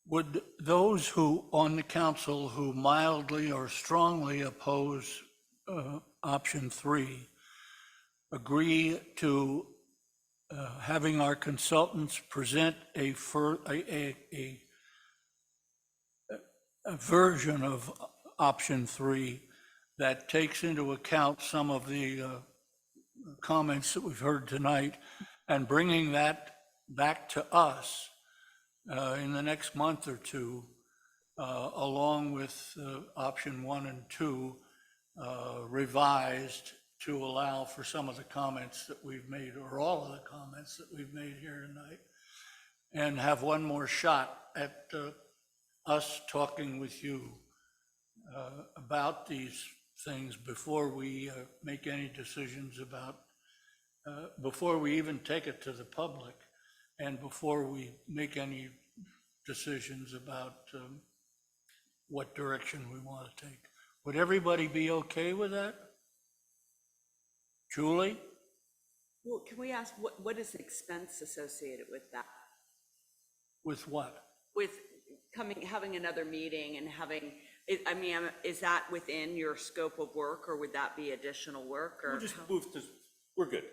Speaker 1: Would those on the council who mildly or strongly oppose option 3 agree to having our consultants present a version of option 3 that takes into account some of the comments that we've heard tonight, and bringing that back to us in the next month or two, along with option 1 and 2 revised to allow for some of the comments that we've made, or all of the comments that we've made here tonight, and have one more shot at us talking with you about these things before we make any decisions about, before we even take it to the public, and before we make any decisions about what direction we want to take. Would everybody be okay with that? Julie?
Speaker 7: Well, can we ask, what is the expense associated with that?
Speaker 1: With what?
Speaker 7: With having another meeting and having I mean, is that within your scope of work, or would that be additional work, or?
Speaker 10: We'll just move to, we're good.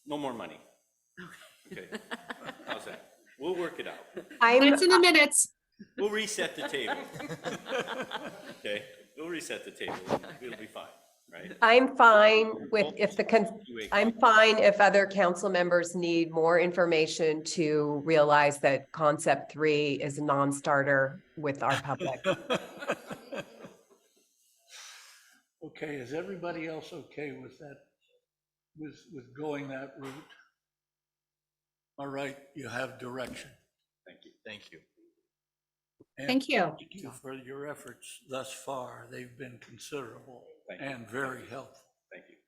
Speaker 10: No more money. Okay, how's that? We'll work it out.
Speaker 6: That's in the minutes.
Speaker 10: We'll reset the table. Okay, we'll reset the table, and it'll be fine, right?
Speaker 12: I'm fine with I'm fine if other council members need more information to realize that concept 3 is a non-starter with our public.
Speaker 1: Okay, is everybody else okay with that, with going that route? All right, you have direction.
Speaker 10: Thank you.
Speaker 8: Thank you.
Speaker 1: And
Speaker 6: Thank you.
Speaker 1: Thank you for your efforts thus far. They've been considerable
Speaker 10: Thank you.
Speaker 1: and very helpful.
Speaker 10: Thank you.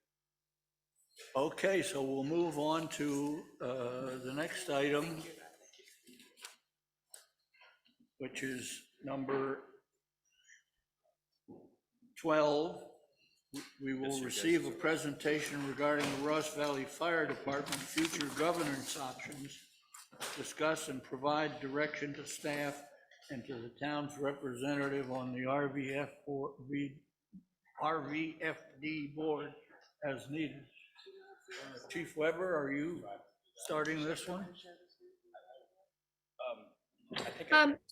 Speaker 1: Okay, so we'll move on to the next item, which is number 12. We will receive a presentation regarding the Ross Valley Fire Department future governance options, discuss and provide direction to staff and to the town's representative on the RVFD board as needed. Chief Weber, are you starting this one?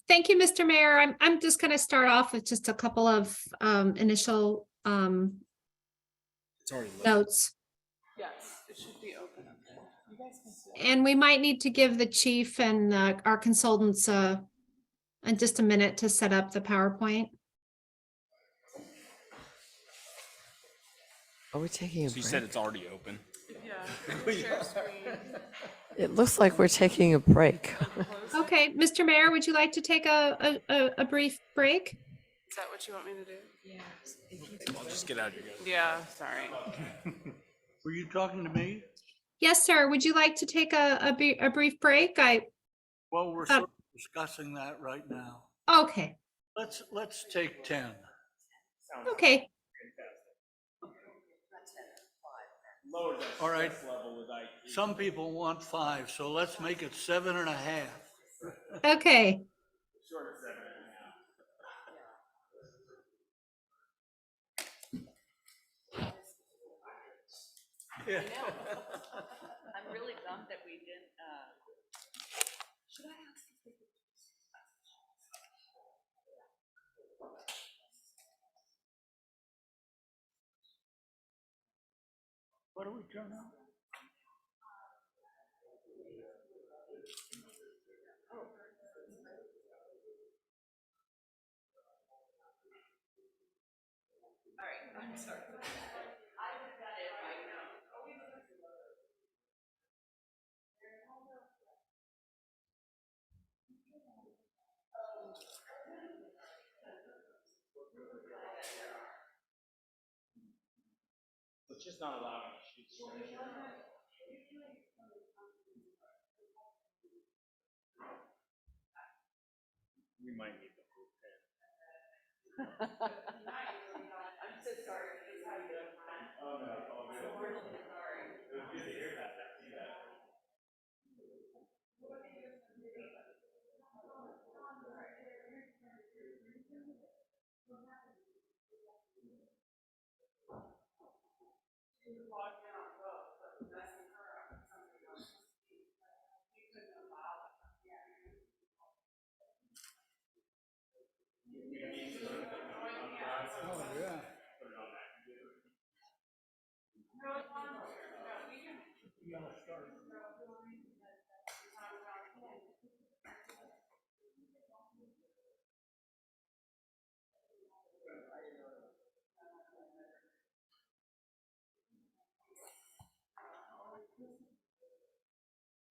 Speaker 6: Thank you, Mr. Mayor. I'm just going to start off with just a couple of initial notes.
Speaker 9: Yes, it should be open up there. You guys can see it.
Speaker 6: And we might need to give the chief and our consultants in just a minute to set up the PowerPoint.
Speaker 5: Are we taking a
Speaker 3: She said
Speaker 5: break?
Speaker 3: it's already open.
Speaker 9: Yeah. Share screen.
Speaker 5: It looks like we're taking a break.
Speaker 6: Okay, Mr. Mayor, would you like to take a brief break?
Speaker 9: Is that what you want me to do?
Speaker 3: I'll just get out of here.
Speaker 9: Yeah, sorry.
Speaker 1: Were you talking to me?
Speaker 6: Yes, sir. Would you like to take a brief break?
Speaker 1: Well, we're sort of discussing that right now.
Speaker 6: Okay,
Speaker 1: Let's take 10.
Speaker 6: okay.
Speaker 1: All right. Some people want 5, so let's make it 7.5.
Speaker 6: Okay.
Speaker 1: Yeah.
Speaker 7: I'm really bummed that we didn't, should I ask?
Speaker 1: What do we turn on?
Speaker 3: It's just not allowed. We might need the full pen.
Speaker 7: I'm so sorry.
Speaker 3: Oh, no, all good.
Speaker 7: Sorry.
Speaker 3: It was good to hear that.
Speaker 1: Oh, yeah.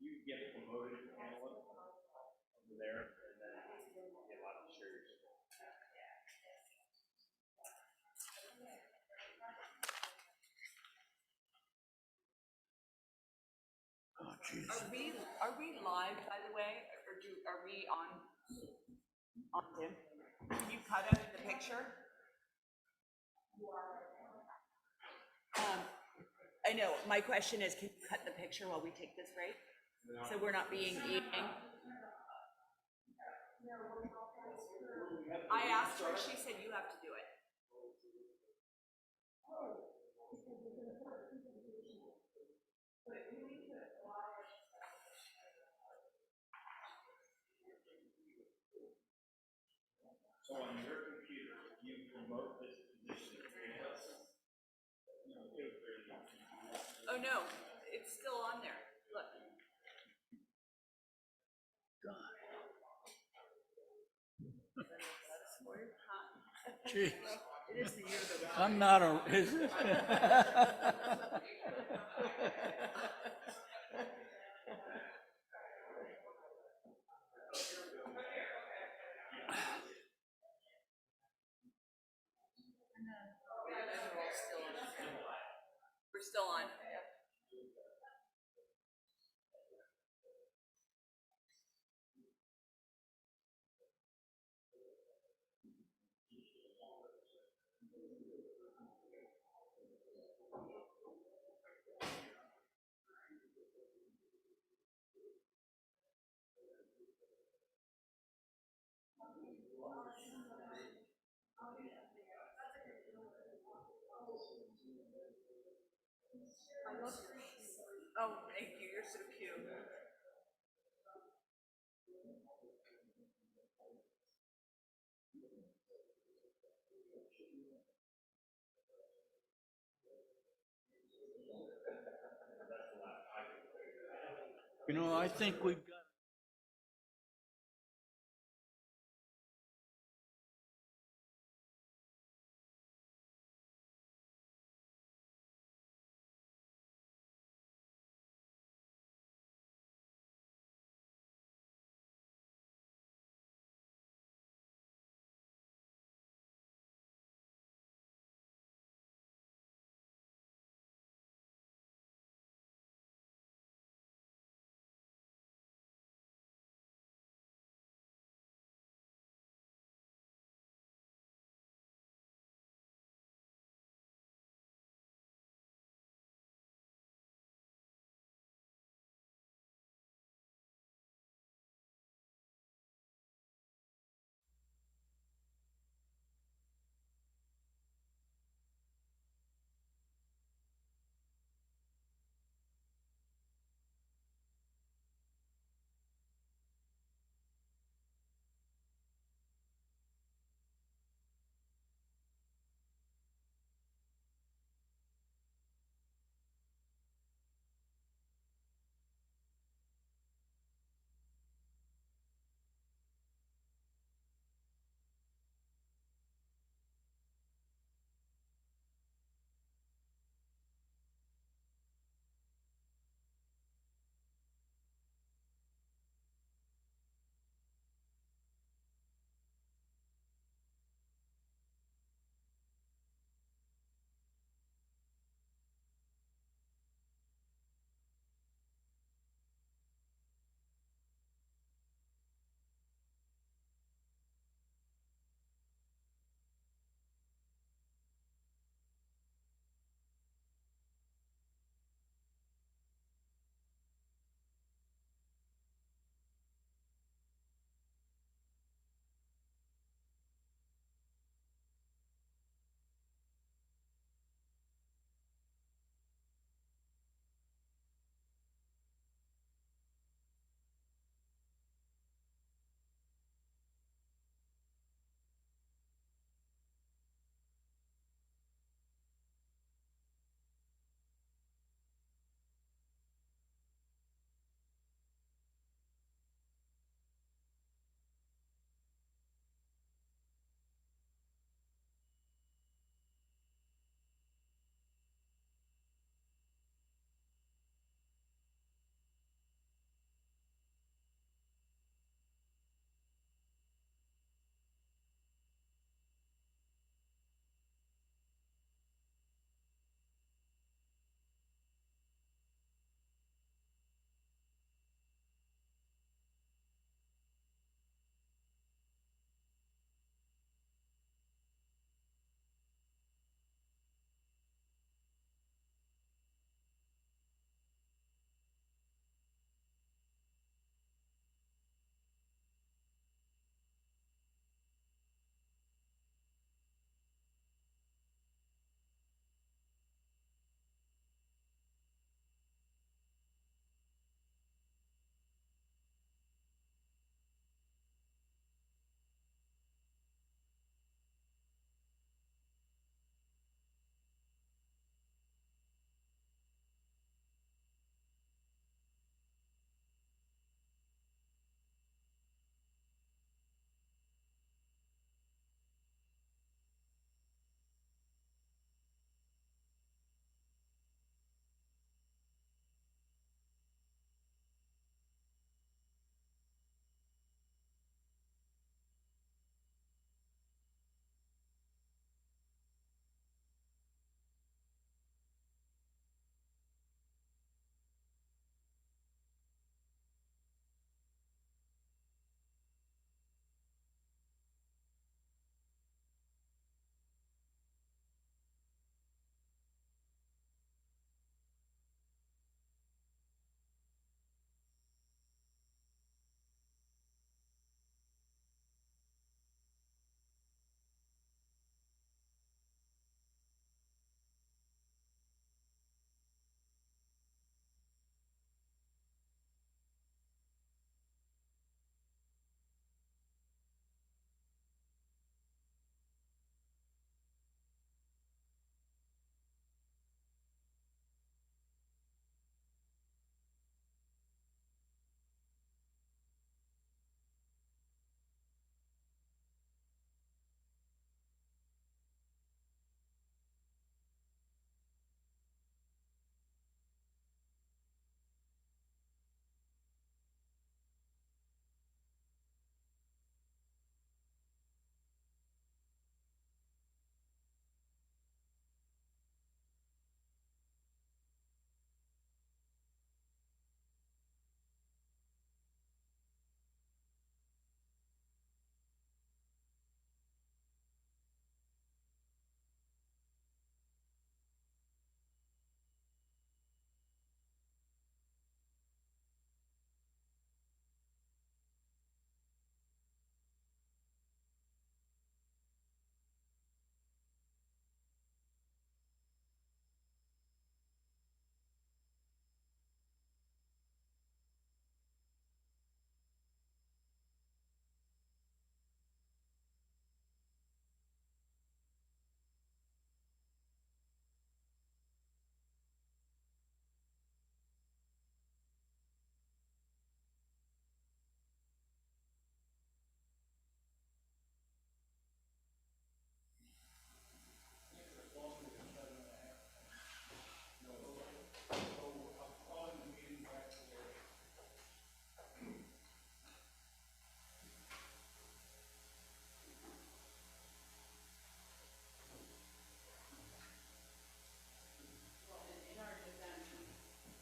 Speaker 3: You get promoted to analyst over there, and then you get a lot of shares.
Speaker 1: Oh, geez.
Speaker 7: Are we live, by the way, or are we on Zoom? Can you cut out the picture? I know, my question is, can you cut the picture while we take this break? So we're not being eating? I asked her, she said you have to do it.
Speaker 3: So on your computer, you promote this position.
Speaker 7: Oh, no, it's still on there. Look.
Speaker 1: Jeez,
Speaker 7: It is the year of the.
Speaker 1: I'm not a, is it?
Speaker 7: We're still on. Oh, thank you, you're so cute.
Speaker 1: You know, I think we've got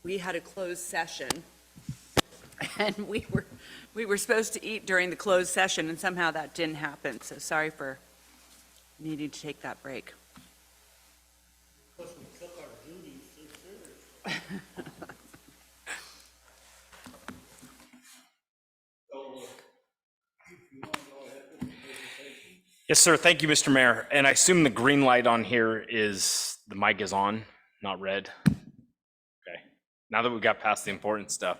Speaker 7: we had a closed session. And we were supposed to eat during the closed session, and somehow that didn't happen. So sorry for needing to take that break.
Speaker 3: Yes, sir. Thank you, Mr. Mayor. And I assume the green light on here is, the mic is on, not red. Okay. Now that we got past the important stuff.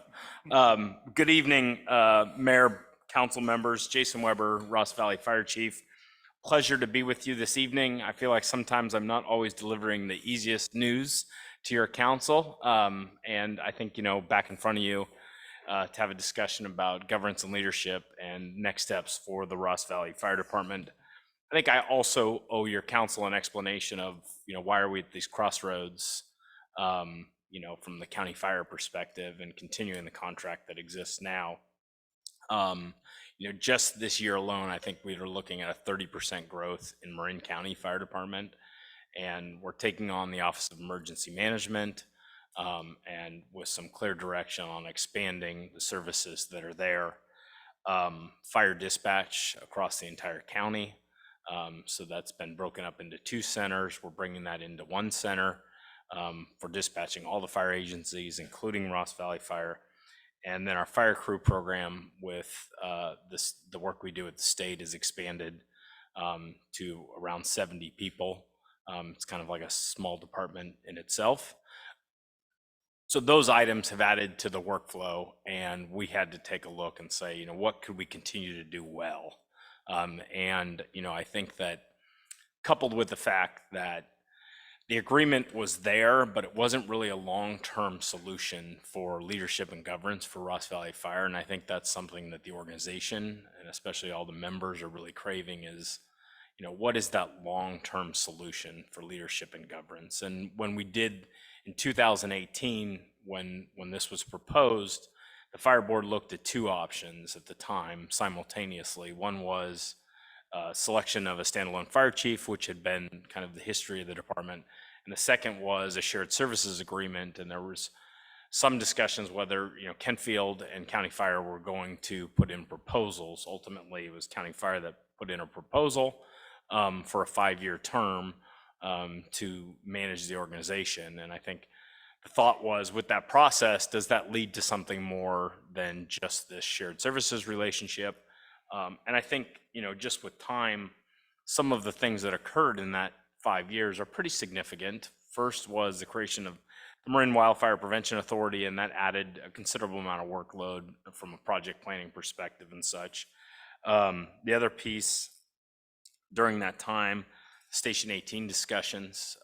Speaker 3: Good evening, Mayor, council members, Jason Weber, Ross Valley Fire Chief. Pleasure to be with you this evening. I feel like sometimes I'm not always delivering the easiest news to your council. And I think, back in front of you, to have a discussion about governance and leadership and next steps for the Ross Valley Fire Department. I think I also owe your council an explanation of, why are we at these crossroads, from the county fire perspective and continuing the contract that exists now. Just this year alone, I think we are looking at a 30% growth in Marin County Fire Department, and we're taking on the Office of Emergency Management, and with some clear direction on expanding the services that are there. Fire dispatch across the entire county. So that's been broken up into 2 centers. We're bringing that into 1 center for dispatching all the fire agencies, including Ross Valley Fire. And then our fire crew program with the work we do at the state is expanded to around 70 people. It's kind of like a small department in itself. So those items have added to the workflow, and we had to take a look and say, what could we continue to do well? I think that coupled with the fact that the agreement was there, but it wasn't really a long-term solution for leadership and governance for Ross Valley Fire. And I think that's something that the organization, and especially all the members, are really craving is, what is that long-term solution for leadership and governance? And when we did in 2018, when this was proposed, the fire board looked at 2 options at the time simultaneously. One was selection of a standalone fire chief, which had been kind of the history of the department. And the second was a shared services agreement. And there was some discussions whether, Kentfield and County Fire were going to put in proposals. Ultimately, it was County Fire that put in a proposal for a 5-year term to manage the organization. And I think the thought was, with that process, does that lead to something more than just this shared services relationship? And I think, just with time, some of the things that occurred in that 5 years are pretty significant. First was the creation of the Marin Wildfire Prevention Authority, and that added a considerable amount of workload from a project planning perspective and such. The other piece during that time, Station 18 discussions,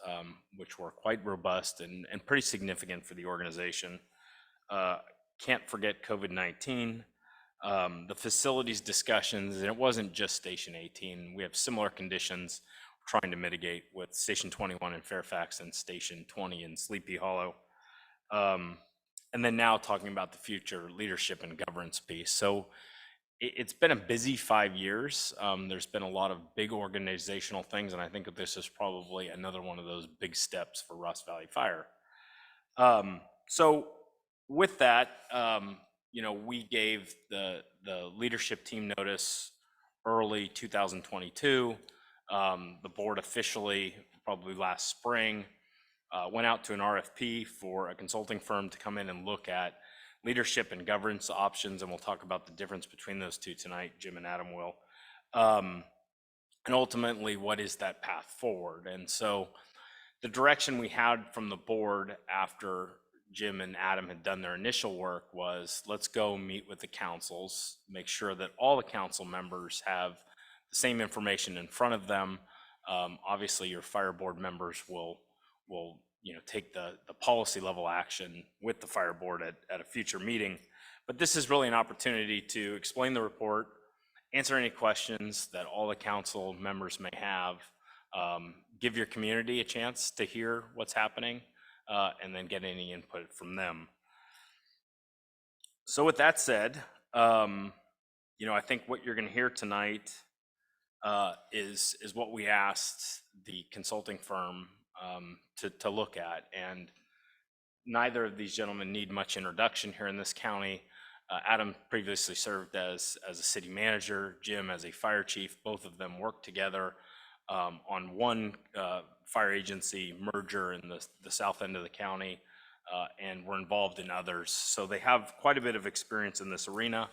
Speaker 3: which were quite robust and pretty significant for the organization. Can't forget COVID-19, the facilities discussions, and it wasn't just Station 18. We have similar conditions we're trying to mitigate with Station 21 in Fairfax and Station 20 in Sleepy Hollow. And then now talking about the future leadership and governance piece. So it's been a busy 5 years. There's been a lot of big organizational things, and I think that this is probably another one of those big steps for Ross Valley Fire. So with that, we gave the leadership team notice early 2022. The board officially, probably last spring, went out to an RFP for a consulting firm to come in and look at leadership and governance options, and we'll talk about the difference between those 2 tonight. Jim and Adam will. And ultimately, what is that path forward? And so the direction we had from the board after Jim and Adam had done their initial work was, let's go meet with the councils, make sure that all the council members have the same information in front of them. Obviously, your fire board members will take the policy level action with the fire board at a future meeting. But this is really an opportunity to explain the report, answer any questions that all the council members may have, give your community a chance to hear what's happening, and then get any input from them. So with that said, I think what you're going to hear tonight is what we asked the consulting firm to look at. And neither of these gentlemen need much introduction here in this county. Adam previously served as a city manager, Jim as a fire chief. Both of them worked together on one fire agency merger in the south end of the county, and were involved in others. So they have quite a bit of experience in this arena.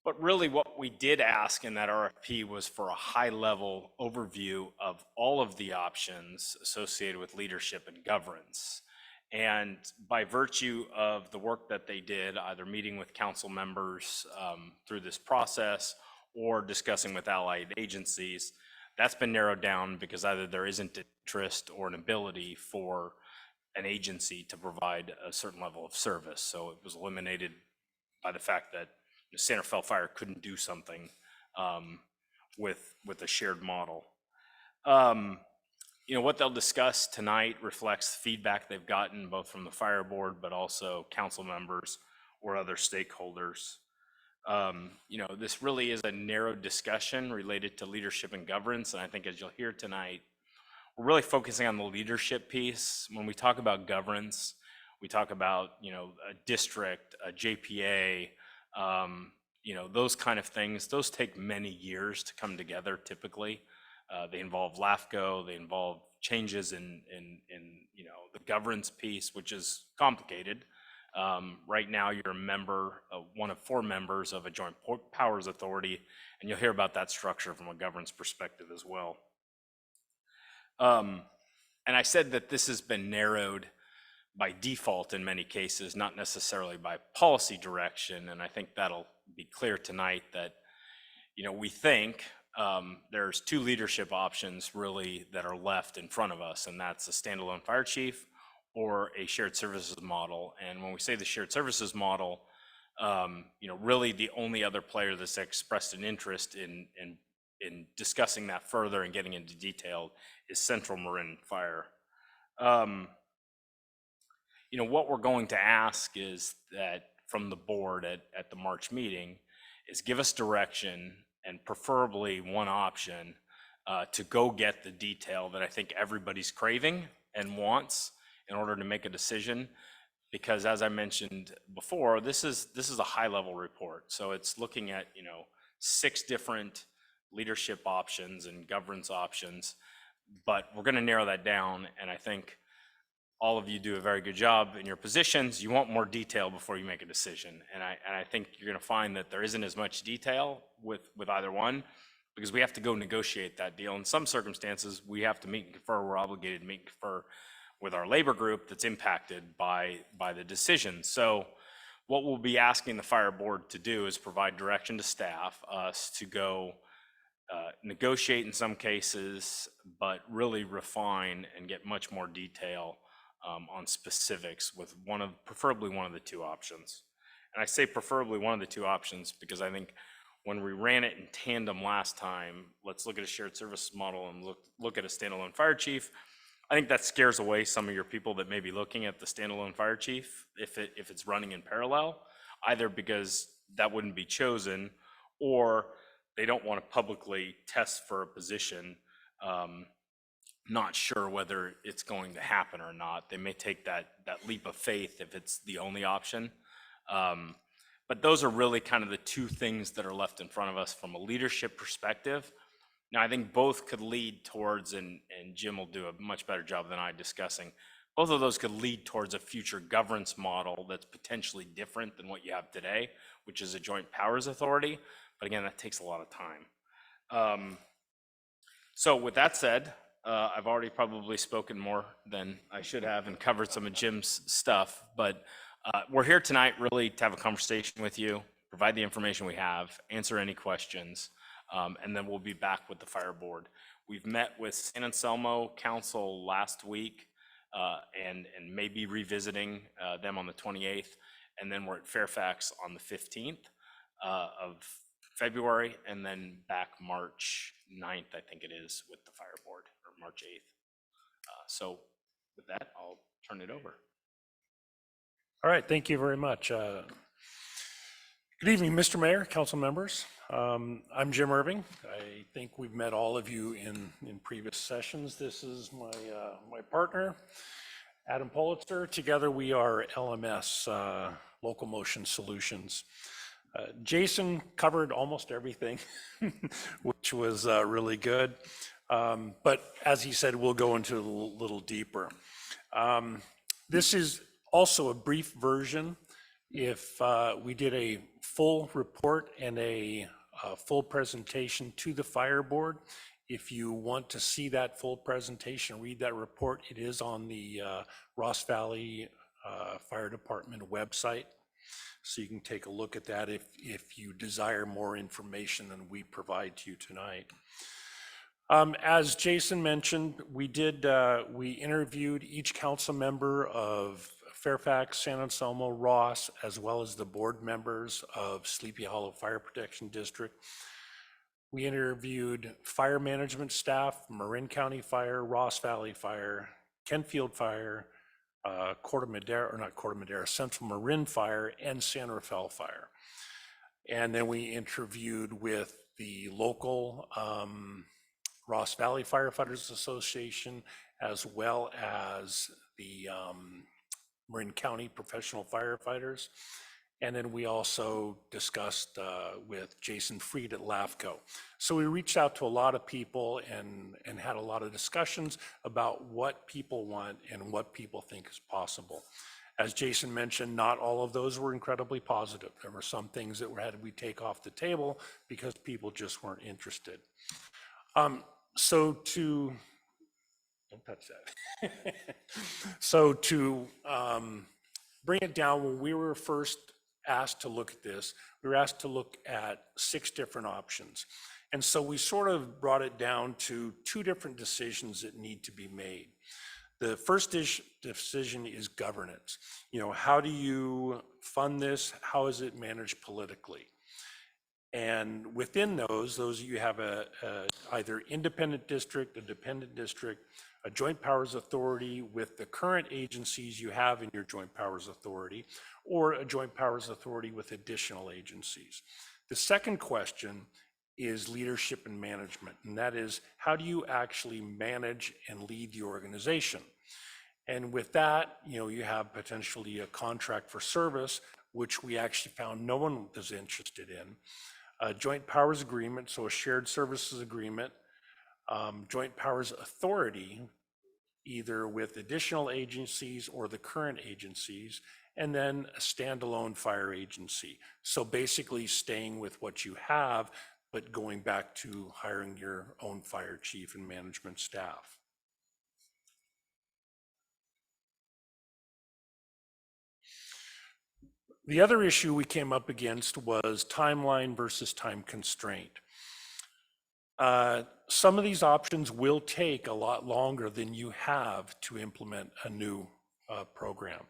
Speaker 3: But really what we did ask in that RFP was for a high-level overview of all of the options associated with leadership and governance. And by virtue of the work that they did, either meeting with council members through this process or discussing with allied agencies, that's been narrowed down because either there isn't interest or an ability for an agency to provide a certain level of service. So it was eliminated by the fact that Santa Fe Fire couldn't do something with a shared model. What they'll discuss tonight reflects feedback they've gotten both from the fire board, but also council members or other stakeholders. This really is a narrow discussion related to leadership and governance. And I think as you'll hear tonight, we're really focusing on the leadership piece. When we talk about governance, we talk about, a district, a JPA, those kind of things. Those take many years to come together typically. They involve LAFCO, they involve changes in the governance piece, which is complicated. Right now, you're a member, one of 4 members of a joint powers authority, and you'll hear about that structure from a governance perspective as well. And I said that this has been narrowed by default in many cases, not necessarily by policy direction, and I think that'll be clear tonight that, we think there's 2 leadership options really that are left in front of us, and that's a standalone fire chief or a shared services model. And when we say the shared services model, really the only other player that's expressed an interest in discussing that further and getting into detail is Central Marin Fire. What we're going to ask is that from the board at the March meeting is give us direction and preferably one option to go get the detail that I think everybody's craving and wants in order to make a decision. Because as I mentioned before, this is a high-level report. So it's looking at 6 different leadership options and governance options, but we're going to narrow that down. And I think all of you do a very good job in your positions. You want more detail before you make a decision. And I think you're going to find that there isn't as much detail with either one, because we have to go negotiate that deal. In some circumstances, we have to meet and confer. We're obligated to meet and confer with our labor group that's impacted by the decision. So what we'll be asking the fire board to do is provide direction to staff, us to go negotiate in some cases, but really refine and get much more detail on specifics with preferably one of the 2 options. And I say preferably one of the 2 options because I think when we ran it in tandem last time, let's look at a shared services model and look at a standalone fire chief. I think that scares away some of your people that may be looking at the standalone fire chief if it's running in parallel, either because that wouldn't be chosen or they don't want to publicly test for a position, not sure whether it's going to happen or not. They may take that leap of faith if it's the only option. But those are really kind of the 2 things that are left in front of us from a leadership perspective. Now, I think both could lead towards, and Jim will do a much better job than I discussing, both of those could lead towards a future governance model that's potentially different than what you have today, which is a joint powers authority. But again, that takes a lot of time. So with that said, I've already probably spoken more than I should have and covered some of Jim's stuff, but we're here tonight really to have a conversation with you, provide the information we have, answer any questions, and then we'll be back with the fire board. We've met with San Anselmo Council last week and may be revisiting them on the 28th, and then we're at Fairfax on the 15th of February, and then back March 9th, I think it is, with the fire board, or March 8th. So with that, I'll turn it over.
Speaker 13: All right, thank you very much. Good evening, Mr. Mayor, council members. I'm Jim Irving. I think we've met all of you in previous sessions. This is my partner, Adam Politzer. Together we are LMS, Local Motion Solutions. Jason covered almost everything, which was really good. But as he said, we'll go into it a little deeper. This is also a brief version. If we did a full report and a full presentation to the fire board, if you want to see that full presentation, read that report, it is on the Ross Valley Fire Department website. So you can take a look at that if you desire more information than we provide to you tonight. As Jason mentioned, we interviewed each council member of Fairfax, San Anselmo, Ross, as well as the board members of Sleepy Hollow Fire Protection District. We interviewed fire management staff, Marin County Fire, Ross Valley Fire, Kentfield Fire, Central Marin Fire, and San Rafael Fire. And then we interviewed with the local Ross Valley Firefighters Association, as well as the Marin County Professional Firefighters. And then we also discussed with Jason Freed at LAFCO. So we reached out to a lot of people and had a lot of discussions about what people want and what people think is possible. As Jason mentioned, not all of those were incredibly positive. There were some things that we take off the table because people just weren't interested. Don't touch that. So to bring it down, when we were first asked to look at this, we were asked to look at 6 different options. And so we sort of brought it down to 2 different decisions that need to be made. The first decision is governance. How do you fund this? How is it managed politically? And within those you have either independent district, a dependent district, a joint powers authority with the current agencies you have in your joint powers authority, or a joint powers authority with additional agencies. The second question is leadership and management, and that is, how do you actually manage and lead the organization? And with that, you have potentially a contract for service, which we actually found no one was interested in. A joint powers agreement, so a shared services agreement, joint powers authority, either with additional agencies or the current agencies, and then a standalone fire agency. So basically staying with what you have, but going back to hiring your own fire chief and management staff. The other issue we came up against was timeline versus time constraint. Some of these options will take a lot longer than you have to implement a new program.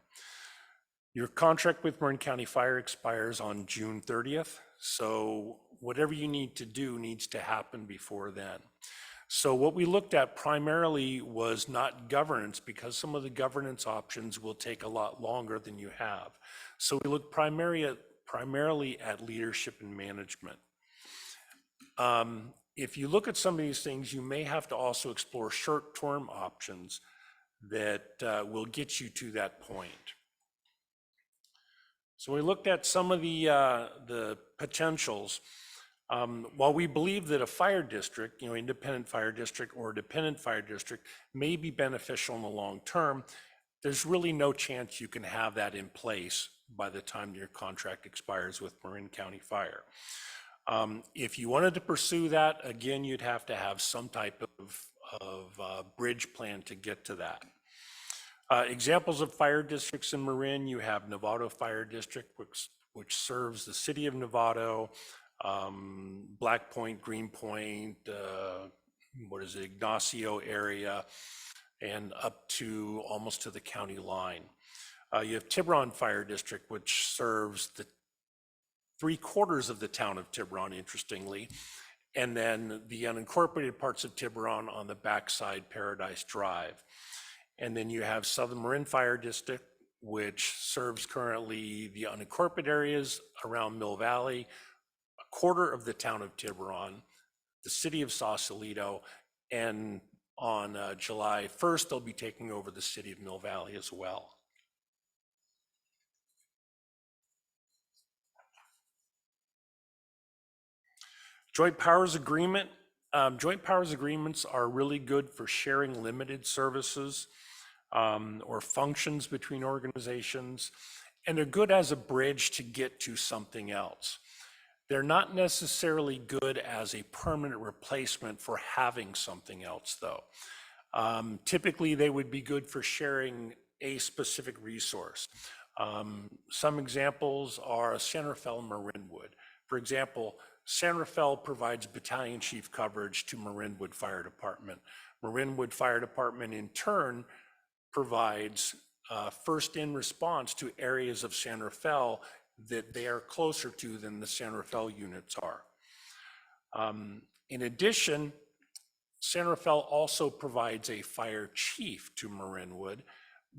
Speaker 13: Your contract with Marin County Fire expires on June 30th, so whatever you need to do needs to happen before then. So what we looked at primarily was not governance, because some of the governance options will take a lot longer than you have. So we looked primarily at leadership and management. If you look at some of these things, you may have to also explore short-term options that will get you to that point. So we looked at some of the potentials. While we believe that a fire district, independent fire district or a dependent fire district may be beneficial in the long term, there's really no chance you can have that in place by the time your contract expires with Marin County Fire. If you wanted to pursue that, again, you'd have to have some type of bridge plan to get to that. Examples of fire districts in Marin, you have Novato Fire District, which serves the city of Novato, Black Point, Greenpoint, Ignacio area, and up to almost to the county line. You have Tiburon Fire District, which serves the 3/4 of the town of Tiburon, interestingly, and then the unincorporated parts of Tiburon on the backside, Paradise Drive. And then you have Southern Marin Fire District, which serves currently the unincorporated areas around Mill Valley, 1/4 of the town of Tiburon, the city of Sausalito, and on July 1st, they'll be taking over the city of Mill Valley as well. Joint powers agreement. Joint powers agreements are really good for sharing limited services or functions between organizations, and they're good as a bridge to get to something else. They're not necessarily good as a permanent replacement for having something else, though. Typically, they would be good for sharing a specific resource. Some examples are San Rafael and Marinwood. For example, San Rafael provides battalion chief coverage to Marinwood Fire Department. Marinwood Fire Department in turn provides first in response to areas of San Rafael that they are closer to than the San Rafael units are. In addition, San Rafael also provides a fire chief to Marinwood,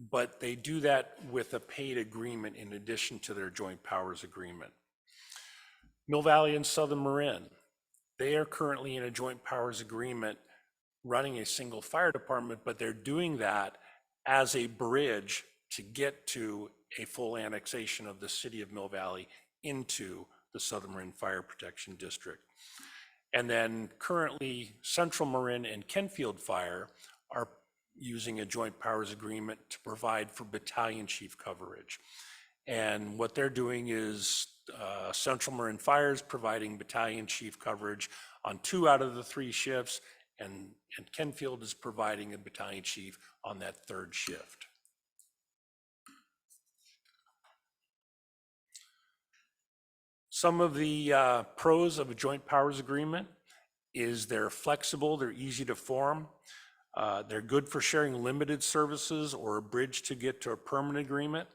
Speaker 13: but they do that with a paid agreement in addition to their joint powers agreement. Mill Valley and Southern Marin, they are currently in a joint powers agreement running a single fire department, but they're doing that as a bridge to get to a full annexation of the city of Mill Valley into the Southern Marin Fire Protection District. And then currently Central Marin and Kenfield Fire are using a joint powers agreement to provide for battalion chief coverage. And what they're doing is Central Marin Fire is providing battalion chief coverage on 2 out of the 3 shifts, and Kenfield is providing a battalion chief on that 3rd shift. Some of the pros of a joint powers agreement is they're flexible, they're easy to form, they're good for sharing limited services or a bridge to get to a permanent agreement.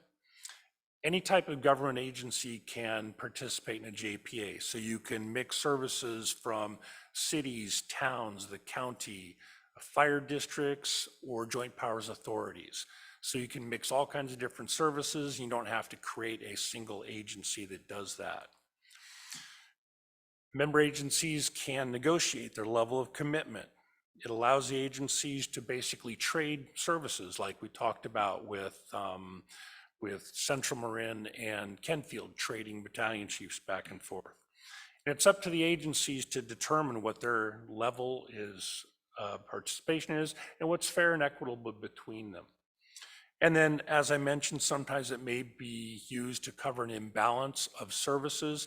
Speaker 13: Any type of government agency can participate in a JPA, so you can mix services from cities, towns, the county, fire districts, or joint powers authorities. So you can mix all kinds of different services. You don't have to create a single agency that does that. Member agencies can negotiate their level of commitment. It allows the agencies to basically trade services like we talked about with Central Marin and Kenfield trading battalion chiefs back and forth. And it's up to the agencies to determine what their level is, participation is, and what's fair and equitable between them. And then, as I mentioned, sometimes it may be used to cover an imbalance of services,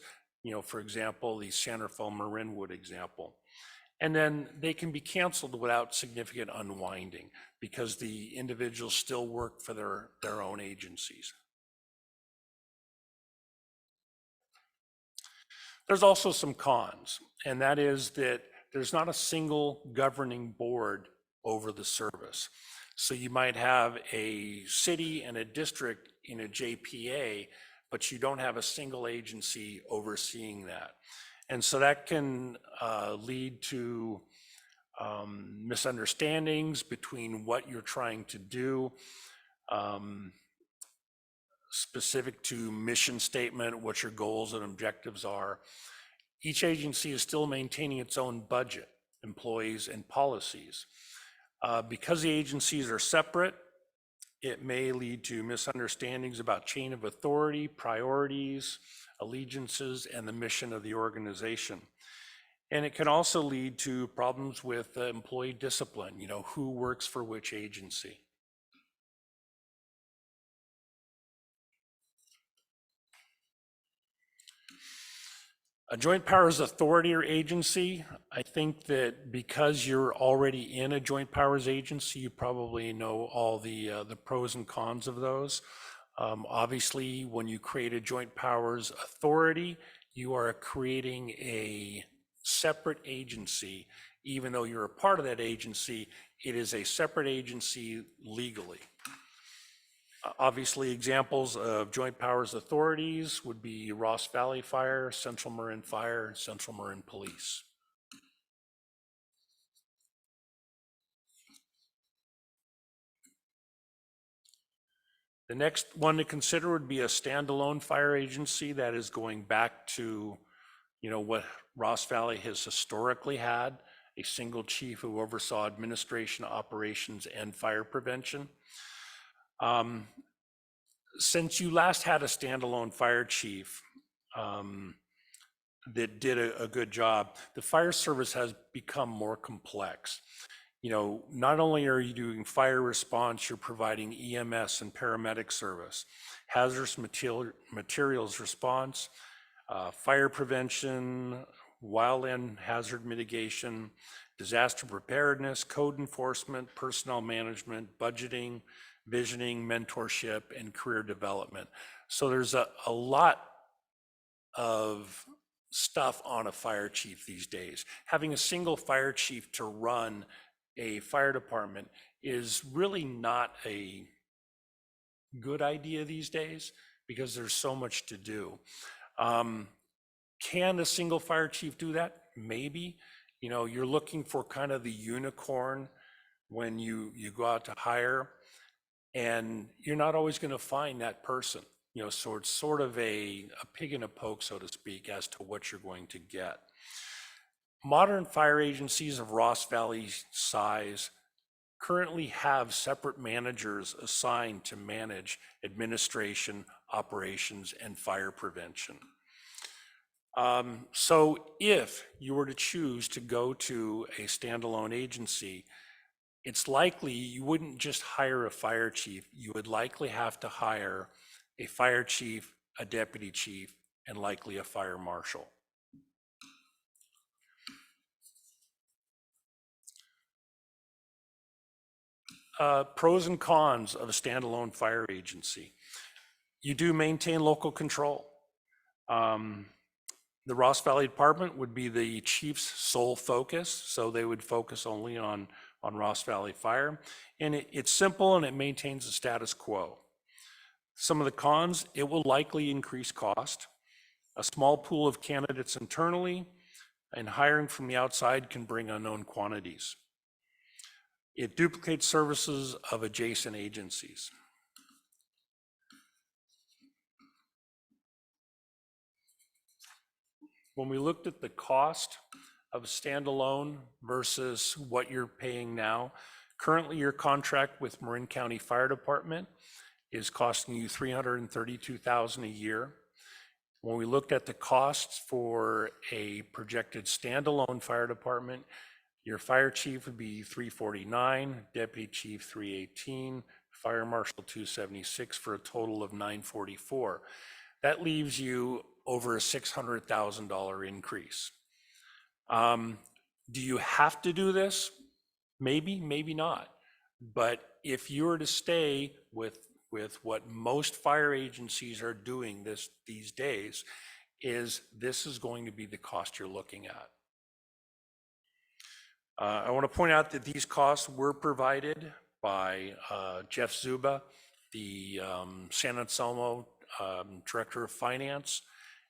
Speaker 13: for example, the San Rafael Marinwood example. And then they can be canceled without significant unwinding because the individuals still work for their own agencies. There's also some cons, and that is that there's not a single governing board over the service. So you might have a city and a district in a JPA, but you don't have a single agency overseeing that. And so that can lead to misunderstandings between what you're trying to do, specific to mission statement, what your goals and objectives are. Each agency is still maintaining its own budget, employees, and policies. Because the agencies are separate, it may lead to misunderstandings about chain of authority, priorities, allegiances, and the mission of the organization. And it can also lead to problems with employee discipline, who works for which agency. A joint powers authority or agency, I think that because you're already in a joint powers agency, you probably know all the pros and cons of those. Obviously, when you create a joint powers authority, you are creating a separate agency. Even though you're a part of that agency, it is a separate agency legally. Obviously, examples of joint powers authorities would be Ross Valley Fire, Central Marin Fire, and Central Marin Police. The next one to consider would be a standalone fire agency that is going back to, what Ross Valley has historically had a single chief who oversaw administration, operations, and fire prevention. Since you last had a standalone fire chief that did a good job, the fire service has become more complex. You know, not only are you doing fire response, you're providing EMS and paramedic service, hazardous materials response, fire prevention, wildland hazard mitigation, disaster preparedness, code enforcement, personnel management, budgeting, visioning, mentorship, and career development. So there's a lot of stuff on a fire chief these days. Having a single fire chief to run a fire department is really not a good idea these days because there's so much to do. Can a single fire chief do that? Maybe. You know, you're looking for kind of the unicorn when you go out to hire, and you're not always going to find that person. You know, so it's sort of a pig in a poke, so to speak, as to what you're going to get. Modern fire agencies of Ross Valley size currently have separate managers assigned to manage administration, operations, and fire prevention. So if you were to choose to go to a standalone agency, it's likely you wouldn't just hire a fire chief. You would likely have to hire a fire chief, a deputy chief, and likely a fire marshal. Pros and cons of a standalone fire agency. You do maintain local control. The Ross Valley Department would be the chief's sole focus, so they would focus only on Ross Valley Fire. And it's simple and it maintains the status quo. Some of the cons, it will likely increase cost. A small pool of candidates internally, and hiring from the outside can bring unknown quantities. It duplicates services of adjacent agencies. When we looked at the cost of standalone versus what you're paying now, currently your contract with Marin County Fire Department is costing you $332,000 a year. When we looked at the costs for a projected standalone fire department, your fire chief would be $349,000, deputy chief $318,000, fire marshal $276,000 for a total of $944,000. That leaves you over a $600,000 increase. Do you have to do this? Maybe, maybe not. But if you were to stay with what most fire agencies are doing these days, this is going to be the cost you're looking at. I want to point out that these costs were provided by Jeff Zuba, the San Anselmo Director of Finance,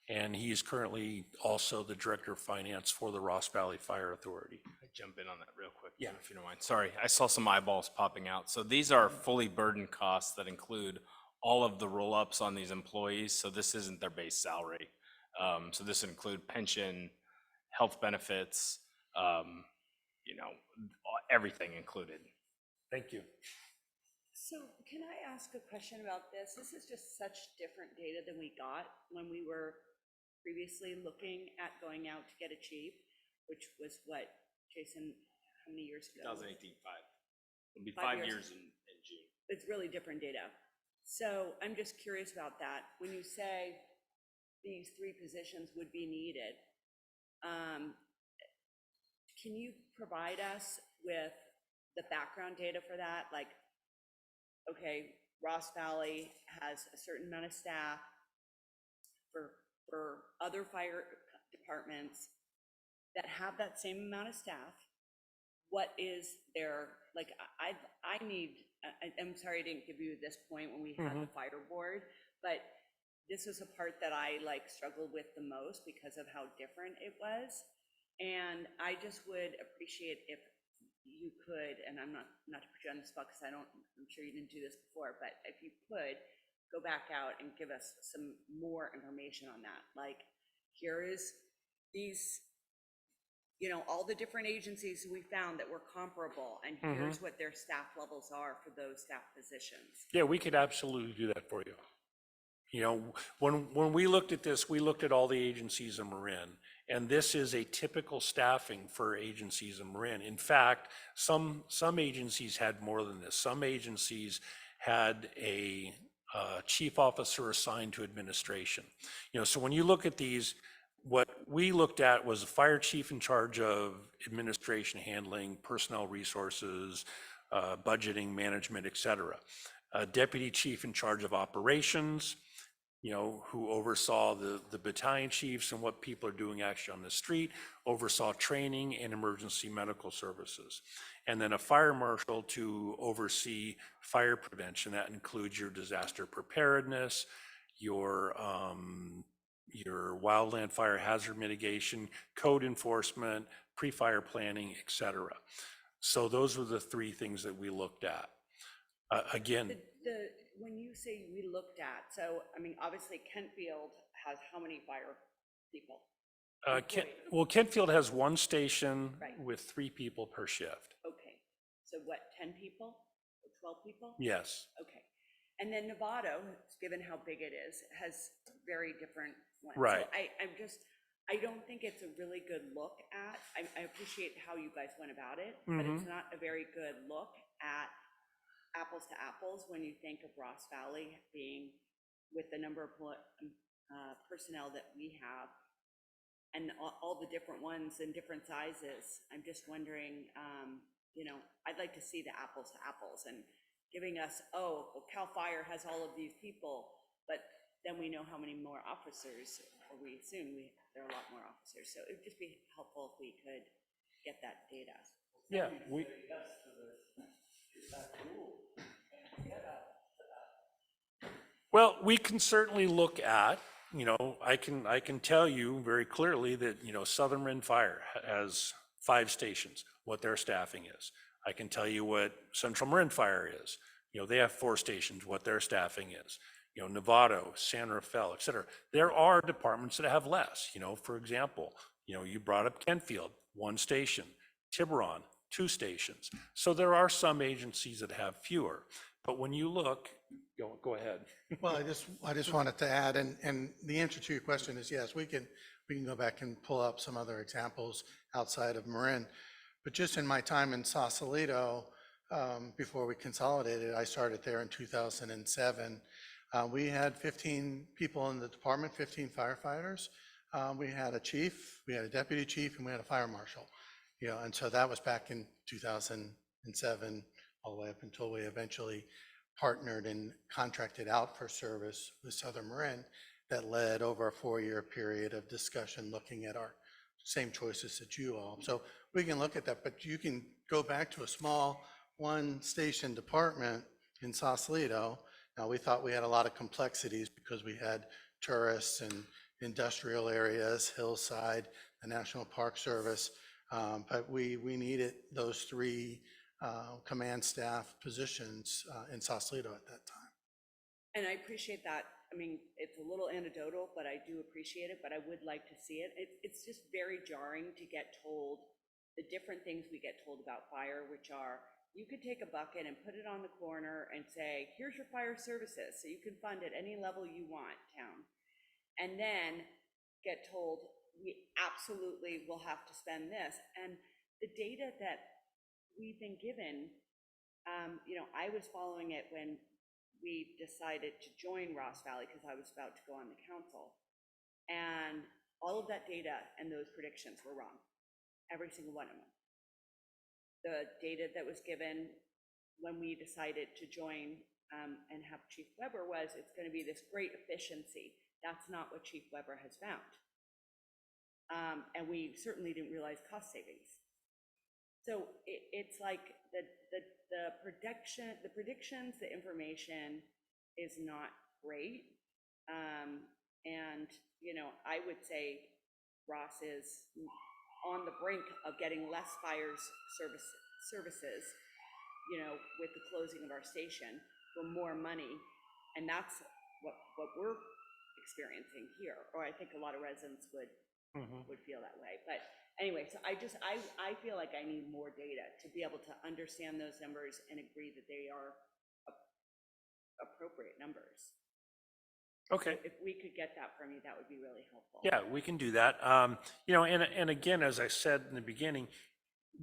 Speaker 13: and he is currently also the Director of Finance for the Ross Valley Fire Authority.
Speaker 3: I jump in on that real quick,
Speaker 13: Yeah.
Speaker 3: if you don't mind. Sorry, I saw some eyeballs popping out. So these are fully burdened costs that include all of the roll-ups on these employees. So this isn't their base salary. So this include pension, health benefits, you know, everything included.
Speaker 13: Thank you.
Speaker 7: So can I ask a question about this? This is just such different data than we got when we were previously looking at going out to get a chief, which was what, Jason, how many years ago?
Speaker 3: 2018, 5. It'll be
Speaker 7: 5
Speaker 3: 5
Speaker 7: years.
Speaker 3: years in June.
Speaker 7: It's really different data. So I'm just curious about that. When you say these 3 positions would be needed, can you provide us with the background data for that? Like, okay, Ross Valley has a certain amount of staff for other fire departments that have that same amount of staff. What is their, like, I'm sorry I didn't give you this point when we had the fire board, but this was a part that I struggled with the most because of how different it was. And I just would appreciate if you could, and I'm not to put you on the spot because I'm sure you didn't do this before, but if you could go back out and give us some more information on that. Like, here is these all the different agencies we found that were comparable, and here's what their staff levels are for those staff positions.
Speaker 13: Yeah, we could absolutely do that for you. When we looked at this, we looked at all the agencies in Marin, and this is a typical staffing for agencies in Marin. In fact, some agencies had more than this. Some agencies had a chief officer assigned to administration. So when you look at these, what we looked at was a fire chief in charge of administration handling, personnel resources, budgeting, management, et cetera. A deputy chief in charge of operations, who oversaw the battalion chiefs and what people are doing actually on the street, oversaw training and emergency medical services. And then a fire marshal to oversee fire prevention. That includes your disaster preparedness, your wildland fire hazard mitigation, code enforcement, pre-fire planning, et cetera. So those were the three things that we looked at. Again,
Speaker 7: When you say we looked at, so, obviously Kentfield has how many fire people?
Speaker 13: Kentfield has one station
Speaker 7: Right.
Speaker 13: with 3 people per shift.
Speaker 7: Okay, so what, 10 people, or 12 people?
Speaker 13: Yes.
Speaker 7: Okay, and then Novato, given how big it is, has very different ones.
Speaker 13: Right.
Speaker 7: So I don't think it's a really good look at, I appreciate how you guys went about it, but it's not a very good look at apples to apples when you think of Ross Valley being with the number of personnel that we have and all the different ones and different sizes. I'm just wondering, I'd like to see the apples to apples and giving us, CAL FIRE has all of these people, but then we know how many more officers, or we assume there are a lot more officers. So it would just be helpful if we could get that data.
Speaker 13: Yeah, well, we can certainly look at, I can tell you very clearly that, Southern Marin Fire has 5 stations, what their staffing is. I can tell you what Central Marin Fire is. They have 4 stations, what their staffing is. Novato, San Rafael, et cetera. There are departments that have less. For example, you brought up Kentfield, 1 station. Tiburon, 2 stations. So there are some agencies that have fewer. But when you look, go ahead.
Speaker 14: Well, I just wanted to add, and the answer to your question is yes, we can go back and pull up some other examples outside of Marin. But just in my time in Sausalito, before we consolidated, I started there in 2007. We had 15 people in the department, 15 firefighters. We had a chief, we had a deputy chief, and we had a fire marshal. And so that was back in 2007, all the way up until we eventually partnered and contracted out for service with Southern Marin. That led over a 4-year period of discussion looking at our same choices that you all. So we can look at that, but you can go back to a small 1-station department in Sausalito. Now, we thought we had a lot of complexities because we had tourists and industrial areas, Hillside, the National Park Service, but we needed those 3 command staff positions in Sausalito at that time.
Speaker 7: And I appreciate that. It's a little anecdotal, but I do appreciate it, but I would like to see it. It's just very jarring to get told the different things we get told about fire, which are, you could take a bucket and put it on the corner and say, here's your fire services, so you can fund at any level you want, town. And then get told, we absolutely will have to spend this. And the data that we've been given, I was following it when we decided to join Ross Valley because I was about to go on the council. And all of that data and those predictions were wrong, every single one of them. The data that was given when we decided to join and have Chief Weber was, it's going to be this great efficiency. That's not what Chief Weber has found. And we certainly didn't realize cost savings. So it's like the predictions, the information is not great. And, I would say Ross is on the brink of getting less fire services, with the closing of our station for more money. And that's what we're experiencing here, or I think a lot of residents would feel that way. But anyway, so I feel like I need more data to be able to understand those numbers and agree that they are appropriate numbers.
Speaker 13: Okay.
Speaker 7: If we could get that from you, that would be really helpful.
Speaker 13: Yeah, we can do that. You know, and again, as I said in the beginning,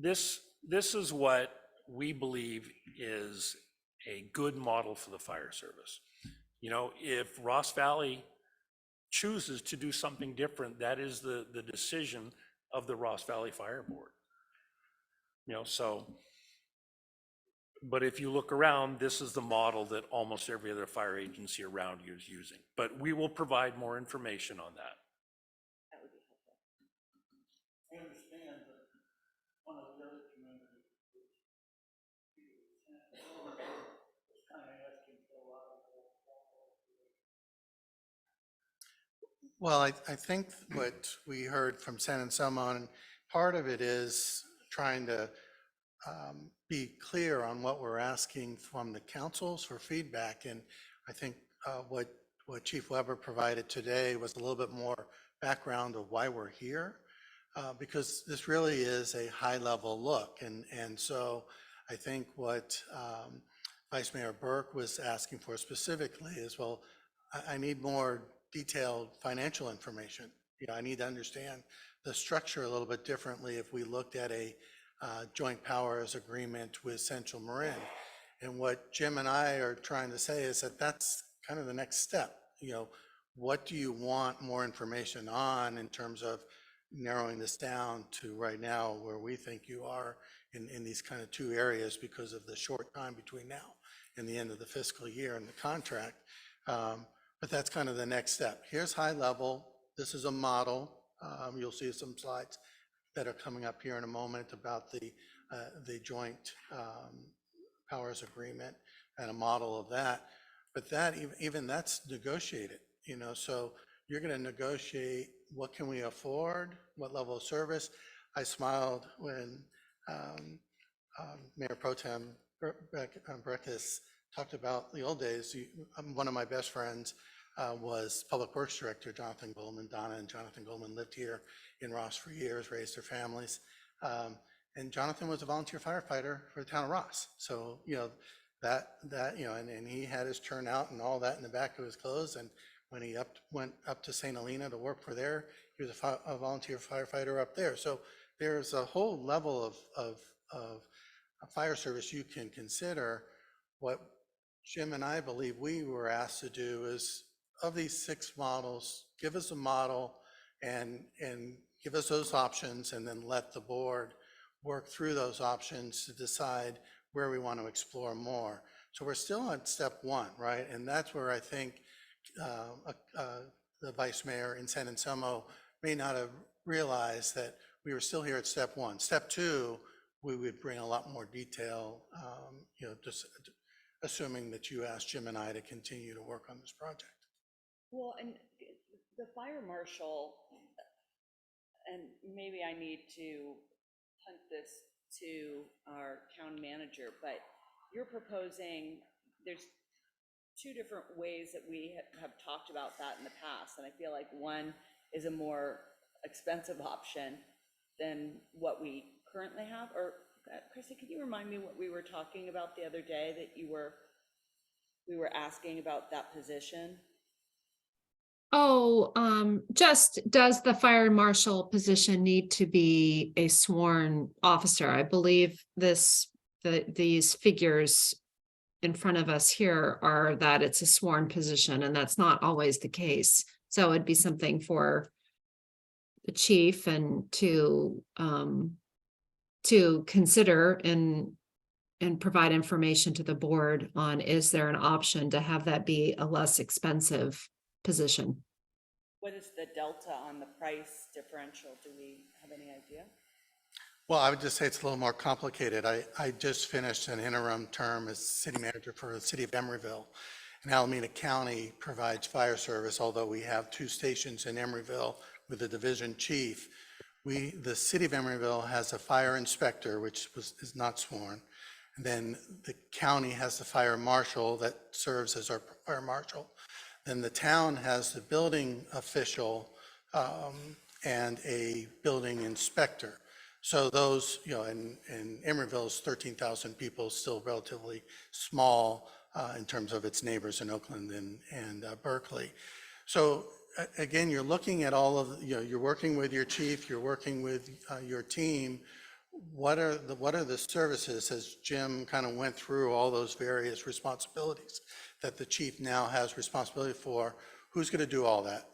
Speaker 13: this is what we believe is a good model for the fire service. You know, if Ross Valley chooses to do something different, that is the decision of the Ross Valley Fire Board. You know, so, but if you look around, this is the model that almost every other fire agency around you is using. But we will provide more information on that.
Speaker 7: That would be helpful.
Speaker 1: I understand that one of the other communities was kind of asking for a lot of.
Speaker 14: Well, I think what we heard from San Anselmo, and part of it is trying to be clear on what we're asking from the councils for feedback. And I think what Chief Weber provided today was a little bit more background of why we're here, because this really is a high-level look. And so I think what Vice Mayor Burke was asking for specifically is, well, I need more detailed financial information. You know, I need to understand the structure a little bit differently if we looked at a joint powers agreement with Central Marin. And what Jim and I are trying to say is that that's kind of the next step. You know, what do you want more information on in terms of narrowing this down to right now where we think you are in these kind of two areas because of the short time between now and the end of the fiscal year and the contract. But that's kind of the next step. Here's high level. This is a model. You'll see some slides that are coming up here in a moment about the joint powers agreement and a model of that. But that even that's negotiated, you know, so you're going to negotiate what can we afford, what level of service. I smiled when Mayor Pro Tem Breckus talked about the old days. One of my best friends was Public Works Director Jonathan Goldman. Donna and Jonathan Goldman lived here in Ross for years, raised their families. And Jonathan was a volunteer firefighter for the town of Ross. So, you know, that you know, and he had his turnout and all that in the back of his clothes. And when he went up to St. Helena to work for there, he was a volunteer firefighter up there. So there's a whole level of fire service you can consider. What Jim and I believe we were asked to do is, of these 6 models, give us a model and give us those options, and then let the board work through those options to decide where we want to explore more. So we're still on step 1, right? And that's where I think the vice mayor in San Anselmo may not have realized that we were still here at step 1. Step 2, we would bring a lot more detail, you know, just assuming that you asked Jim and I to continue to work on this project.
Speaker 7: Well, and the fire marshal, and maybe I need to punt this to our town manager, but you're proposing, there's 2 different ways that we have talked about that in the past. And I feel like one is a more expensive option than what we currently have. Or Chrissy, can you remind me what we were talking about the other day that we were asking about that position?
Speaker 6: Oh, just does the fire marshal position need to be a sworn officer? I believe these figures in front of us here are that it's a sworn position, and that's not always the case. So it'd be something for the chief and to consider and provide information to the board on, is there an option to have that be a less expensive position?
Speaker 7: What is the delta on the price differential? Do we have any idea?
Speaker 14: Well, I would just say it's a little more complicated. I just finished an interim term as city manager for the city of Emeryville. And Alameda County provides fire service, although we have 2 stations in Emeryville with the division chief. The city of Emeryville has a fire inspector, which is not sworn. And then the county has the fire marshal that serves as our fire marshal. Then the town has the building official and a building inspector. So those, in Emeryville is 13,000 people, still relatively small in terms of its neighbors in Oakland and Berkeley. So again, you're looking at all of, you're working with your chief, you're working with your team. What are the services, as Jim kind of went through all those various responsibilities that the chief now has responsibility for? Who's going to do all that?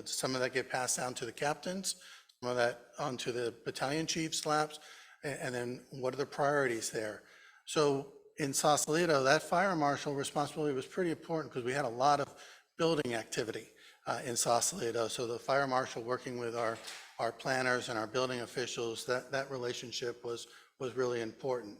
Speaker 14: Some of that get passed down to the captains, some of that onto the battalion chiefs' laps, and then what are the priorities there? So in Sausalito, that fire marshal responsibility was pretty important because we had a lot of building activity in Sausalito. So the fire marshal working with our planners and our building officials, that relationship was really important.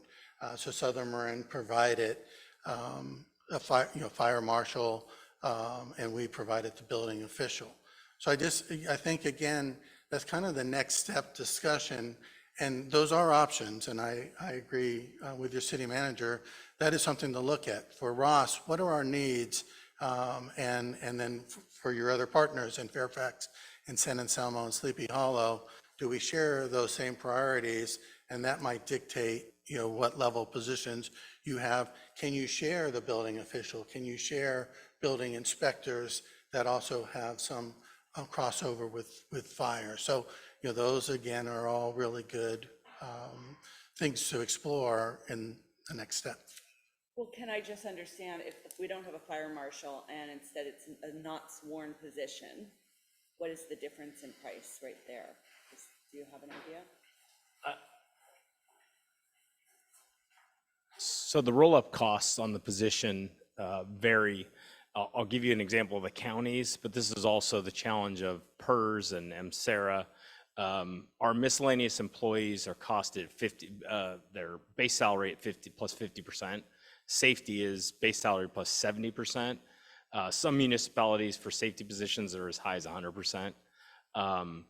Speaker 14: So Southern Marin provided a fire marshal, and we provided the building official. So I think, again, that's kind of the next step discussion, and those are options, and I agree with your city manager, that is something to look at. For Ross, what are our needs? And then for your other partners in Fairfax and San Anselmo and Sleepy Hollow, do we share those same priorities? And that might dictate, what level positions you have. Can you share the building official? Can you share building inspectors that also have some crossover with fire? So, those again are all really good things to explore in the next step.
Speaker 7: Well, can I just understand, if we don't have a fire marshal and instead it's a not sworn position, what is the difference in price right there? Do you have an idea?
Speaker 3: So the roll-up costs on the position vary. I'll give you an example of the counties, but this is also the challenge of PERS and MCERA. Our miscellaneous employees are costed 50, their base salary at 50 plus 50%. Safety is base salary plus 70%. Some municipalities for safety positions are as high as 100%. And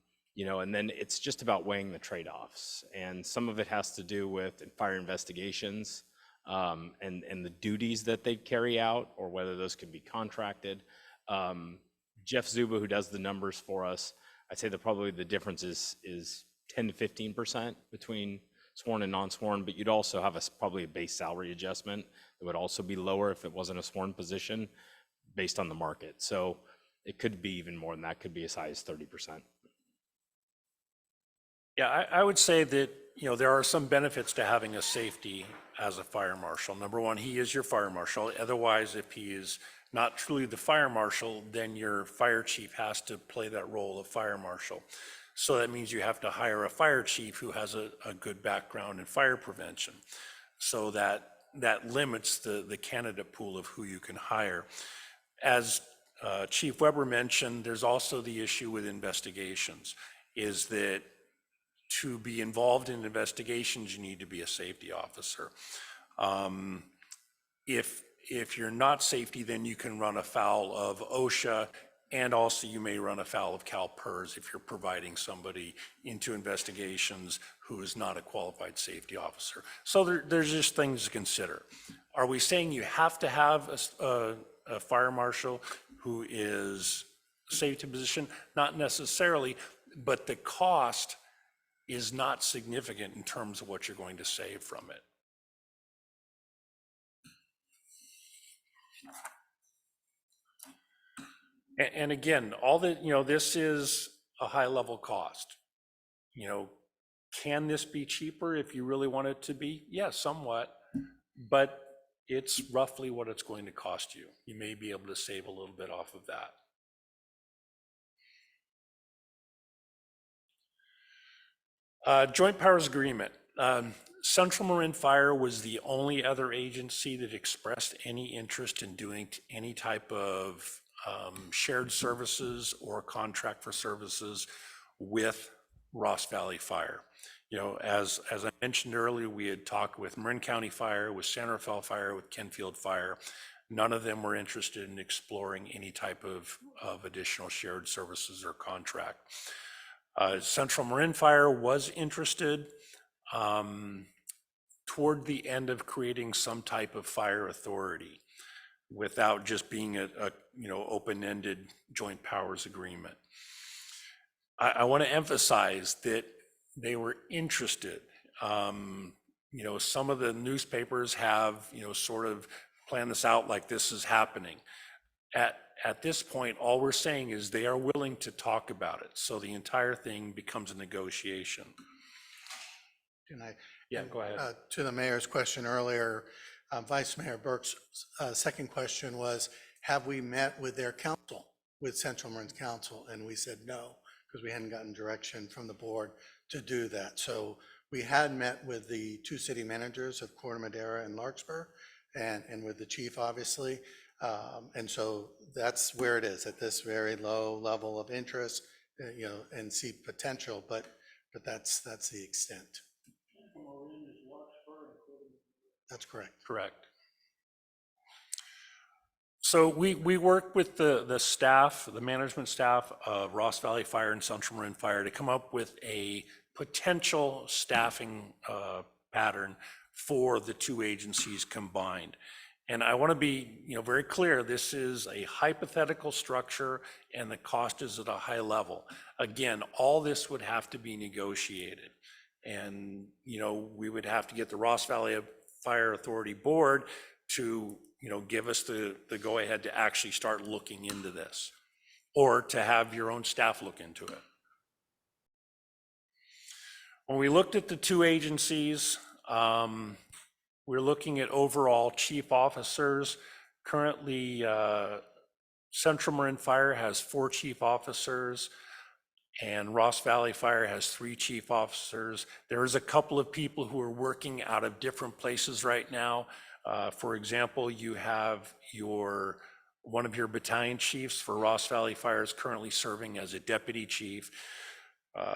Speaker 3: then it's just about weighing the trade-offs. And some of it has to do with fire investigations and the duties that they carry out, or whether those can be contracted. Jeff Zuba, who does the numbers for us, I'd say that probably the difference is 10 to 15% between sworn and non-sworn, but you'd also have probably a base salary adjustment that would also be lower if it wasn't a sworn position based on the market. So it could be even more than that, could be as high as 30%.
Speaker 13: Yeah, I would say that, there are some benefits to having a safety as a fire marshal. Number one, he is your fire marshal. Otherwise, if he is not truly the fire marshal, then your fire chief has to play that role of fire marshal. So that means you have to hire a fire chief who has a good background in fire prevention. So that limits the candidate pool of who you can hire. As Chief Weber mentioned, there's also the issue with investigations, is that to be involved in investigations, you need to be a safety officer. If you're not safety, then you can run afoul of OSHA, and also you may run afoul of CalPERS if you're providing somebody into investigations who is not a qualified safety officer. So there's just things to consider. Are we saying you have to have a fire marshal who is a safety position? Not necessarily, but the cost is not significant in terms of what you're going to save from it. And again, all that, this is a high level cost. Can this be cheaper if you really want it to be? Yeah, somewhat, but it's roughly what it's going to cost you. You may be able to save a little bit off of that. Joint Powers Agreement. Central Marin Fire was the only other agency that expressed any interest in doing any type of shared services or contract for services with Ross Valley Fire. As I mentioned earlier, we had talked with Marin County Fire, with San Rafael Fire, with Kenfield Fire. None of them were interested in exploring any type of additional shared services or contract. Central Marin Fire was interested toward the end of creating some type of fire authority without just being a open-ended joint powers agreement. I want to emphasize that they were interested. Some of the newspapers have, sort of planned this out like this is happening. At this point, all we're saying is they are willing to talk about it. So the entire thing becomes a negotiation.
Speaker 14: Can I?
Speaker 13: Yeah, go ahead.
Speaker 14: To the mayor's question earlier, Vice Mayor Burke's second question was, have we met with their council, with Central Marin's council? And we said no, because we hadn't gotten direction from the board to do that. So we had met with the two city managers of Corte Madera and Larkspur, and with the chief, obviously. And so that's where it is, at this very low level of interest, and see potential, but that's the extent. That's correct.
Speaker 13: Correct. So we worked with the staff, the management staff of Ross Valley Fire and Central Marin Fire to come up with a potential staffing pattern for the two agencies combined. And I want to be, very clear, this is a hypothetical structure and the cost is at a high level. Again, all this would have to be negotiated. And, we would have to get the Ross Valley Fire Authority Board to, give us the go-ahead to actually start looking into this, or to have your own staff look into it. When we looked at the two agencies, we're looking at overall chief officers. Currently, Central Marin Fire has 4 chief officers, and Ross Valley Fire has 3 chief officers. There's a couple of people who are working out of different places right now. For example, you have one of your battalion chiefs for Ross Valley Fire is currently serving as a deputy chief.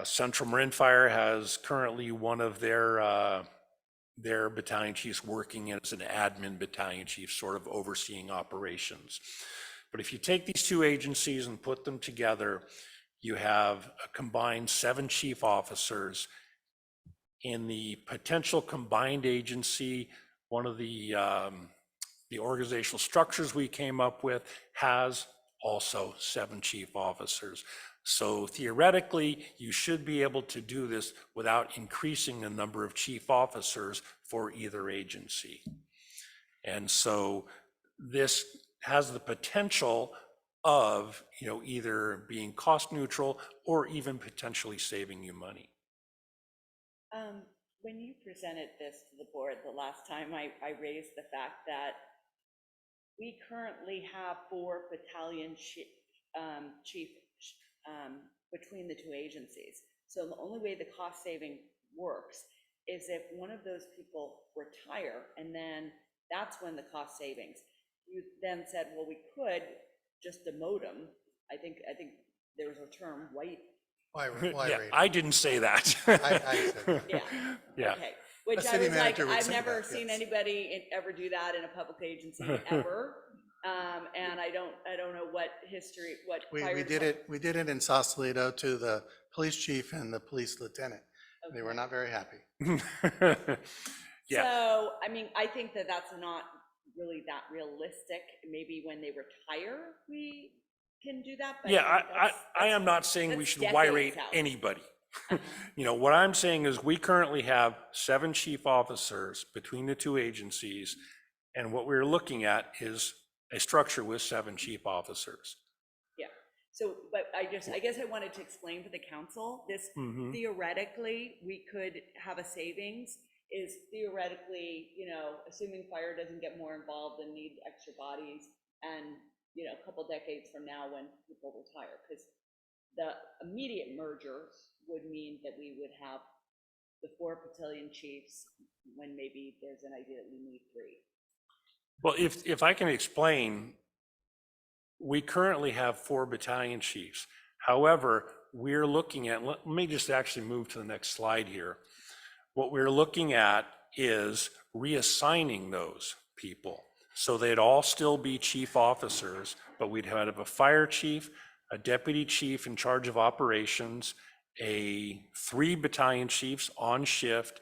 Speaker 13: Central Marin Fire has currently one of their battalion chiefs working as an admin battalion chief, sort of overseeing operations. But if you take these two agencies and put them together, you have a combined 7 chief officers. In the potential combined agency, one of the organizational structures we came up with has also 7 chief officers. So theoretically, you should be able to do this without increasing the number of chief officers for either agency. And so this has the potential of, either being cost neutral or even potentially saving you money.
Speaker 7: When you presented this to the board the last time, I raised the fact that we currently have 4 battalion chief between the two agencies. So the only way the cost saving works is if one of those people retire, and then that's when the cost savings. You then said, well, we could just demote them. I think there was a term, why
Speaker 13: Yeah, I didn't say that.
Speaker 14: I said,
Speaker 13: Yeah.
Speaker 7: Okay. Which
Speaker 14: A
Speaker 7: I
Speaker 14: city
Speaker 7: was like,
Speaker 14: manager would
Speaker 7: I've
Speaker 14: say
Speaker 7: never
Speaker 14: that,
Speaker 7: seen
Speaker 14: yes.
Speaker 7: anybody ever do that in a public agency ever. And I don't know what history, what.
Speaker 14: we
Speaker 7: prior
Speaker 14: did it in Sausalito to the police chief and the police lieutenant. They were not very happy.
Speaker 13: Yeah.
Speaker 7: So, I think that that's not really that realistic. Maybe when they retire, we can do that. But
Speaker 13: Yeah,
Speaker 7: that's-
Speaker 13: I am not saying we
Speaker 7: that's
Speaker 13: should
Speaker 7: decades
Speaker 13: wire rate
Speaker 7: out.
Speaker 13: anybody. What I'm saying is we currently have 7 chief officers between the two agencies. And what we're looking at is a structure with 7 chief officers.
Speaker 7: Yeah. So, but I guess I wanted to explain to the council, this theoretically, we could have a savings is theoretically, assuming fire doesn't get more involved and need extra bodies, and, a couple decades from now when people retire, because the immediate mergers would mean that we would have the 4 battalion chiefs when maybe there's an idea that we need 3.
Speaker 13: Well, if I can explain, we currently have 4 battalion chiefs. However, we're looking at, let me just actually move to the next slide here. What we're looking at is reassigning those people. So they'd all still be chief officers, but we'd have a fire chief, a deputy chief in charge of operations, 3 battalion chiefs on shift,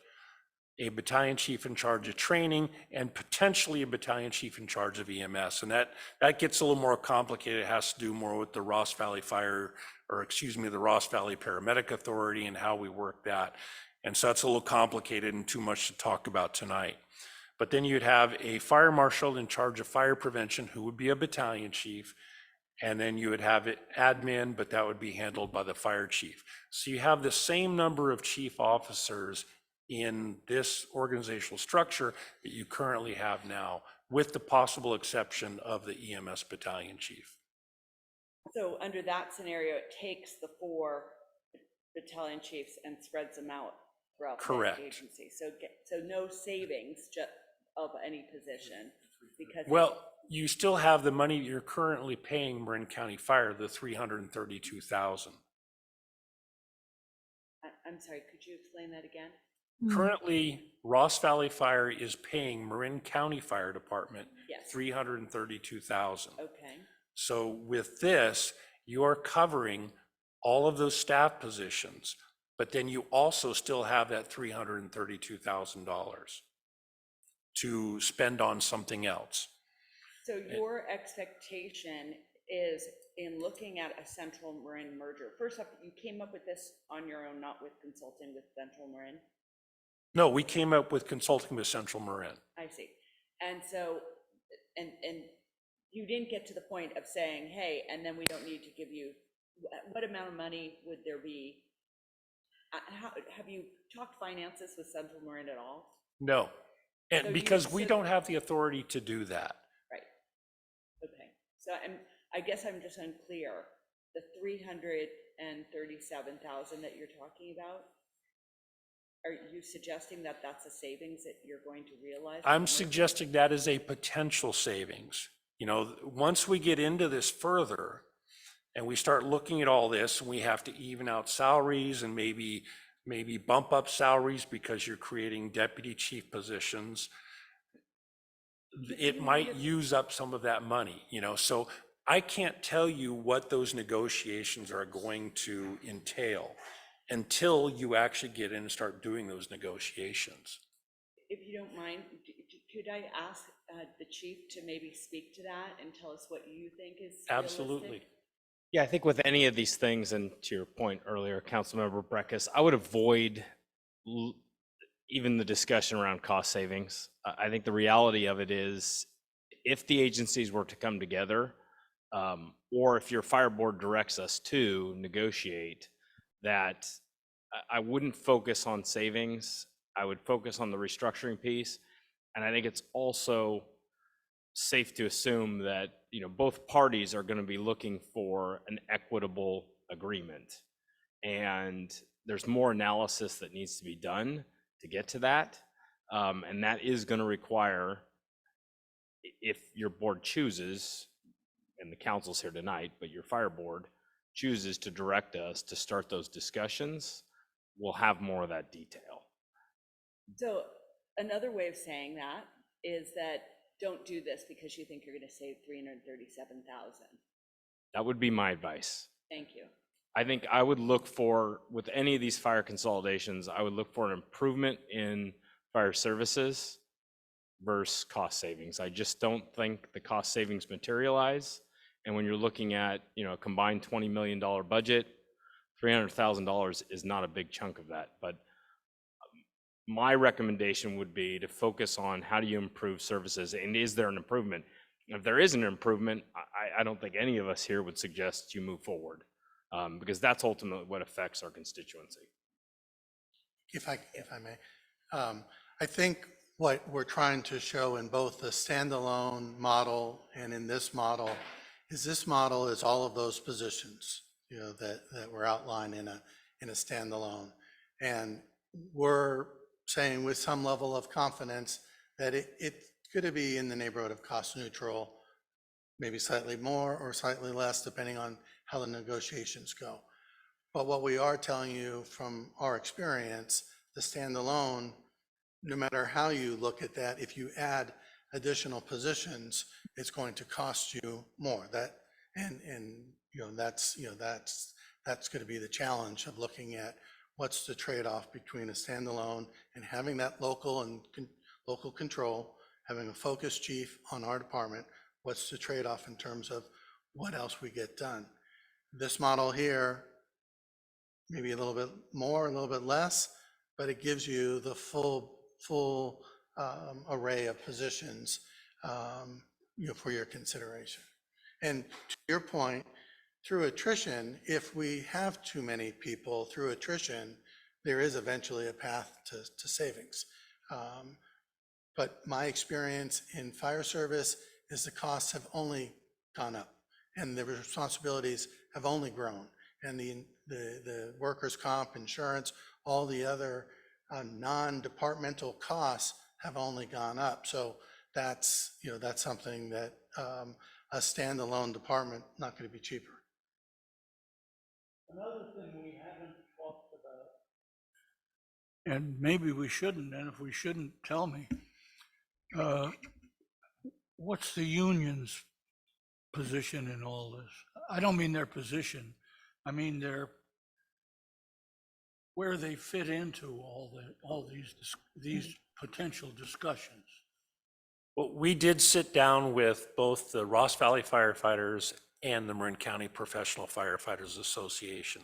Speaker 13: a battalion chief in charge of training, and potentially a battalion chief in charge of EMS. And that gets a little more complicated. It has to do more with the Ross Valley the Ross Valley Paramedic Authority and how we work that. And so that's a little complicated and too much to talk about tonight. But then you'd have a fire marshal in charge of fire prevention, who would be a battalion chief. And then you would have it admin, but that would be handled by the fire chief. So you have the same number of chief officers in this organizational structure that you currently have now, with the possible exception of the EMS battalion chief.
Speaker 7: So under that scenario, it takes the 4 battalion chiefs and spreads them out throughout the
Speaker 13: Correct.
Speaker 7: agency. So no savings of any position because.
Speaker 13: Well, you still have the money you're currently paying Marin County Fire, the $332,000.
Speaker 7: I'm sorry, could you explain that again?
Speaker 13: Currently, Ross Valley Fire is paying Marin County Fire Department
Speaker 7: Yes.
Speaker 13: $332,000.
Speaker 7: Okay.
Speaker 13: So with this, you are covering all of those staff positions, but then you also still have that $332,000 to spend on something else.
Speaker 7: So your expectation is in looking at a Central Marin merger. First off, you came up with this on your own, not with consulting with Central Marin?
Speaker 13: No, we came up with consulting with Central Marin.
Speaker 7: I see. And so, and you didn't get to the point of saying, hey, and then we don't need to give you, what amount of money would there be? Have you talked finances with Central Marin at all?
Speaker 13: No,
Speaker 7: So
Speaker 13: and
Speaker 7: you
Speaker 13: because we
Speaker 7: said-
Speaker 13: don't have the authority to do that.
Speaker 7: Right. Okay. So I guess I'm just unclear. The 337,000 that you're talking about, are you suggesting that that's a savings that you're going to realize?
Speaker 13: I'm suggesting that is a potential savings. You know, once we get into this further and we start looking at all this, and we have to even out salaries and maybe bump up salaries because you're creating deputy chief positions, it might use up some of that money, you know. So I can't tell you what those negotiations are going to entail until you actually get in and start doing those negotiations.
Speaker 7: If you don't mind, could I ask the chief to maybe speak to that and tell us what you think is
Speaker 13: Absolutely.
Speaker 7: realistic?
Speaker 3: Yeah, I think with any of these things, and to your point earlier, Councilmember Breckus, I would avoid even the discussion around cost savings. I think the reality of it is, if the agencies were to come together, or if your fire board directs us to negotiate, that I wouldn't focus on savings. I would focus on the restructuring piece. And I think it's also safe to assume that, you know, both parties are going to be looking for an equitable agreement. And there's more analysis that needs to be done to get to that. And that is going to require, if your board chooses, and the council's here tonight, but your fire board chooses to direct us to start those discussions, we'll have more of that detail.
Speaker 7: So another way of saying that is that don't do this because you think you're going to save 337,000.
Speaker 3: That would be my advice.
Speaker 7: Thank you.
Speaker 3: I think I would look for, with any of these fire consolidations, I would look for an improvement in fire services versus cost savings. I just don't think the cost savings materialize. And when you're looking at, you know, a combined $20 million budget, $300,000 is not a big chunk of that. But my recommendation would be to focus on how do you improve services, and is there an improvement? If there is an improvement, I don't think any of us here would suggest you move forward, because that's ultimately what affects our constituency.
Speaker 14: If I may, I think what we're trying to show in both the standalone model and in this model is all of those positions, you know, that were outlined in a standalone. And we're saying with some level of confidence that it's going to be in the neighborhood of cost neutral, maybe slightly more or slightly less, depending on how the negotiations go. But what we are telling you from our experience, the standalone, no matter how you look at that, if you add additional positions, it's going to cost you more. That's going to be the challenge of looking at what's the trade-off between a standalone and having that local and local control, having a focus chief on our department? What's the trade-off in terms of what else we get done? This model here, maybe a little bit more, a little bit less, but it gives you the full array of positions, for your consideration. And to your point, through attrition, if we have too many people through attrition, there is eventually a path to savings. But my experience in fire service is the costs have only gone up and the responsibilities have only grown. And the workers' comp, insurance, all the other non-departmental costs have only gone up. So that's something that a standalone department not going to be cheaper.
Speaker 1: Another thing we haven't talked about, and maybe we shouldn't, and if we shouldn't, tell me, what's the union's position in all this? I don't mean their position, I mean where they fit into all these potential discussions.
Speaker 13: Well, we did sit down with both the Ross Valley firefighters and the Marin County Professional Firefighters Association,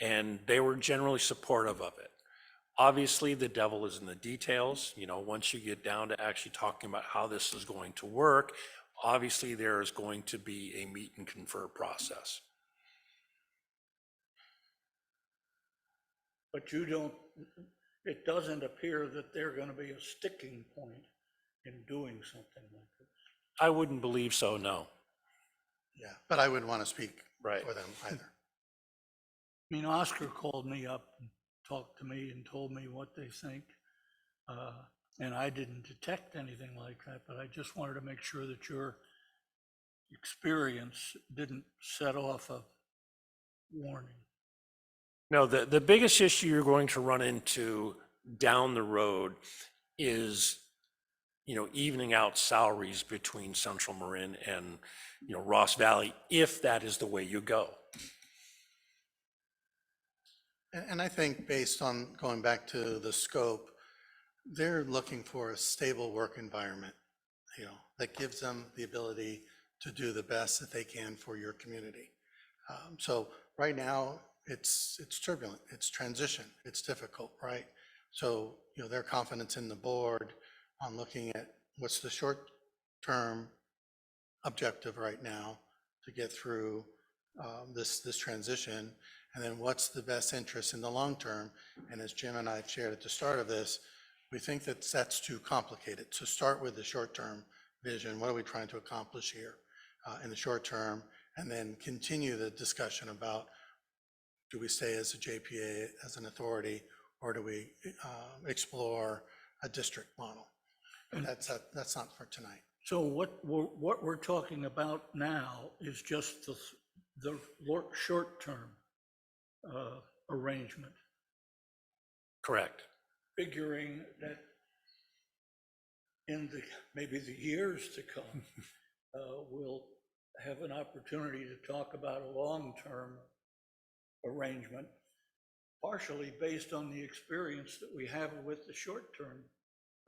Speaker 13: and they were generally supportive of it. Obviously, the devil is in the details. Once you get down to actually talking about how this is going to work, obviously there is going to be a meet and confer process.
Speaker 1: But it doesn't appear that they're going to be a sticking point in doing something like this.
Speaker 13: I wouldn't believe so, no.
Speaker 14: Yeah, but I wouldn't want to speak
Speaker 13: Right.
Speaker 14: for them either.
Speaker 1: I mean, Oscar called me up and talked to me and told me what they think. And I didn't detect anything like that, but I just wanted to make sure that your experience didn't set off a warning.
Speaker 13: No, the biggest issue you're going to run into down the road is, evening out salaries between Central Marin and, Ross Valley, if that is the way you go.
Speaker 14: And I think based on going back to the scope, they're looking for a stable work environment, that gives them the ability to do the best that they can for your community. So right now, it's turbulent, it's transition, it's difficult, right? So, their confidence in the board on looking at what's the short-term objective right now to get through this transition, and then what's the best interest in the long term. And as Jim and I shared at the start of this, we think that that's too complicated. So start with the short-term vision. What are we trying to accomplish here in the short term? And then continue the discussion about, do we stay as a JPA, as an authority, or do we explore a district model? And that's not for tonight.
Speaker 1: So what we're talking about now is just the short-term arrangement.
Speaker 13: Correct.
Speaker 1: Figuring that in maybe the years to come, we'll have an opportunity to talk about a long-term arrangement, partially based on the experience that we have with the short-term.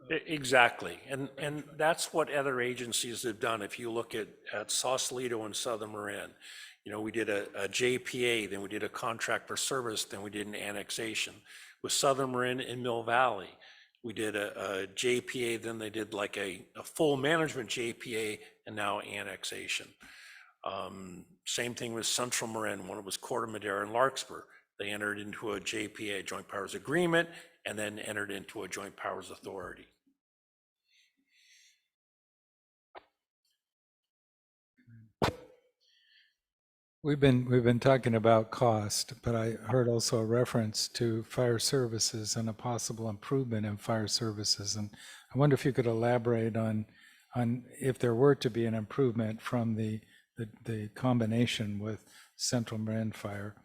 Speaker 13: Exactly. And that's what other agencies have done. If you look at Sausalito and Southern Marin, we did a JPA, then we did a contract for service, then we did an annexation. With Southern Marin and Mill Valley, we did a JPA, then they did like a full management JPA, and now annexation. Same thing with Central Marin when it was Corte Madera and Larkspur. They entered into a JPA, Joint Powers Agreement, and then entered into a Joint Powers Authority.
Speaker 11: We've been talking about cost, but I heard also a reference to fire services and a possible improvement in fire services. And I wonder if you could elaborate on if there were to be an improvement from the combination with Central Marin Fire.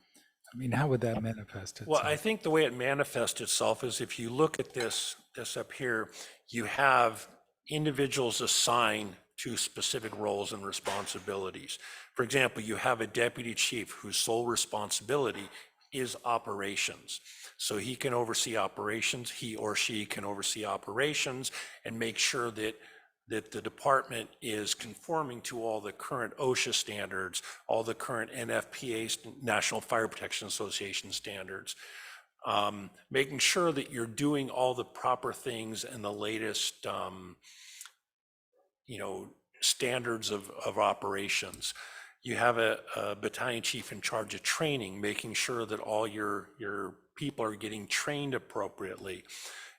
Speaker 11: I mean, how would that manifest itself?
Speaker 13: Well, I think the way it manifests itself is if you look at this up here, you have individuals assigned to specific roles and responsibilities. For example, you have a deputy chief whose sole responsibility is operations. So he can oversee operations, he or she can oversee operations and make sure that the department is conforming to all the current OSHA standards, all the current NFPA, National Fire Protection Association standards, making sure that you're doing all the proper things and the latest, standards of operations. You have a battalion chief in charge of training, making sure that all your people are getting trained appropriately.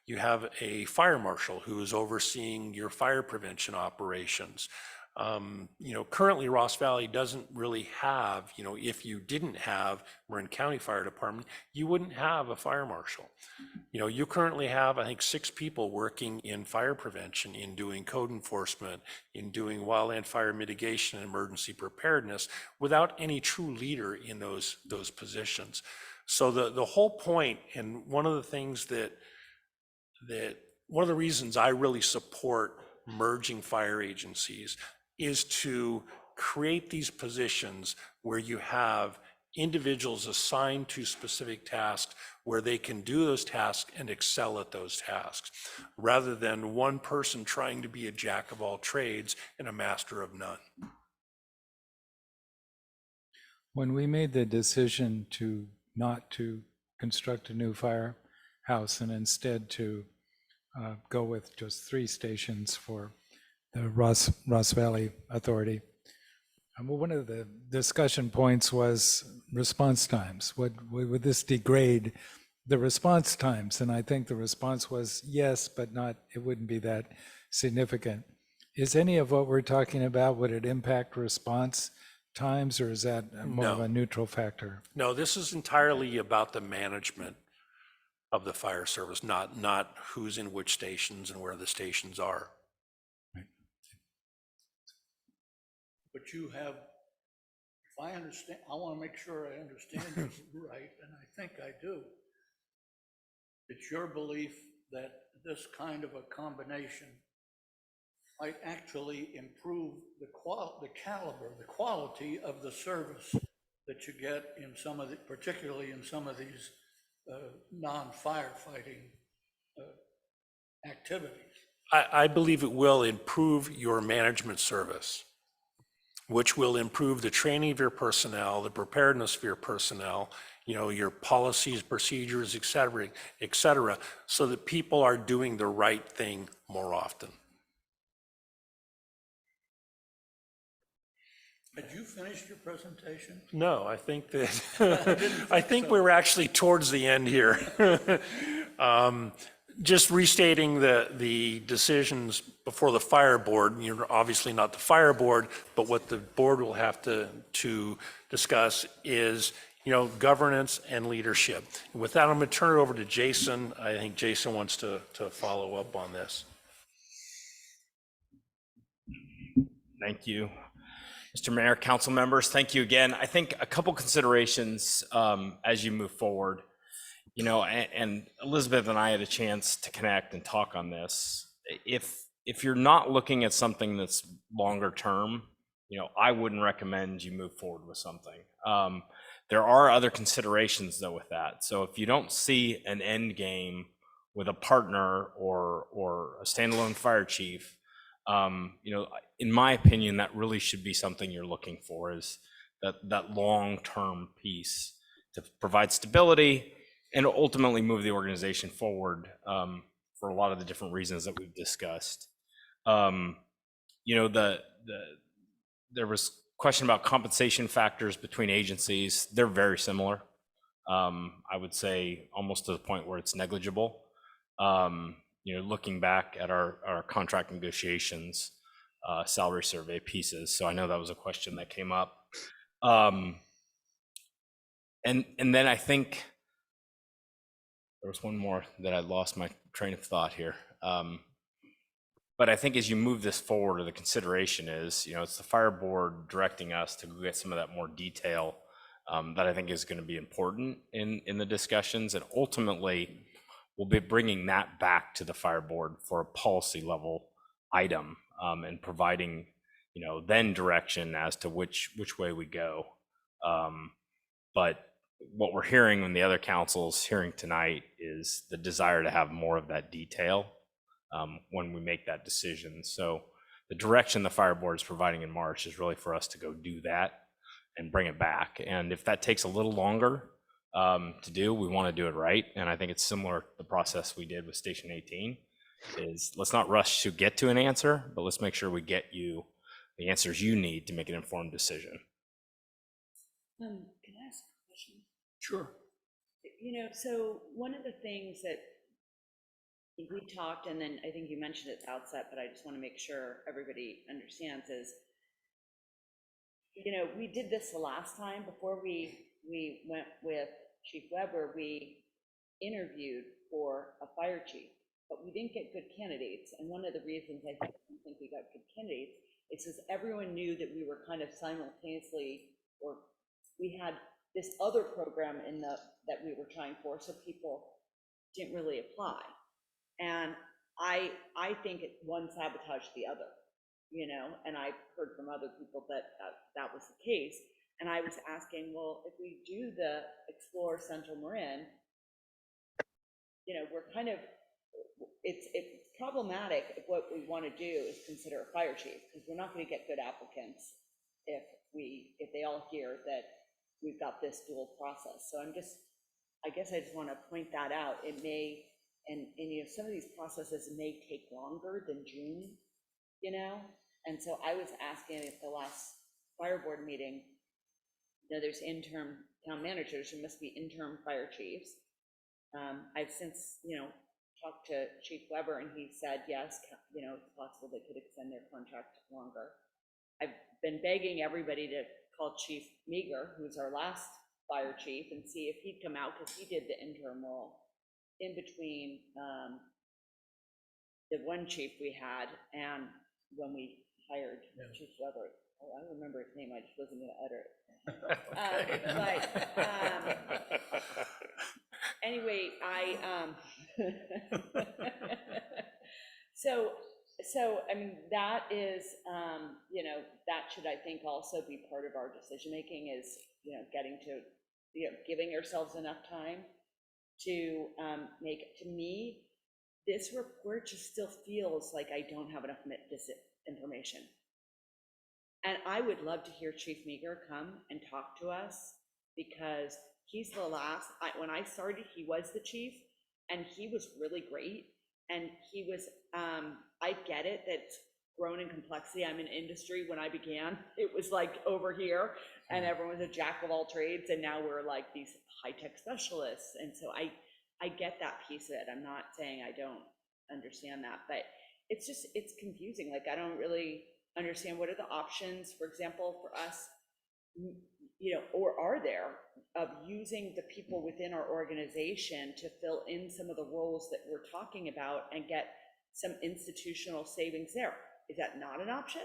Speaker 13: You have a fire marshal who is overseeing your fire prevention operations. Currently Ross Valley doesn't really have, if you didn't have Marin County Fire Department, you wouldn't have a fire marshal. You currently have, I think, 6 people working in fire prevention, in doing code enforcement, in doing wildland fire mitigation and emergency preparedness, without any true leader in those positions. So the whole point, and one of the things one of the reasons I really support merging fire agencies is to create these positions where you have individuals assigned to specific tasks where they can do those tasks and excel at those tasks, rather than one person trying to be a jack of all trades and a master of none.
Speaker 11: When we made the decision not to construct a new firehouse and instead to go with just 3 stations for the Ross Valley Authority, one of the discussion points was response times. Would this degrade the response times? And I think the response was yes, but it wouldn't be that significant. Is any of what we're talking about, would it impact response times, or is that more of a neutral factor?
Speaker 13: No, this is entirely about the management of the fire service, not who's in which stations and where the stations are.
Speaker 1: But you have, if I understand, I want to make sure I understand this right, and I think I do. It's your belief that this kind of a combination might actually improve the caliber, the quality of the service that you get in some of the, particularly in some of these non-firefighting activities.
Speaker 13: I believe it will improve your management service, which will improve the training of your personnel, the preparedness of your personnel, your policies, procedures, et cetera, so that people are doing the right thing more often.
Speaker 1: Had you finished your presentation?
Speaker 13: No, I think that, I think we were actually towards the end here. Just restating the decisions before the fire board. You're obviously not the fire board, but what the board will have to discuss is, governance and leadership. With that, I'm going to turn it over to Jason. I think Jason wants to follow up on this.
Speaker 3: Thank you, Mr. Mayor, council members. Thank you again. I think a couple considerations as you move forward. And Elizabeth and I had a chance to connect and talk on this. If you're not looking at something that's longer term, I wouldn't recommend you move forward with something. There are other considerations though with that. So if you don't see an end game with a partner or a standalone fire chief, in my opinion, that really should be something you're looking for, is that long-term piece to provide stability and ultimately move the organization forward for a lot of the different reasons that we've discussed. There was a question about compensation factors between agencies. They're very similar. I would say almost to the point where it's negligible. Looking back at our contract negotiations, salary survey pieces. So I know that was a question that came up. And then I think there was one more that I lost my train of thought here. But I think as you move this forward, the consideration is, it's the fire board directing us to get some of that more detail that I think is going to be important in the discussions. And ultimately, we'll be bringing that back to the fire board for a policy level item and providing, then direction as to which way we go. But what we're hearing when the other council's hearing tonight is the desire to have more of that detail when we make that decision. So the direction the fire board is providing in March is really for us to go do that and bring it back. And if that takes a little longer to do, we want to do it right. And I think it's similar to the process we did with Station 18 is let's not rush to get to an answer, but let's make sure we get you the answers you need to make an informed decision.
Speaker 7: Can I ask a question?
Speaker 1: Sure.
Speaker 7: So one of the things that we talked, and then I think you mentioned it at the outset, but I just want to make sure everybody understands is, we did this the last time before we went with Chief Weber, we interviewed for a fire chief, but we didn't get good candidates. And one of the reasons I think we got good candidates is because everyone knew that we were kind of simultaneously, or we had this other program that we were trying for, so people didn't really apply. And I think one sabotaged the other, and I've heard from other people that that was the case. And I was asking, well, if we do the Explore Central Marin, we're kind of, it's problematic if what we want to do is consider a fire chief, because we're not going to get good applicants if they all hear that we've got this dual process. So I guess I just want to point that out. It may, and some of these processes may take longer than June, and so I was asking at the last fire board meeting, there's interim town managers, there must be interim fire chiefs. I've since, talked to Chief Weber, and he said, yes, it's possible they could extend their contract longer. I've been begging everybody to call Chief Meager, who's our last fire chief, and see if he'd come out, because he did the interim role in between the one chief we had and when we hired Chief Weber. Oh, I remember his name, I just wasn't going to utter it. Anyway, so I mean, that is, that should, I think, also be part of our decision-making is, getting to, giving ourselves enough time to make it. To me, this report just still feels like I don't have enough information. And I would love to hear Chief Meager come and talk to us, because he's the last, when I started, he was the chief, and he was really great. And he was, I get it, that it's grown in complexity. I'm in industry. When I began, it was like over here, and everyone was a jack of all trades, and now we're like these high-tech specialists. And so I get that piece of it. I'm not saying I don't understand that, but it's just, it's confusing. Like, I don't really understand what are the options, for example, for us, or are there, of using the people within our organization to fill in some of the roles that we're talking about and get some institutional savings there. Is that not an option?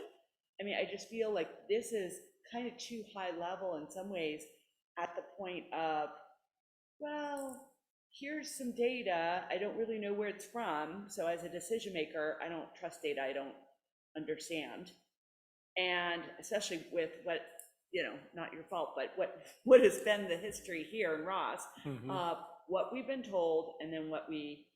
Speaker 7: I mean, I just feel like this is kind of too high level in some ways, at the point of, well, here's some data, I don't really know where it's from, so as a decision maker, I don't trust data I don't understand. And especially with what, not your fault, but what has been the history here in Ross, what we've been told, and then what we,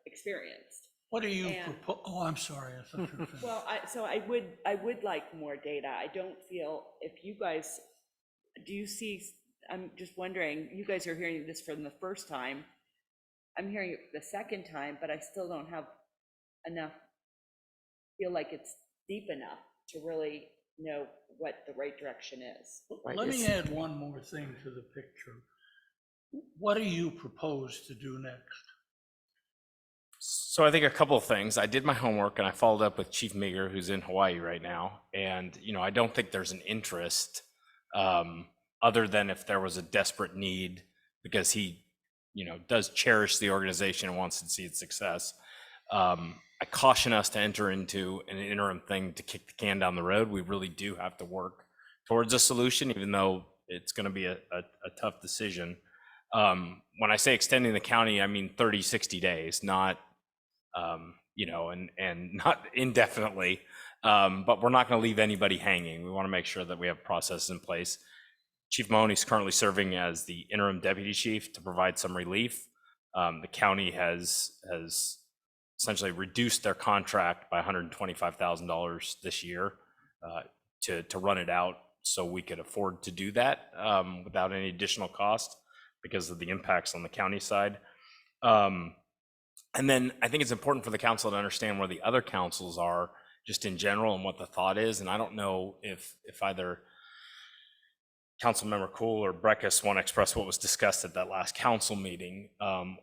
Speaker 7: experienced.
Speaker 1: What do you propose? Oh, I'm sorry. I thought you were finished.
Speaker 7: Well, I would like more data. I don't feel, if you guys, do you see, I'm just wondering, you guys are hearing this for the first time. I'm hearing it the second time, but I still don't have enough, feel like it's deep enough to really know what the right direction is.
Speaker 1: Let me add one more thing to the picture. What do you propose to do next?
Speaker 3: So I think a couple of things. I did my homework and I followed up with Chief Meager, who's in Hawaii right now. And, I don't think there's an interest other than if there was a desperate need, because he, does cherish the organization and wants to see its success. I caution us to enter into an interim thing to kick the can down the road. We really do have to work towards a solution, even though it's going to be a tough decision. When I say extending the county, I mean 30, 60 days, not, and not indefinitely, but we're not going to leave anybody hanging. We want to make sure that we have processes in place. Chief Mahoney's currently serving as the interim deputy chief to provide some relief. The county has essentially reduced their contract by $125,000 this year to run it out, so we could afford to do that without any additional cost because of the impacts on the county side. And then I think it's important for the council to understand where the other councils are just in general and what the thought is. And I don't know if either Councilmember Cool or Breckus want to express what was discussed at that last council meeting,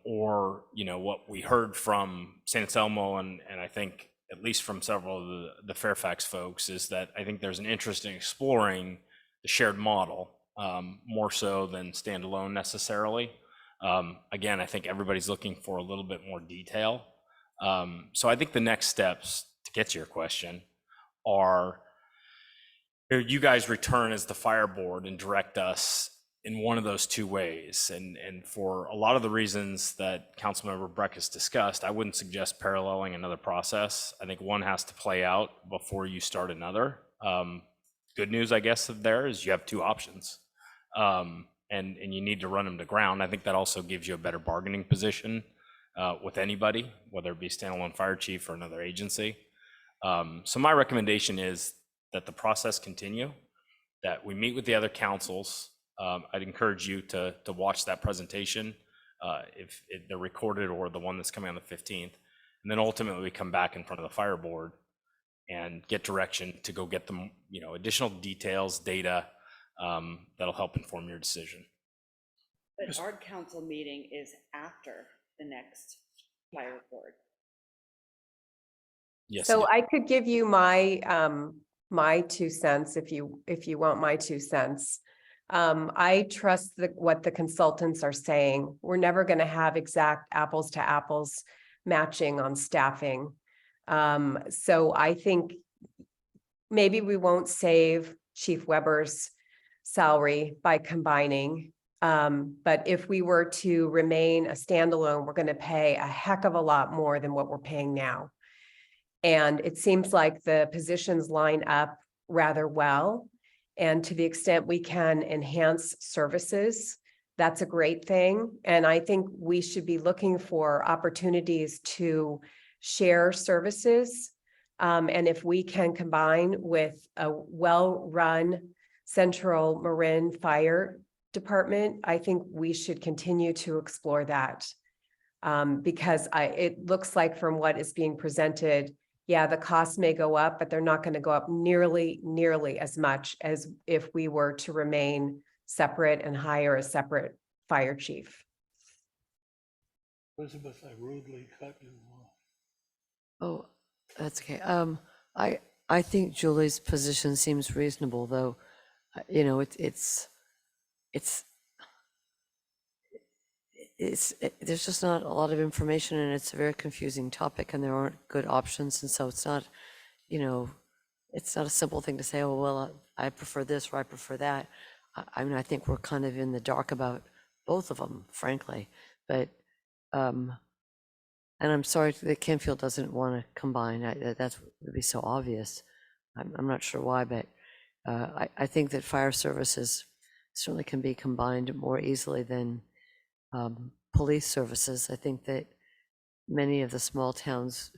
Speaker 3: or, you know, what we heard from San Anselmo and I think at least from several of the Fairfax folks, is that I think there's an interest in exploring the shared model more so than standalone necessarily. Again, I think everybody's looking for a little bit more detail. So I think the next steps, to get to your question, are you guys return as the fire board and direct us in one of those two ways. And for a lot of the reasons that Councilmember Breckus discussed, I wouldn't suggest paralleling another process. I think one has to play out before you start another. Good news, I guess, there is you have two options. And you need to run them to ground. I think that also gives you a better bargaining position with anybody, whether it be standalone fire chief or another agency. So my recommendation is that the process continue, that we meet with the other councils. I'd encourage you to watch that presentation if they're recorded or the one that's coming on the 15th. And then ultimately we come back in front of the fire board and get direction to go get them, you know, additional details, data, that'll help inform your decision.
Speaker 7: But our council meeting is after the next fire board.
Speaker 3: Yes.
Speaker 12: So I could give you my, my 2 cents if you want my 2 cents. I trust what the consultants are saying. We're never going to have exact apples to apples matching on staffing. So I think maybe we won't save Chief Weber's salary by combining. But if we were to remain a standalone, we're going to pay a heck of a lot more than what we're paying now. And it seems like the positions line up rather well. And to the extent we can enhance services, that's a great thing. And I think we should be looking for opportunities to share services. And if we can combine with a well-run Central Marin Fire Department, I think we should continue to explore that. Because it looks like from what is being presented, yeah, the costs may go up, but they're not going to go up nearly as much as if we were to remain separate and hire a separate fire chief.
Speaker 1: Elizabeth, I rudely cut you off.
Speaker 5: Oh, that's okay. I think Julie's position seems reasonable, though. You know, there's just not a lot of information, and it's a very confusing topic, and there aren't good options, and so it's not, you know, it's not a simple thing to say, oh, well, I prefer this or I prefer that. I mean, I think we're kind of in the dark about both of them, frankly, but, and I'm sorry that Canfield doesn't want to combine. That would be so obvious. I'm not sure why, but I think that fire services certainly can be combined more easily than police services. I think that many of the small towns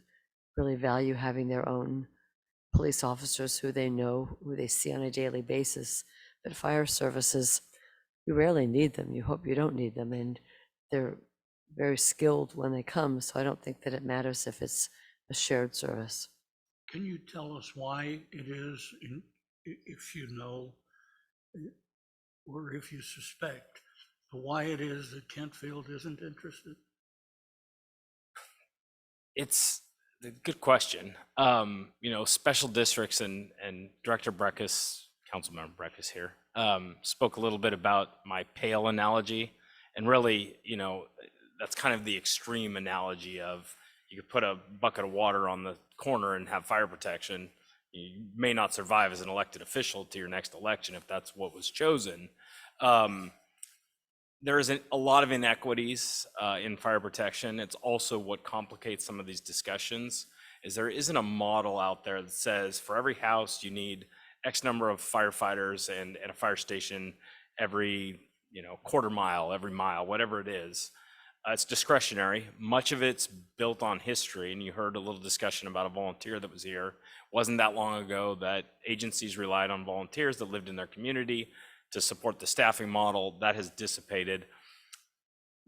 Speaker 5: really value having their own police officers who they know, who they see on a daily basis. But fire services, you rarely need them. You hope you don't need them, and they're very skilled when they come. So I don't think that it matters if it's a shared service.
Speaker 1: Can you tell us why it is, if you know, or if you suspect, why it is that Kentfield isn't interested?
Speaker 3: It's a good question. You know, special districts and Director Breckus, Councilmember Breckus here, spoke a little bit about my pail analogy. And really, you know, that's kind of the extreme analogy of you could put a bucket of water on the corner and have fire protection. You may not survive as an elected official to your next election if that's what was chosen. There is a lot of inequities in fire protection. It's also what complicates some of these discussions is there isn't a model out there that says for every house you need X number of firefighters and a fire station every, quarter mile, every mile, whatever it is. It's discretionary. Much of it's built on history, and you heard a little discussion about a volunteer that was here. Wasn't that long ago that agencies relied on volunteers that lived in their community to support the staffing model. That has dissipated.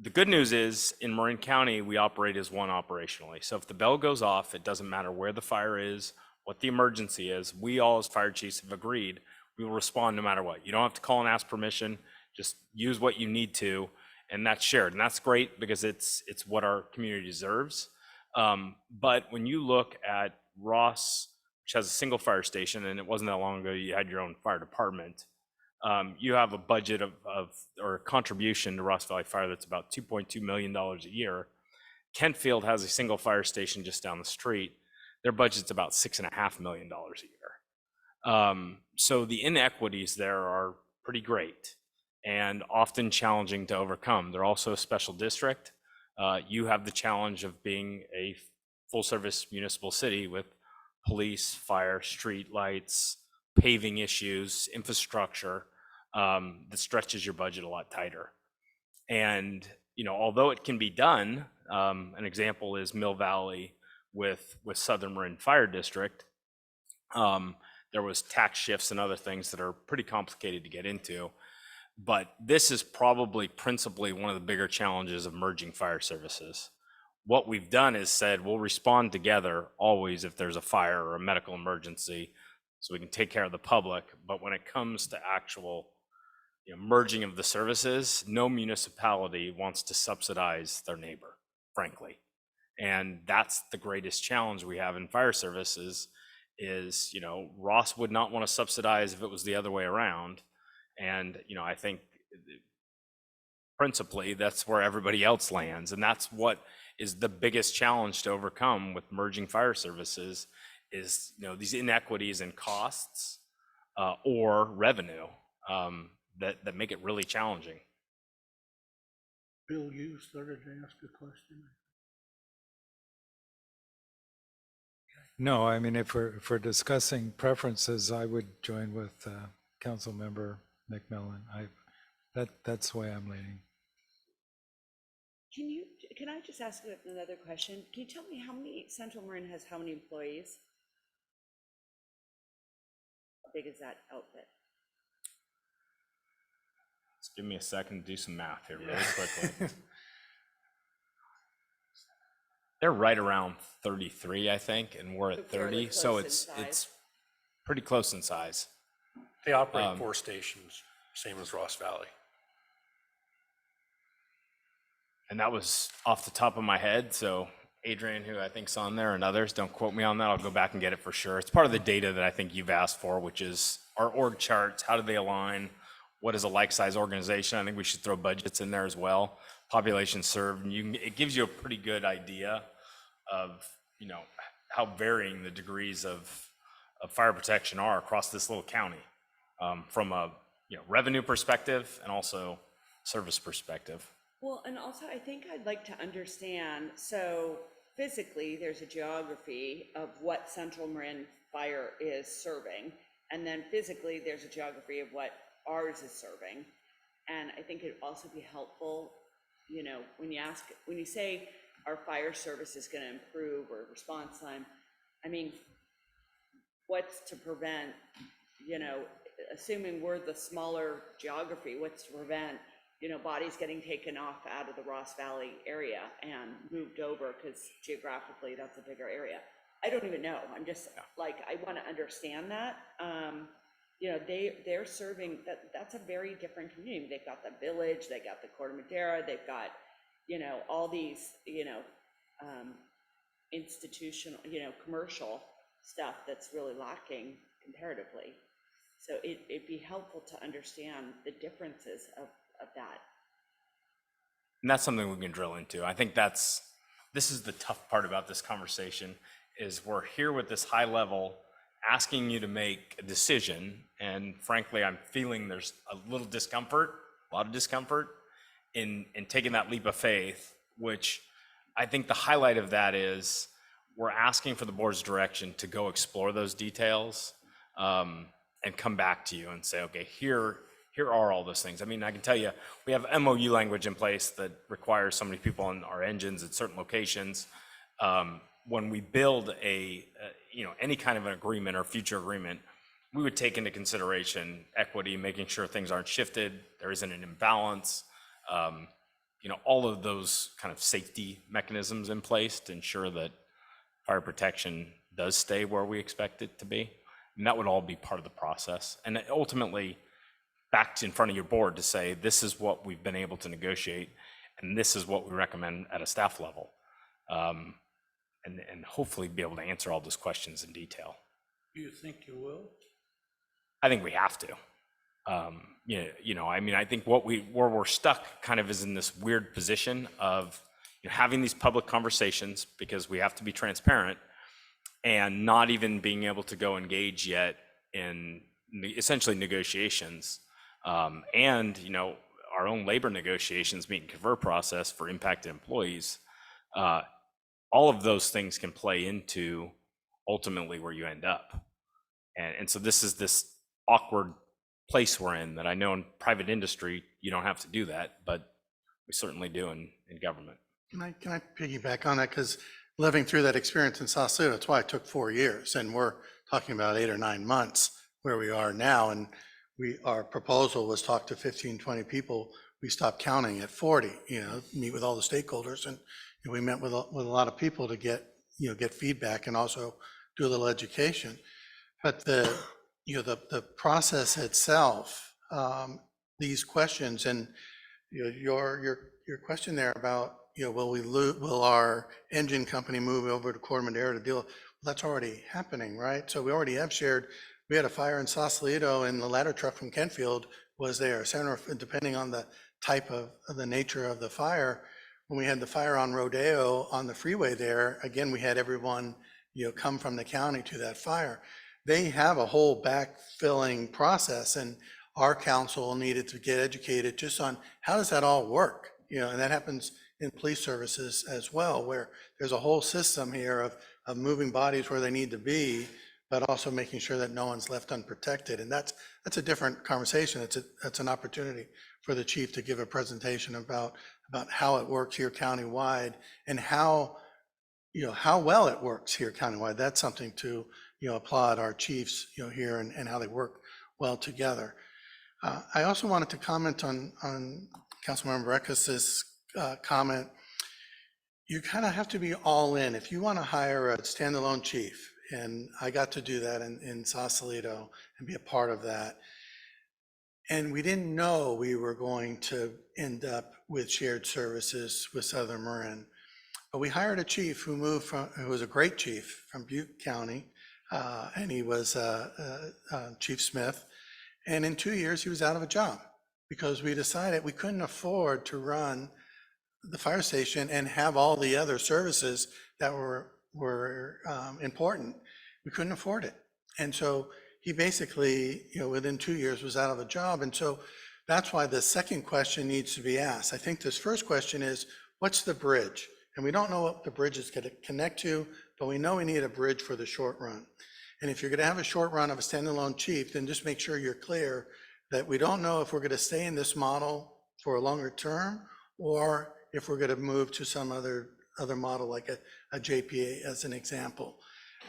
Speaker 3: The good news is in Marin County, we operate as one operationally. So if the bell goes off, it doesn't matter where the fire is, what the emergency is. We all as fire chiefs have agreed we will respond no matter what. You don't have to call and ask permission. Just use what you need to, and that's shared. And that's great because it's what our community deserves. But when you look at Ross, which has a single fire station, and it wasn't that long ago you had your own fire department, you have a budget or a contribution to Ross Valley Fire that's about $2.2 million a year. Kentfield has a single fire station just down the street. Their budget's about $6.5 million a year. So the inequities there are pretty great and often challenging to overcome. They're also a special district. You have the challenge of being a full-service municipal city with police, fire, street lights, paving issues, infrastructure that stretches your budget a lot tighter. And although it can be done, an example is Mill Valley with Southern Marin Fire District. There was tax shifts and other things that are pretty complicated to get into. But this is probably principally one of the bigger challenges of merging fire services. What we've done is said we'll respond together always if there's a fire or a medical emergency, so we can take care of the public. But when it comes to actual merging of the services, no municipality wants to subsidize their neighbor, frankly. And that's the greatest challenge we have in fire services is, Ross would not want to subsidize if it was the other way around. And, I think principally that's where everybody else lands. And that's what is the biggest challenge to overcome with merging fire services is, these inequities in costs or revenue that make it really challenging.
Speaker 1: Bill, you started to ask a question.
Speaker 11: No, I mean, if we're discussing preferences, I would join with Councilmember McMillan. That's the way I'm leaning.
Speaker 7: Can I just ask another question? Can you tell me how many, Central Marin has how many employees? How big is that outfit?
Speaker 3: Just give me a second to do some math here really quickly. They're right around 33, I think, and we're at 30. So it's pretty close in size.
Speaker 13: They operate 4 stations, same as Ross Valley.
Speaker 3: And that was off the top of my head. So Adrian, who I think's on there, and others, don't quote me on that. I'll go back and get it for sure. It's part of the data that I think you've asked for, which is our org charts. How do they align? What is a like-size organization? I think we should throw budgets in there as well. Population served, and it gives you a pretty good idea of how varying the degrees of fire protection are across this little county, from a revenue perspective and also service perspective.
Speaker 7: Well, and also I think I'd like to understand, so physically there's a geography of what Central Marin Fire is serving, and then physically there's a geography of what ours is serving. And I think it'd also be helpful, when you say our fire service is going to improve or response time, I mean, what's to prevent, assuming we're the smaller geography, what's to prevent, bodies getting taken off out of the Ross Valley area and moved over, because geographically that's a bigger area. I don't even know. I'm just I want to understand that. They're serving, that's a very different community. They've got the village, they got the Corte Madera, they've got, all these, institutional, commercial stuff that's really lacking comparatively. So it'd be helpful to understand the differences of that.
Speaker 3: And that's something we can drill into. I think this is the tough part about this conversation, is we're here with this high level asking you to make a decision. And frankly, I'm feeling there's a lot of discomfort in taking that leap of faith, which I think the highlight of that is we're asking for the board's direction to go explore those details and come back to you and say, okay, here are all those things. I mean, I can tell you, we have MOU language in place that requires so many people on our engines at certain locations. When we build any kind of an agreement or future agreement, we would take into consideration equity, making sure things aren't shifted, there isn't an imbalance, all of those kind of safety mechanisms in place to ensure that fire protection does stay where we expect it to be. And that would all be part of the process. And ultimately, back in front of your board to say, this is what we've been able to negotiate, and this is what we recommend at a staff level. And hopefully be able to answer all those questions in detail.
Speaker 1: Do you think you will?
Speaker 3: I think we have to. I think where we're stuck kind of is in this weird position of having these public conversations because we have to be transparent and not even being able to go engage yet in essentially negotiations and our own labor negotiations, meet and confer process for impacted employees. All of those things can play into ultimately where you end up. And so this is this awkward place we're in that I know in private industry, you don't have to do that, but we certainly do in government.
Speaker 14: Can I piggyback on that? Because living through that experience in Sausalito, that's why it took 4 years. And we're talking about 8 or 9 months where we are now. And our proposal was talk to 15, 20 people. We stopped counting at 40, meet with all the stakeholders. And we met with a lot of people to get feedback and also do a little education. But the process itself, these questions and your question there about will our engine company move over to Corps Madera to deal? Well, that's already happening, right? So we already have shared. We had a fire in Sausalito, and the ladder truck from Kentfield was there. Depending on the type of the nature of the fire. When we had the fire on Rodeo on the freeway there, again, we had everyone, come from the county to that fire. They have a whole backfilling process, and our council needed to get educated just on how does that all work? And that happens in police services as well, where there's a whole system here of moving bodies where they need to be, but also making sure that no one's left unprotected. And that's a different conversation. That's an opportunity for the chief to give a presentation about how it works here countywide and how well it works here countywide. That's something to, applaud our chiefs, here and how they work well together. I also wanted to comment on Councilmember Eckes' comment. You kind of have to be all in. If you want to hire a standalone chief, and I got to do that in Sausalito and be a part of that. And we didn't know we were going to end up with shared services with Southern Marin. But we hired a chief who was a great chief from Butte County, and he was Chief Smith. And in 2 years, he was out of a job because we decided we couldn't afford to run the fire station and have all the other services that were important. We couldn't afford it. And so he basically, within 2 years was out of a job. And so that's why the second question needs to be asked. I think this first question is, what's the bridge? And we don't know what the bridge is going to connect to, but we know we need a bridge for the short run. And if you're going to have a short run of a standalone chief, then just make sure you're clear that we don't know if we're going to stay in this model for a longer term, or if we're going to move to some other model like a JPA as an example.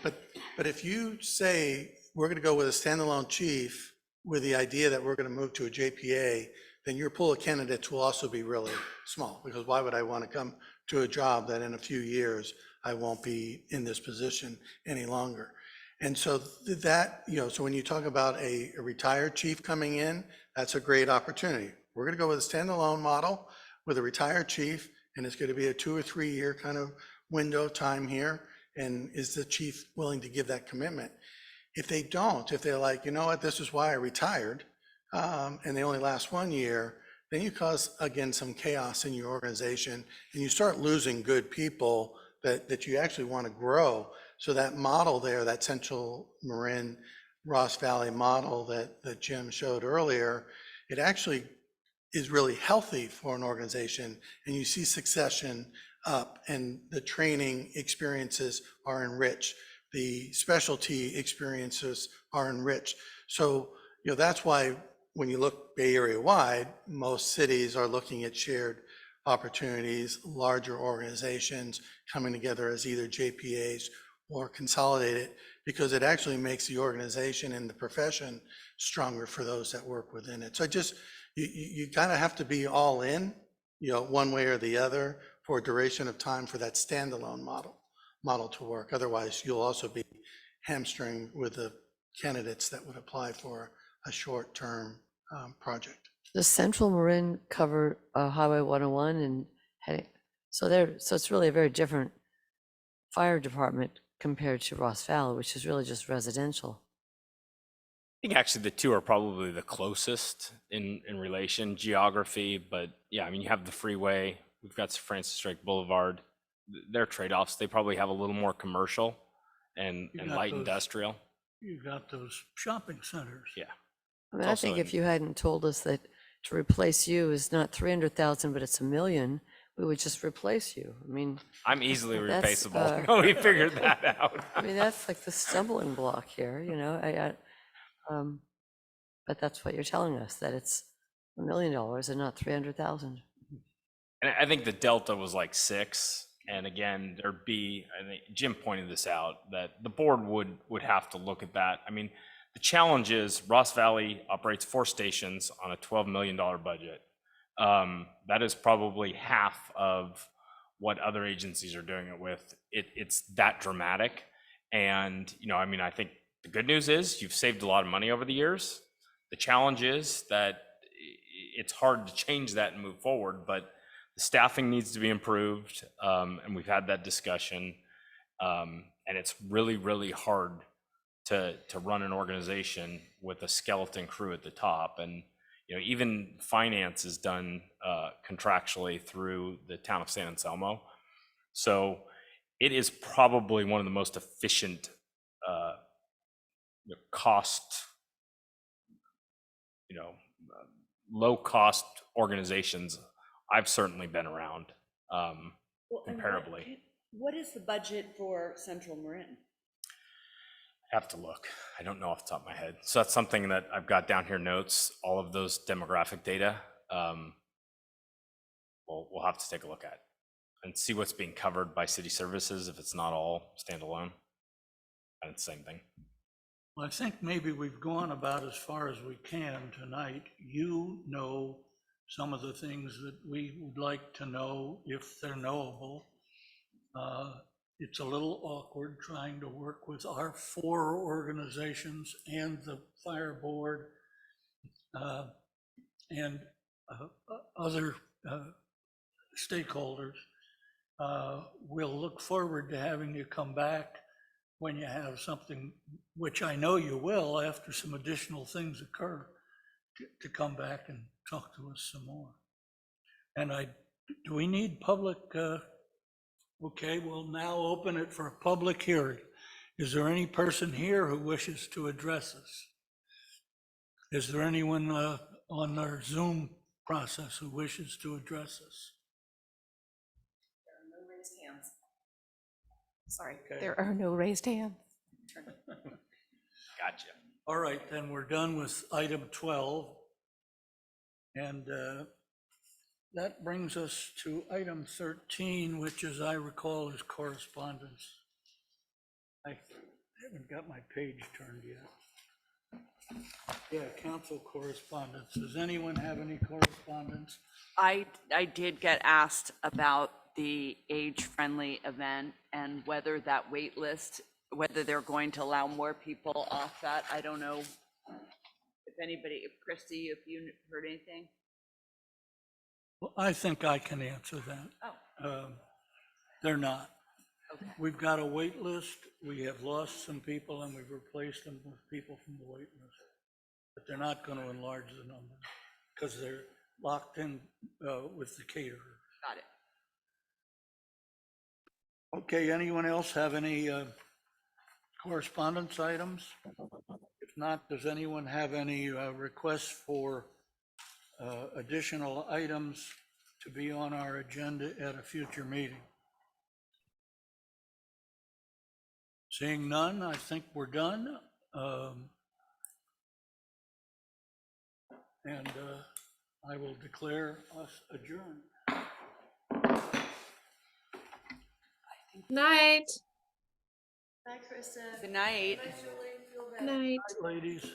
Speaker 14: But if you say we're going to go with a standalone chief with the idea that we're going to move to a JPA, then your pool of candidates will also be really small, because why would I want to come to a job that in a few years I won't be in this position any longer? And so that, so when you talk about a retired chief coming in, that's a great opportunity. We're going to go with a standalone model with a retired chief, and it's going to be a 2 or 3 year kind of window time here. And is the chief willing to give that commitment? If they don't, if they're like, you know what, this is why I retired, and they only last 1 year, then you cause, again, some chaos in your organization, and you start losing good people that you actually want to grow. So that model there, that Central Marin, Ross Valley model that Jim showed earlier, it actually is really healthy for an organization, and you see succession up, and the training experiences are enriched. The specialty experiences are enriched. So, that's why when you look Bay Area wide, most cities are looking at shared opportunities, larger organizations coming together as either JPAs or consolidated, because it actually makes the organization and the profession stronger for those that work within it. So you kind of have to be all in, one way or the other for a duration of time for that standalone model to work. Otherwise, you'll also be hamstringed with the candidates that would apply for a short-term project.
Speaker 5: Does Central Marin cover Highway 101 and heading? So it's really a very different fire department compared to Ross Valley, which is really just residential.
Speaker 3: I think actually the two are probably the closest in relation geography, but yeah, I mean, you have the freeway, we've got Francis Drake Boulevard, they're trade-offs. They probably have a little more commercial and
Speaker 1: got
Speaker 3: light
Speaker 1: those-
Speaker 3: industrial.
Speaker 1: You've got those shopping centers.
Speaker 3: Yeah.
Speaker 5: I mean,
Speaker 3: It's
Speaker 5: I
Speaker 3: also
Speaker 5: think if
Speaker 3: in-
Speaker 5: you hadn't told us that to replace you is not 300,000, but it's $1 million, we would just replace you. I mean,
Speaker 3: I'm easily
Speaker 5: That's,
Speaker 3: replaceable. We figured that out.
Speaker 5: I mean, that's like the stumbling block here, but that's what you're telling us, that it's $1 million and not 300,000.
Speaker 3: And I think the delta was like 6. And again, I think Jim pointed this out, that the board would have to look at that. I mean, the challenge is Ross Valley operates 4 stations on a $12 million budget. That is probably half of what other agencies are doing it with. It's that dramatic. And, I mean, I think the good news is you've saved a lot of money over the years. The challenge is that it's hard to change that and move forward, but the staffing needs to be improved. And we've had that discussion. And it's really, really hard to run an organization with a skeleton crew at the top. And, even finance is done contractually through the town of San Anselmo. So it is probably one of the most efficient cost, low cost organizations I've certainly been around, comparably.
Speaker 7: What is the budget for Central Marin?
Speaker 3: Have to look. I don't know off the top of my head. So that's something that I've got down here, notes, all of those demographic data. We'll have to take a look at and see what's being covered by city services if it's not all standalone. And it's the same thing.
Speaker 1: Well, I think maybe we've gone about as far as we can tonight. You know some of the things that we would like to know if they're knowable. It's a little awkward trying to work with our 4 organizations and the fire board and other stakeholders. We'll look forward to having you come back when you have something, which I know you will after some additional things occur, to come back and talk to us some more. And do we need public? Okay, we'll now open it for a public hearing. Is there any person here who wishes to address us? Is there anyone on our Zoom process who wishes to address us?
Speaker 4: There are no raised hands. Sorry,
Speaker 1: Okay.
Speaker 4: there are no raised hands.
Speaker 3: Gotcha.
Speaker 1: All right, then we're done with item 12. And that brings us to item 13, which, as I recall, is correspondence. I haven't got my page turned yet. Yeah, council correspondence. Does anyone have any correspondence?
Speaker 7: I did get asked about the age-friendly event and whether that wait list, whether they're going to allow more people off that. I don't know if Christy, if you heard anything?
Speaker 1: Well, I think I can answer that.
Speaker 7: Oh,
Speaker 1: They're not.
Speaker 7: okay.
Speaker 1: We've got a wait list. We have lost some people and we've replaced them with people from the wait list. But they're not going to enlarge the number because they're locked in with the caterer.
Speaker 7: Got it.
Speaker 1: Okay, anyone else have any correspondence items? If not, does anyone have any requests for additional items to be on our agenda at a future meeting? Seeing none, I think we're done. And I will declare us adjourned.
Speaker 6: Night.
Speaker 7: Good night.
Speaker 6: Night.
Speaker 1: Ladies.